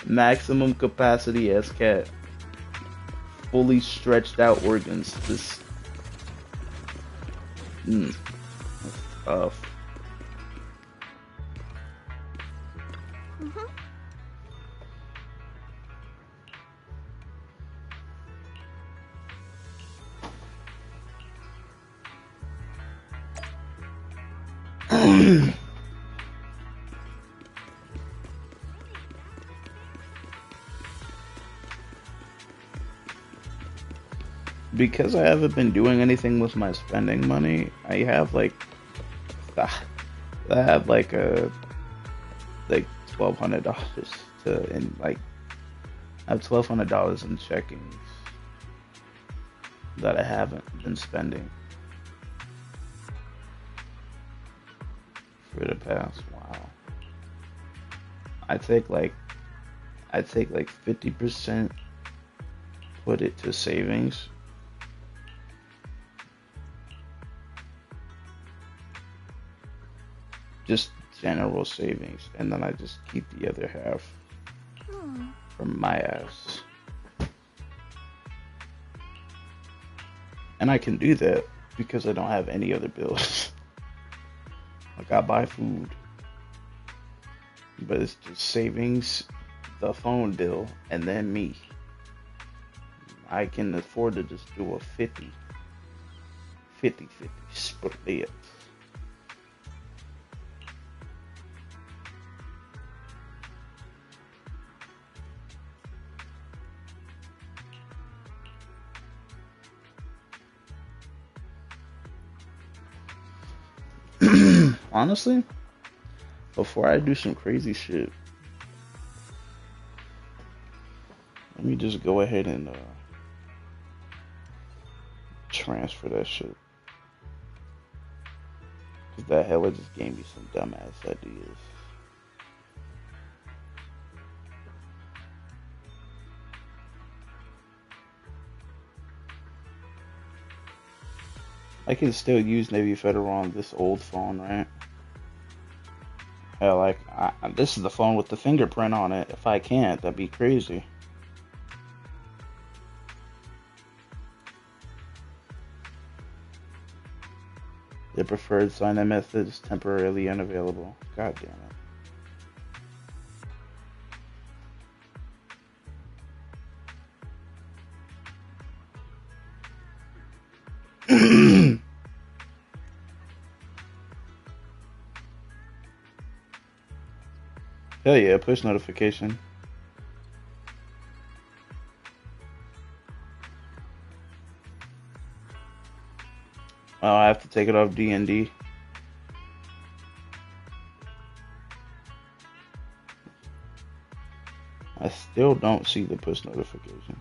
Speaker 1: Maximum capacity as cat. Fully stretched out organs. This, that's tough. Because I haven't been doing anything with my spending money, I have like $1,200 to I have $1,200 in checkings that I haven't been spending for the past. Wow. I take like 50%, put it to savings. Just general savings, and then I just keep the other half for my ass. And I can do that because I don't have any other bills. Like, I buy food, but it's just savings, the phone bill, and then me. I can afford to just do a 50 split. Honestly, before I do some crazy shit, let me just go ahead and transfer that shit. Cause that hella just gave me some dumbass ideas. I can still use Navy Federal on this old phone, right? Hell, like, this is the phone with the fingerprint on it. If I can't, that'd be crazy. The preferred sign-in method is temporarily unavailable. God damn it. Hell yeah, push notification. Oh, I have to take it off D&D. I still don't see the push notification.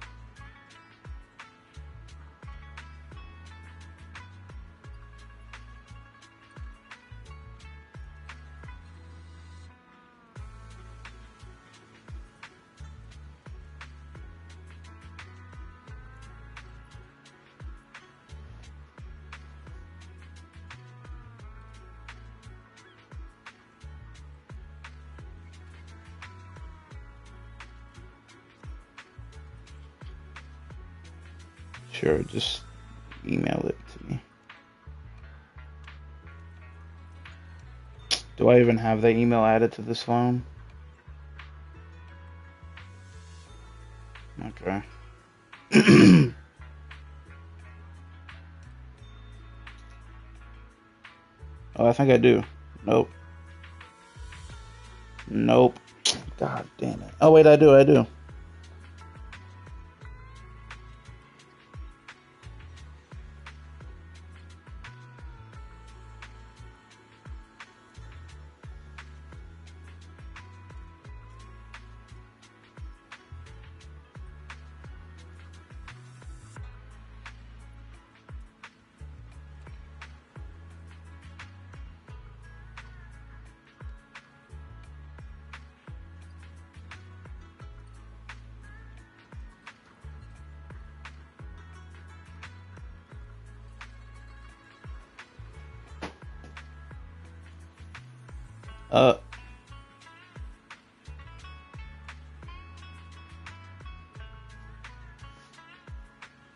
Speaker 1: Sure, just email it to me. Do I even have the email added to this phone? Okay. Oh, I think I do. Nope. Nope. God damn it. Oh, wait, I do.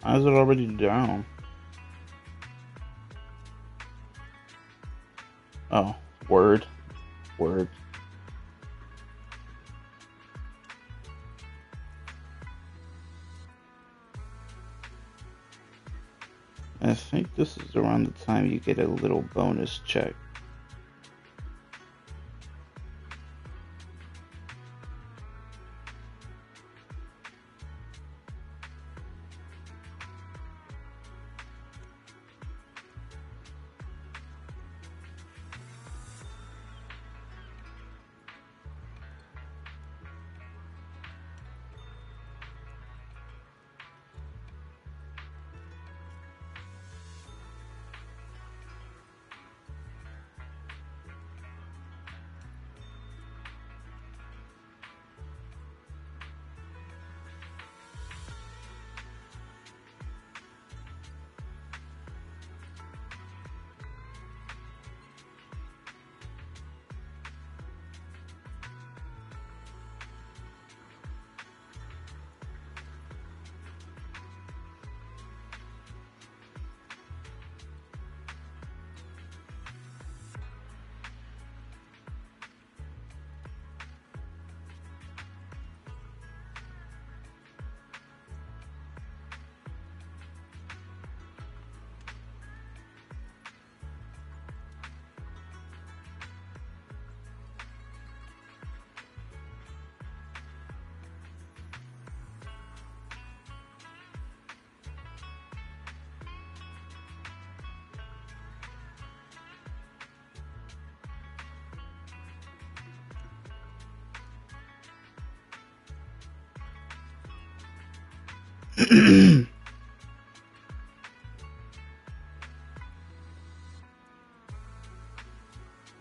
Speaker 1: Why is it already down? Oh, word. I think this is around the time you get a little bonus check.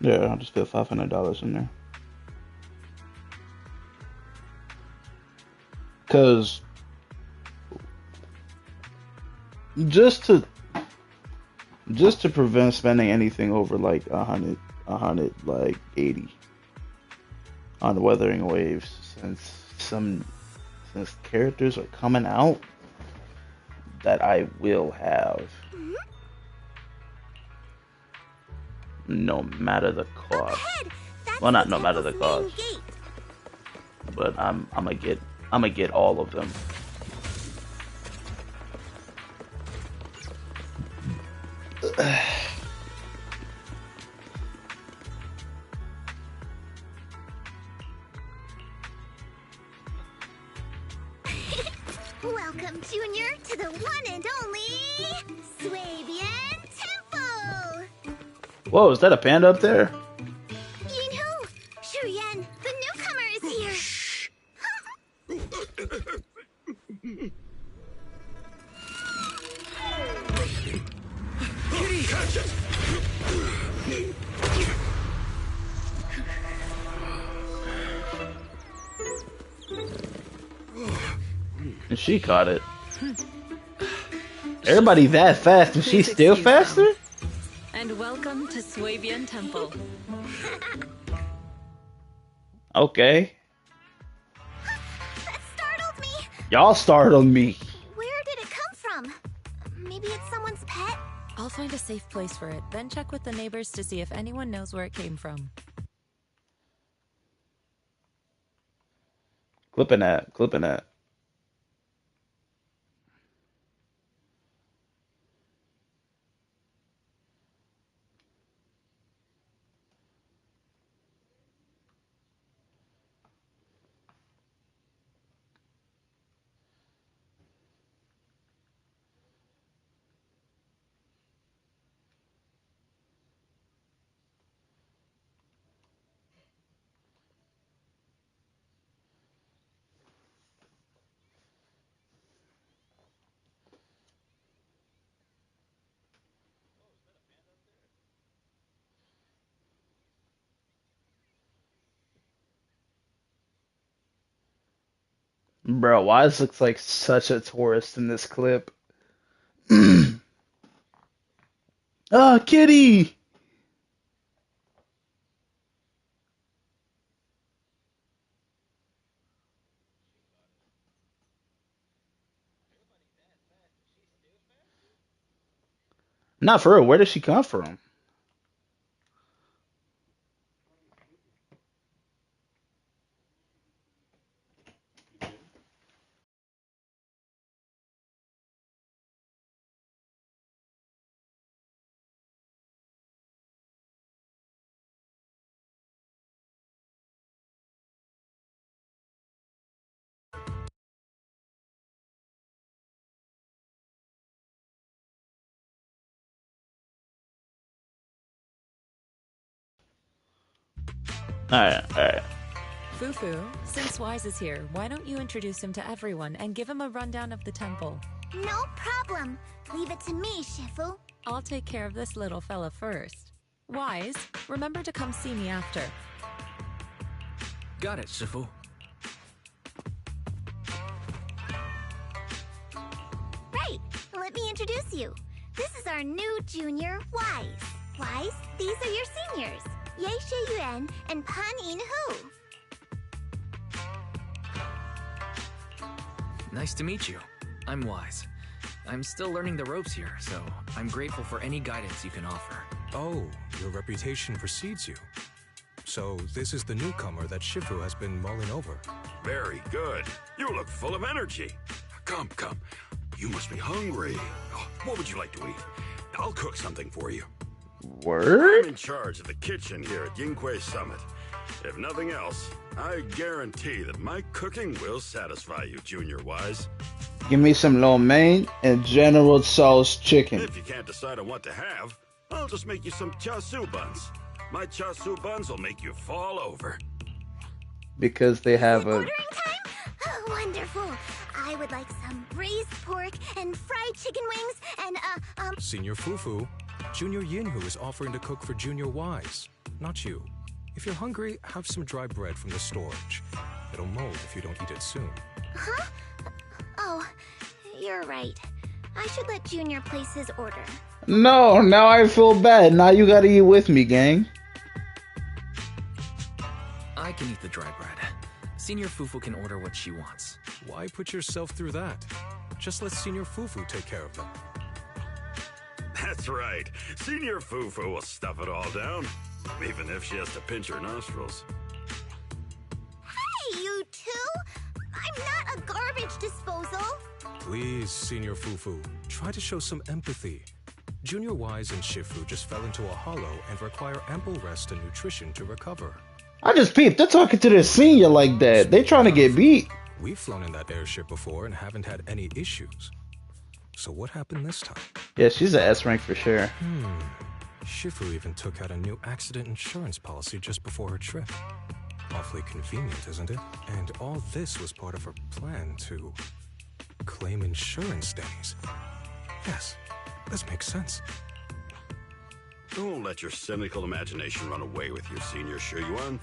Speaker 1: Yeah, I'll just put $500 in there. Cause just to just to prevent spending anything over like 100, like 80 on Weathering Waves, since characters are coming out that I will have, no matter the cost. Well, not no matter the cost, but I'm gonna get all of them.
Speaker 12: Welcome, Junior, to the one and only Swabian Temple!
Speaker 1: Whoa, is that a panda up there?
Speaker 12: Yinhu! Shuyan, the newcomer is here! Shh!
Speaker 11: Kitty! Catch it!
Speaker 1: And she caught it. Everybody that fast, and she's still faster?
Speaker 3: And welcome to Swabian Temple.
Speaker 1: Okay.
Speaker 12: That startled me!
Speaker 1: Y'all startled me.
Speaker 12: Where did it come from? Maybe it's someone's pet?
Speaker 3: I'll find a safe place for it, then check with the neighbors to see if anyone knows where it came from.
Speaker 1: Clipping that. Bro, Wise looks like such a tourist in this clip. Oh, kitty! Not for real, where did she come from? Alright.
Speaker 3: Fufu, since Wise is here, why don't you introduce him to everyone and give him a rundown of the temple?
Speaker 12: No problem. Leave it to me, Shifu.
Speaker 3: I'll take care of this little fella first. Wise, remember to come see me after.
Speaker 9: Got it, Shifu.
Speaker 12: Right. Let me introduce you. This is our new junior, Wise. Wise, these are your seniors. Ye She Yuan and Pan In Hu.
Speaker 9: Nice to meet you. I'm Wise. I'm still learning the ropes here, so I'm grateful for any guidance you can offer.
Speaker 14: Oh, your reputation precedes you. So this is the newcomer that Shifu has been mulling over.
Speaker 11: Very good. You look full of energy. Come. You must be hungry. Oh, what would you like to eat? I'll cook something for you.
Speaker 1: Word?
Speaker 11: I'm in charge of the kitchen here at Yinghui Summit. If nothing else, I guarantee that my cooking will satisfy you, Junior Wise.
Speaker 1: Give me some lo mein and General Tso's chicken.
Speaker 11: If you can't decide on what to have, I'll just make you some chasu buns. My chasu buns will make you fall over.
Speaker 1: Because they have a...
Speaker 12: Ordering time? Oh, wonderful. I would like some braised pork and fried chicken wings and,
Speaker 14: Senior Fufu, Junior Yinhu is offering to cook for Junior Wise, not you. If you're hungry, have some dry bread from the storage. It'll mold if you don't eat it soon.
Speaker 12: Huh? Oh, you're right. I should let Junior place his order.
Speaker 1: No, now I feel bad. Now you gotta eat with me, gang.
Speaker 9: I can eat the dry bread. Senior Fufu can order what she wants.
Speaker 14: Why put yourself through that? Just let Senior Fufu take care of them.
Speaker 11: That's right. Senior Fufu will stuff it all down, even if she has to pinch her nostrils.
Speaker 12: Hey, you two! I'm not a garbage disposal.
Speaker 14: Please, Senior Fufu, try to show some empathy. Junior Wise and Shifu just fell into a hollow and require ample rest and nutrition to recover.
Speaker 1: I just peeped. They're talking to their senior like that. They trying to get beat.
Speaker 14: We've flown in that airship before and haven't had any issues. So what happened this time?
Speaker 1: Yeah, she's an S rank for sure.
Speaker 14: Shifu even took out a new accident insurance policy just before her trip. Awfully convenient, isn't it? And all this was part of her plan to claim insurance days. Yes, this makes sense.
Speaker 11: Don't let your cynical imagination run away with you, Senior Shuyuan.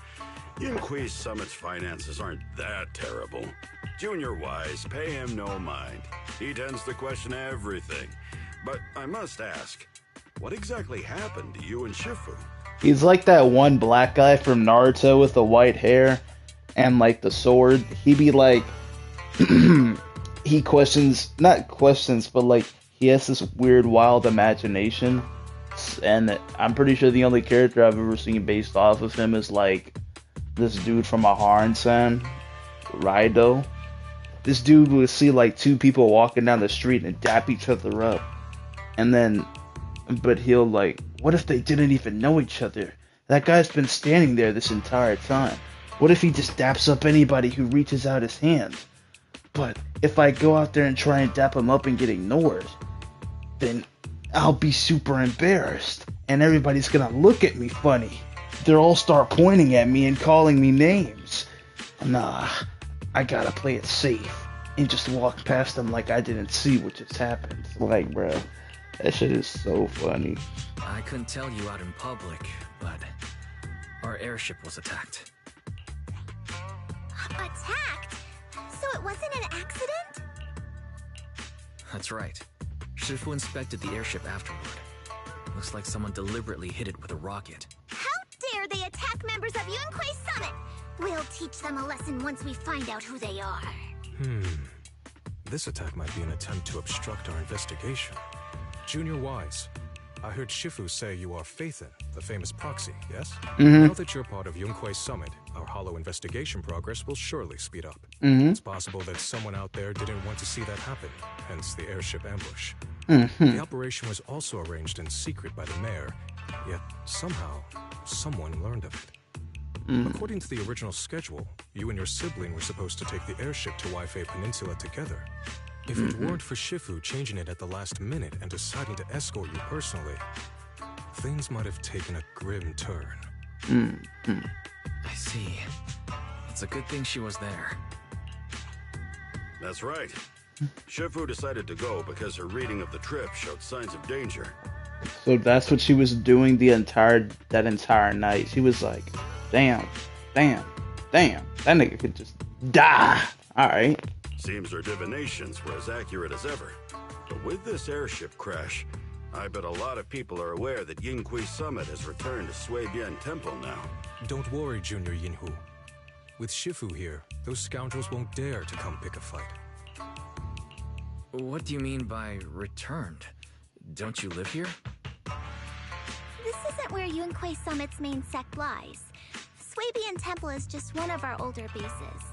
Speaker 11: Yinqui's Summit's finances aren't that terrible. Junior Wise, pay him no mind. He tends to question everything. But I must ask, what exactly happened to you and Shifu?
Speaker 1: He's like that one black guy from Naruto with the white hair and like the sword. He be like, he questions, not questions, but like he has this weird wild imagination. And I'm pretty sure the only character I've ever seen based off of him is like this dude from Aharen-san, Raido. This dude would see like two people walking down the street and dap each other up. And then, but he'll like, what if they didn't even know each other? That guy's been standing there this entire time. What if he just daps up anybody who reaches out his hand? But if I go out there and try and dap him up and get ignored, then I'll be super embarrassed. And everybody's gonna look at me funny. They'll all start pointing at me and calling me names. Nah, I gotta play it safe and just walk past them like I didn't see what just happened. Like, bro, that shit is so funny.
Speaker 9: I couldn't tell you out in public, but our airship was attacked.
Speaker 12: Attacked? So it wasn't an accident?
Speaker 9: That's right. Shifu inspected the airship afterward. Looks like someone deliberately hit it with a rocket.
Speaker 12: How dare they attack members of Yunquei Summit? We'll teach them a lesson once we find out who they are.
Speaker 14: This attack might be an attempt to obstruct our investigation. Junior Wise, I heard Shifu say you are Faithin, the famous proxy, yes? Now that you're part of Yunquei Summit, our hollow investigation progress will surely speed up. It's possible that someone out there didn't want to see that happen, hence the airship ambush. The operation was also arranged in secret by the mayor, yet somehow, someone learned of it. According to the original schedule, you and your sibling were supposed to take the airship to Waifei Peninsula together. If it weren't for Shifu changing it at the last minute and deciding to escort you personally, things might have taken a grim turn.
Speaker 9: I see. It's a good thing she was there.
Speaker 11: That's right. Shifu decided to go because her reading of the trip showed signs of danger.
Speaker 1: So that's what she was doing that entire night. She was like, damn, that nigga could just die. Alright.
Speaker 11: Seems her divinations were as accurate as ever. But with this airship crash, I bet a lot of people are aware that Yinquei Summit has returned to Suibian Temple now.
Speaker 14: Don't worry, Junior Yinhu. With Shifu here, those scoundrels won't dare to come pick a fight.
Speaker 9: What do you mean by returned? Don't you live here?
Speaker 12: This isn't where Yunquei Summit's main sect lies. Suibian Temple is just one of our older bases.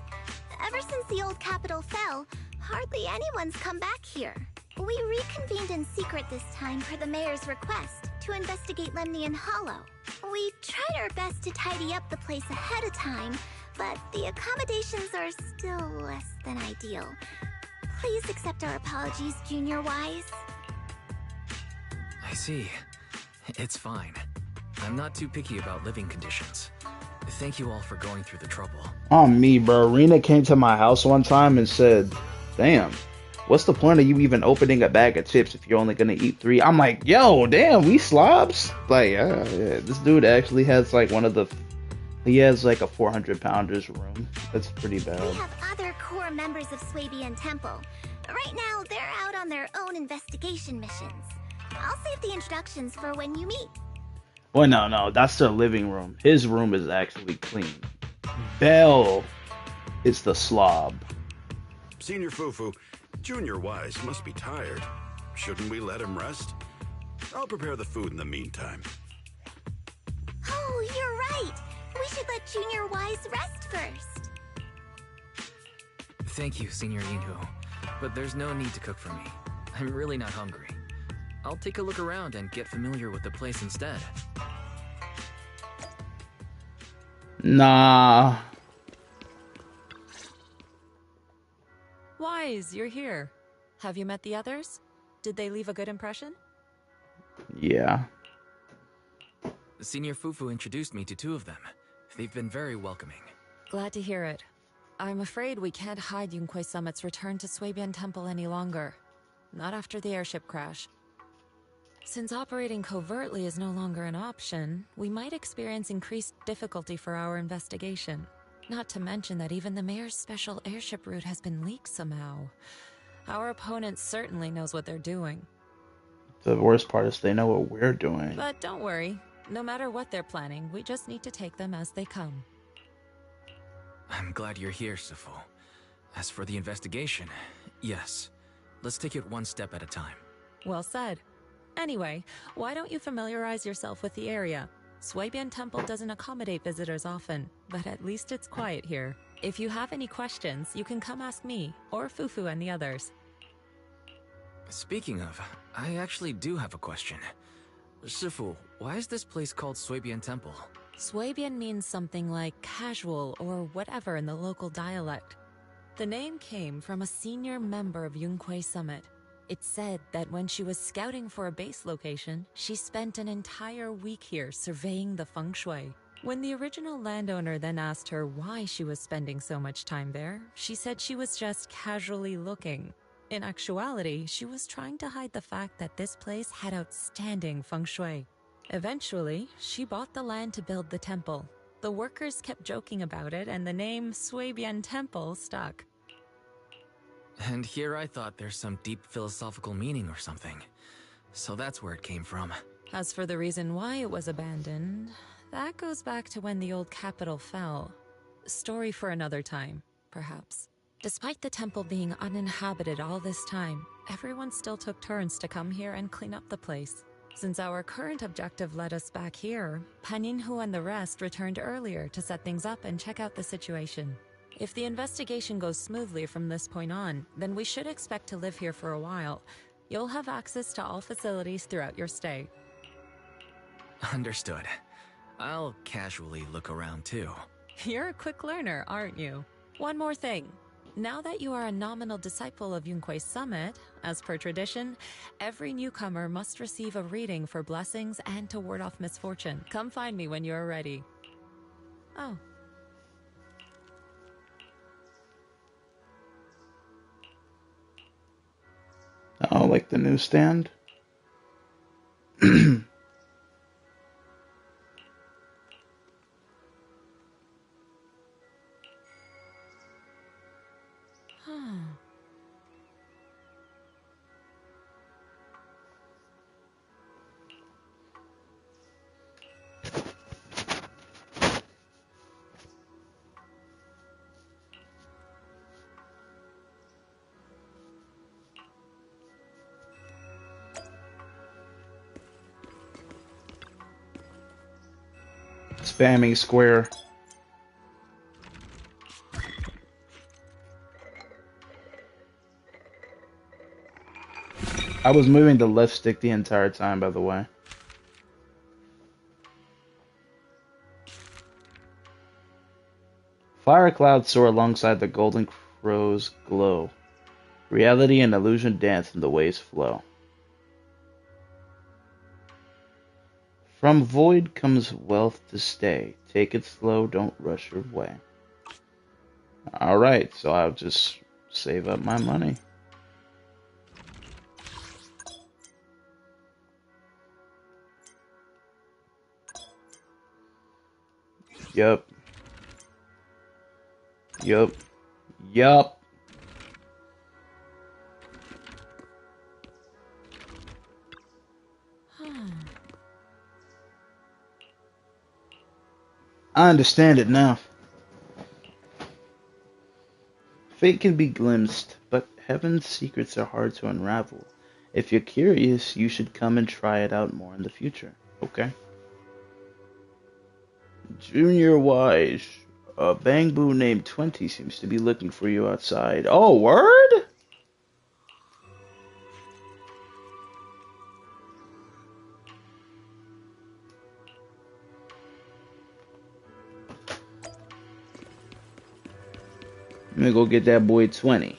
Speaker 12: Ever since the old capital fell, hardly anyone's come back here. We reconvened in secret this time per the mayor's request to investigate Lemnian Hollow. We tried our best to tidy up the place ahead of time, but the accommodations are still less than ideal. Please accept our apologies, Junior Wise.
Speaker 9: I see. It's fine. I'm not too picky about living conditions. Thank you all for going through the trouble.
Speaker 1: On me, bro. Rena came to my house one time and said, damn, what's the point of you even opening a bag of chips if you're only gonna eat 3? I'm like, yo, damn, we slobs? Like, yeah, this dude actually has like he has like a 400-pounders room. That's pretty bad.
Speaker 12: We have other core members of Suibian Temple. Right now, they're out on their own investigation missions. I'll save the introductions for when you meet.
Speaker 1: Well, no, that's their living room. His room is actually clean. Belle is the slob.
Speaker 11: Senior Fufu, Junior Wise must be tired. Shouldn't we let him rest? I'll prepare the food in the meantime.
Speaker 12: Oh, you're right. We should let Junior Wise rest first.
Speaker 9: Thank you, Senior Yinhu. But there's no need to cook for me. I'm really not hungry. I'll take a look around and get familiar with the place instead.
Speaker 1: Nah.
Speaker 3: Wise, you're here. Have you met the others? Did they leave a good impression?
Speaker 1: Yeah.
Speaker 9: Senior Fufu introduced me to two of them. They've been very welcoming.
Speaker 3: Glad to hear it. I'm afraid we can't hide Yunquei Summit's return to Suibian Temple any longer. Not after the airship crash. Since operating covertly is no longer an option, we might experience increased difficulty for our investigation. Not to mention that even the mayor's special airship route has been leaked somehow. Our opponent certainly knows what they're doing.
Speaker 1: The worst part is they know what we're doing.
Speaker 3: But don't worry. No matter what they're planning, we just need to take them as they come.
Speaker 9: I'm glad you're here, Sifu. As for the investigation, yes. Let's take it one step at a time.
Speaker 3: Well said. Anyway, why don't you familiarize yourself with the area? Suibian Temple doesn't accommodate visitors often, but at least it's quiet here. If you have any questions, you can come ask me, or Fufu and the others.
Speaker 9: Speaking of, I actually do have a question. Sifu, why is this place called Suibian Temple?
Speaker 3: Suibian means something like casual or whatever in the local dialect. The name came from a senior member of Yunquei Summit. It's said that when she was scouting for a base location, she spent an entire week here surveying the feng shui. When the original landowner then asked her why she was spending so much time there, she said she was just casually looking. In actuality, she was trying to hide the fact that this place had outstanding feng shui. Eventually, she bought the land to build the temple. The workers kept joking about it, and the name Suibian Temple stuck.
Speaker 9: And here I thought there's some deep philosophical meaning or something. So that's where it came from.
Speaker 3: As for the reason why it was abandoned, that goes back to when the old capital fell. Story for another time, perhaps. Despite the temple being uninhabited all this time, everyone still took turns to come here and clean up the place. Since our current objective led us back here, Paninhu and the rest returned earlier to set things up and check out the situation. If the investigation goes smoothly from this point on, then we should expect to live here for a while. You'll have access to all facilities throughout your stay.
Speaker 9: Understood. I'll casually look around too.
Speaker 3: You're a quick learner, aren't you? One more thing. Now that you are a nominal disciple of Yunquei Summit, as per tradition, every newcomer must receive a reading for blessings and to ward off misfortune. Come find me when you're ready. Oh.
Speaker 1: Oh, like the newsstand? Spamming square. I was moving the left stick the entire time, by the way. Fire clouds soar alongside the golden crow's glow. Reality and illusion dance in the waves flow. From void comes wealth to stay. Take it slow, don't rush your way. Alright, so I'll just save up my money. Yup. Yup. Yup. I understand it now. Fate can be glimpsed, but heaven's secrets are hard to unravel. If you're curious, you should come and try it out more in the future. Okay? Junior Wise. A Bangbu named 20 seems to be looking for you outside. Oh, word? Let me go get that boy 20.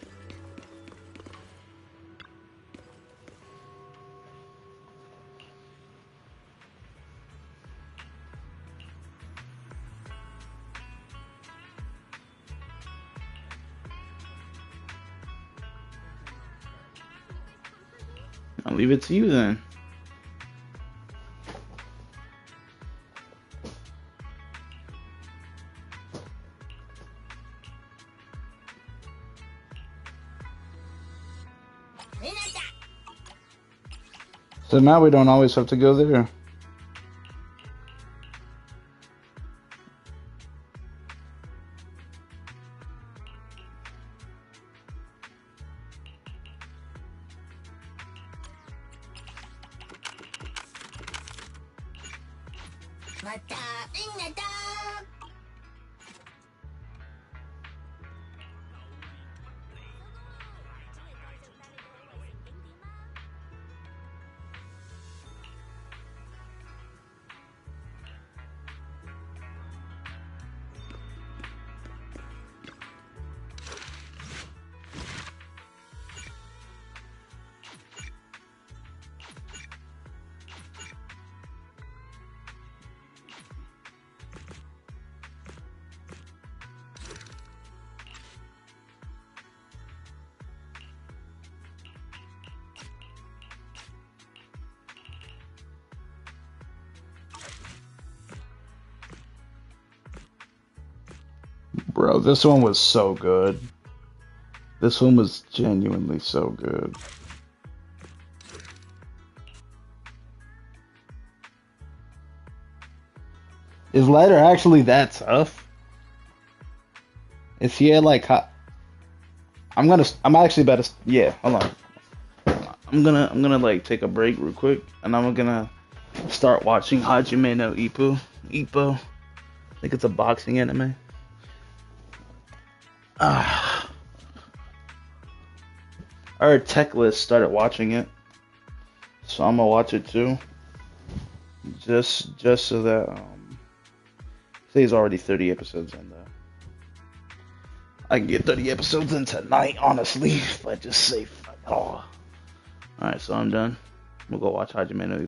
Speaker 1: I'll leave it to you then. So now we don't always have to go there. Bro, this one was so good. This one was genuinely so good. Is Lighter actually that tough? Is he like I'm actually about to, yeah, hold on. I'm gonna like take a break real quick, and I'm gonna start watching Hajime no Ippo. I think it's a boxing anime. I heard Techlist started watching it, so I'm gonna watch it too. Just so that say he's already 30 episodes in though. I can get 30 episodes in tonight, honestly, if I just say fuck all. Alright, so I'm done. We'll go watch Hajime no Ippo.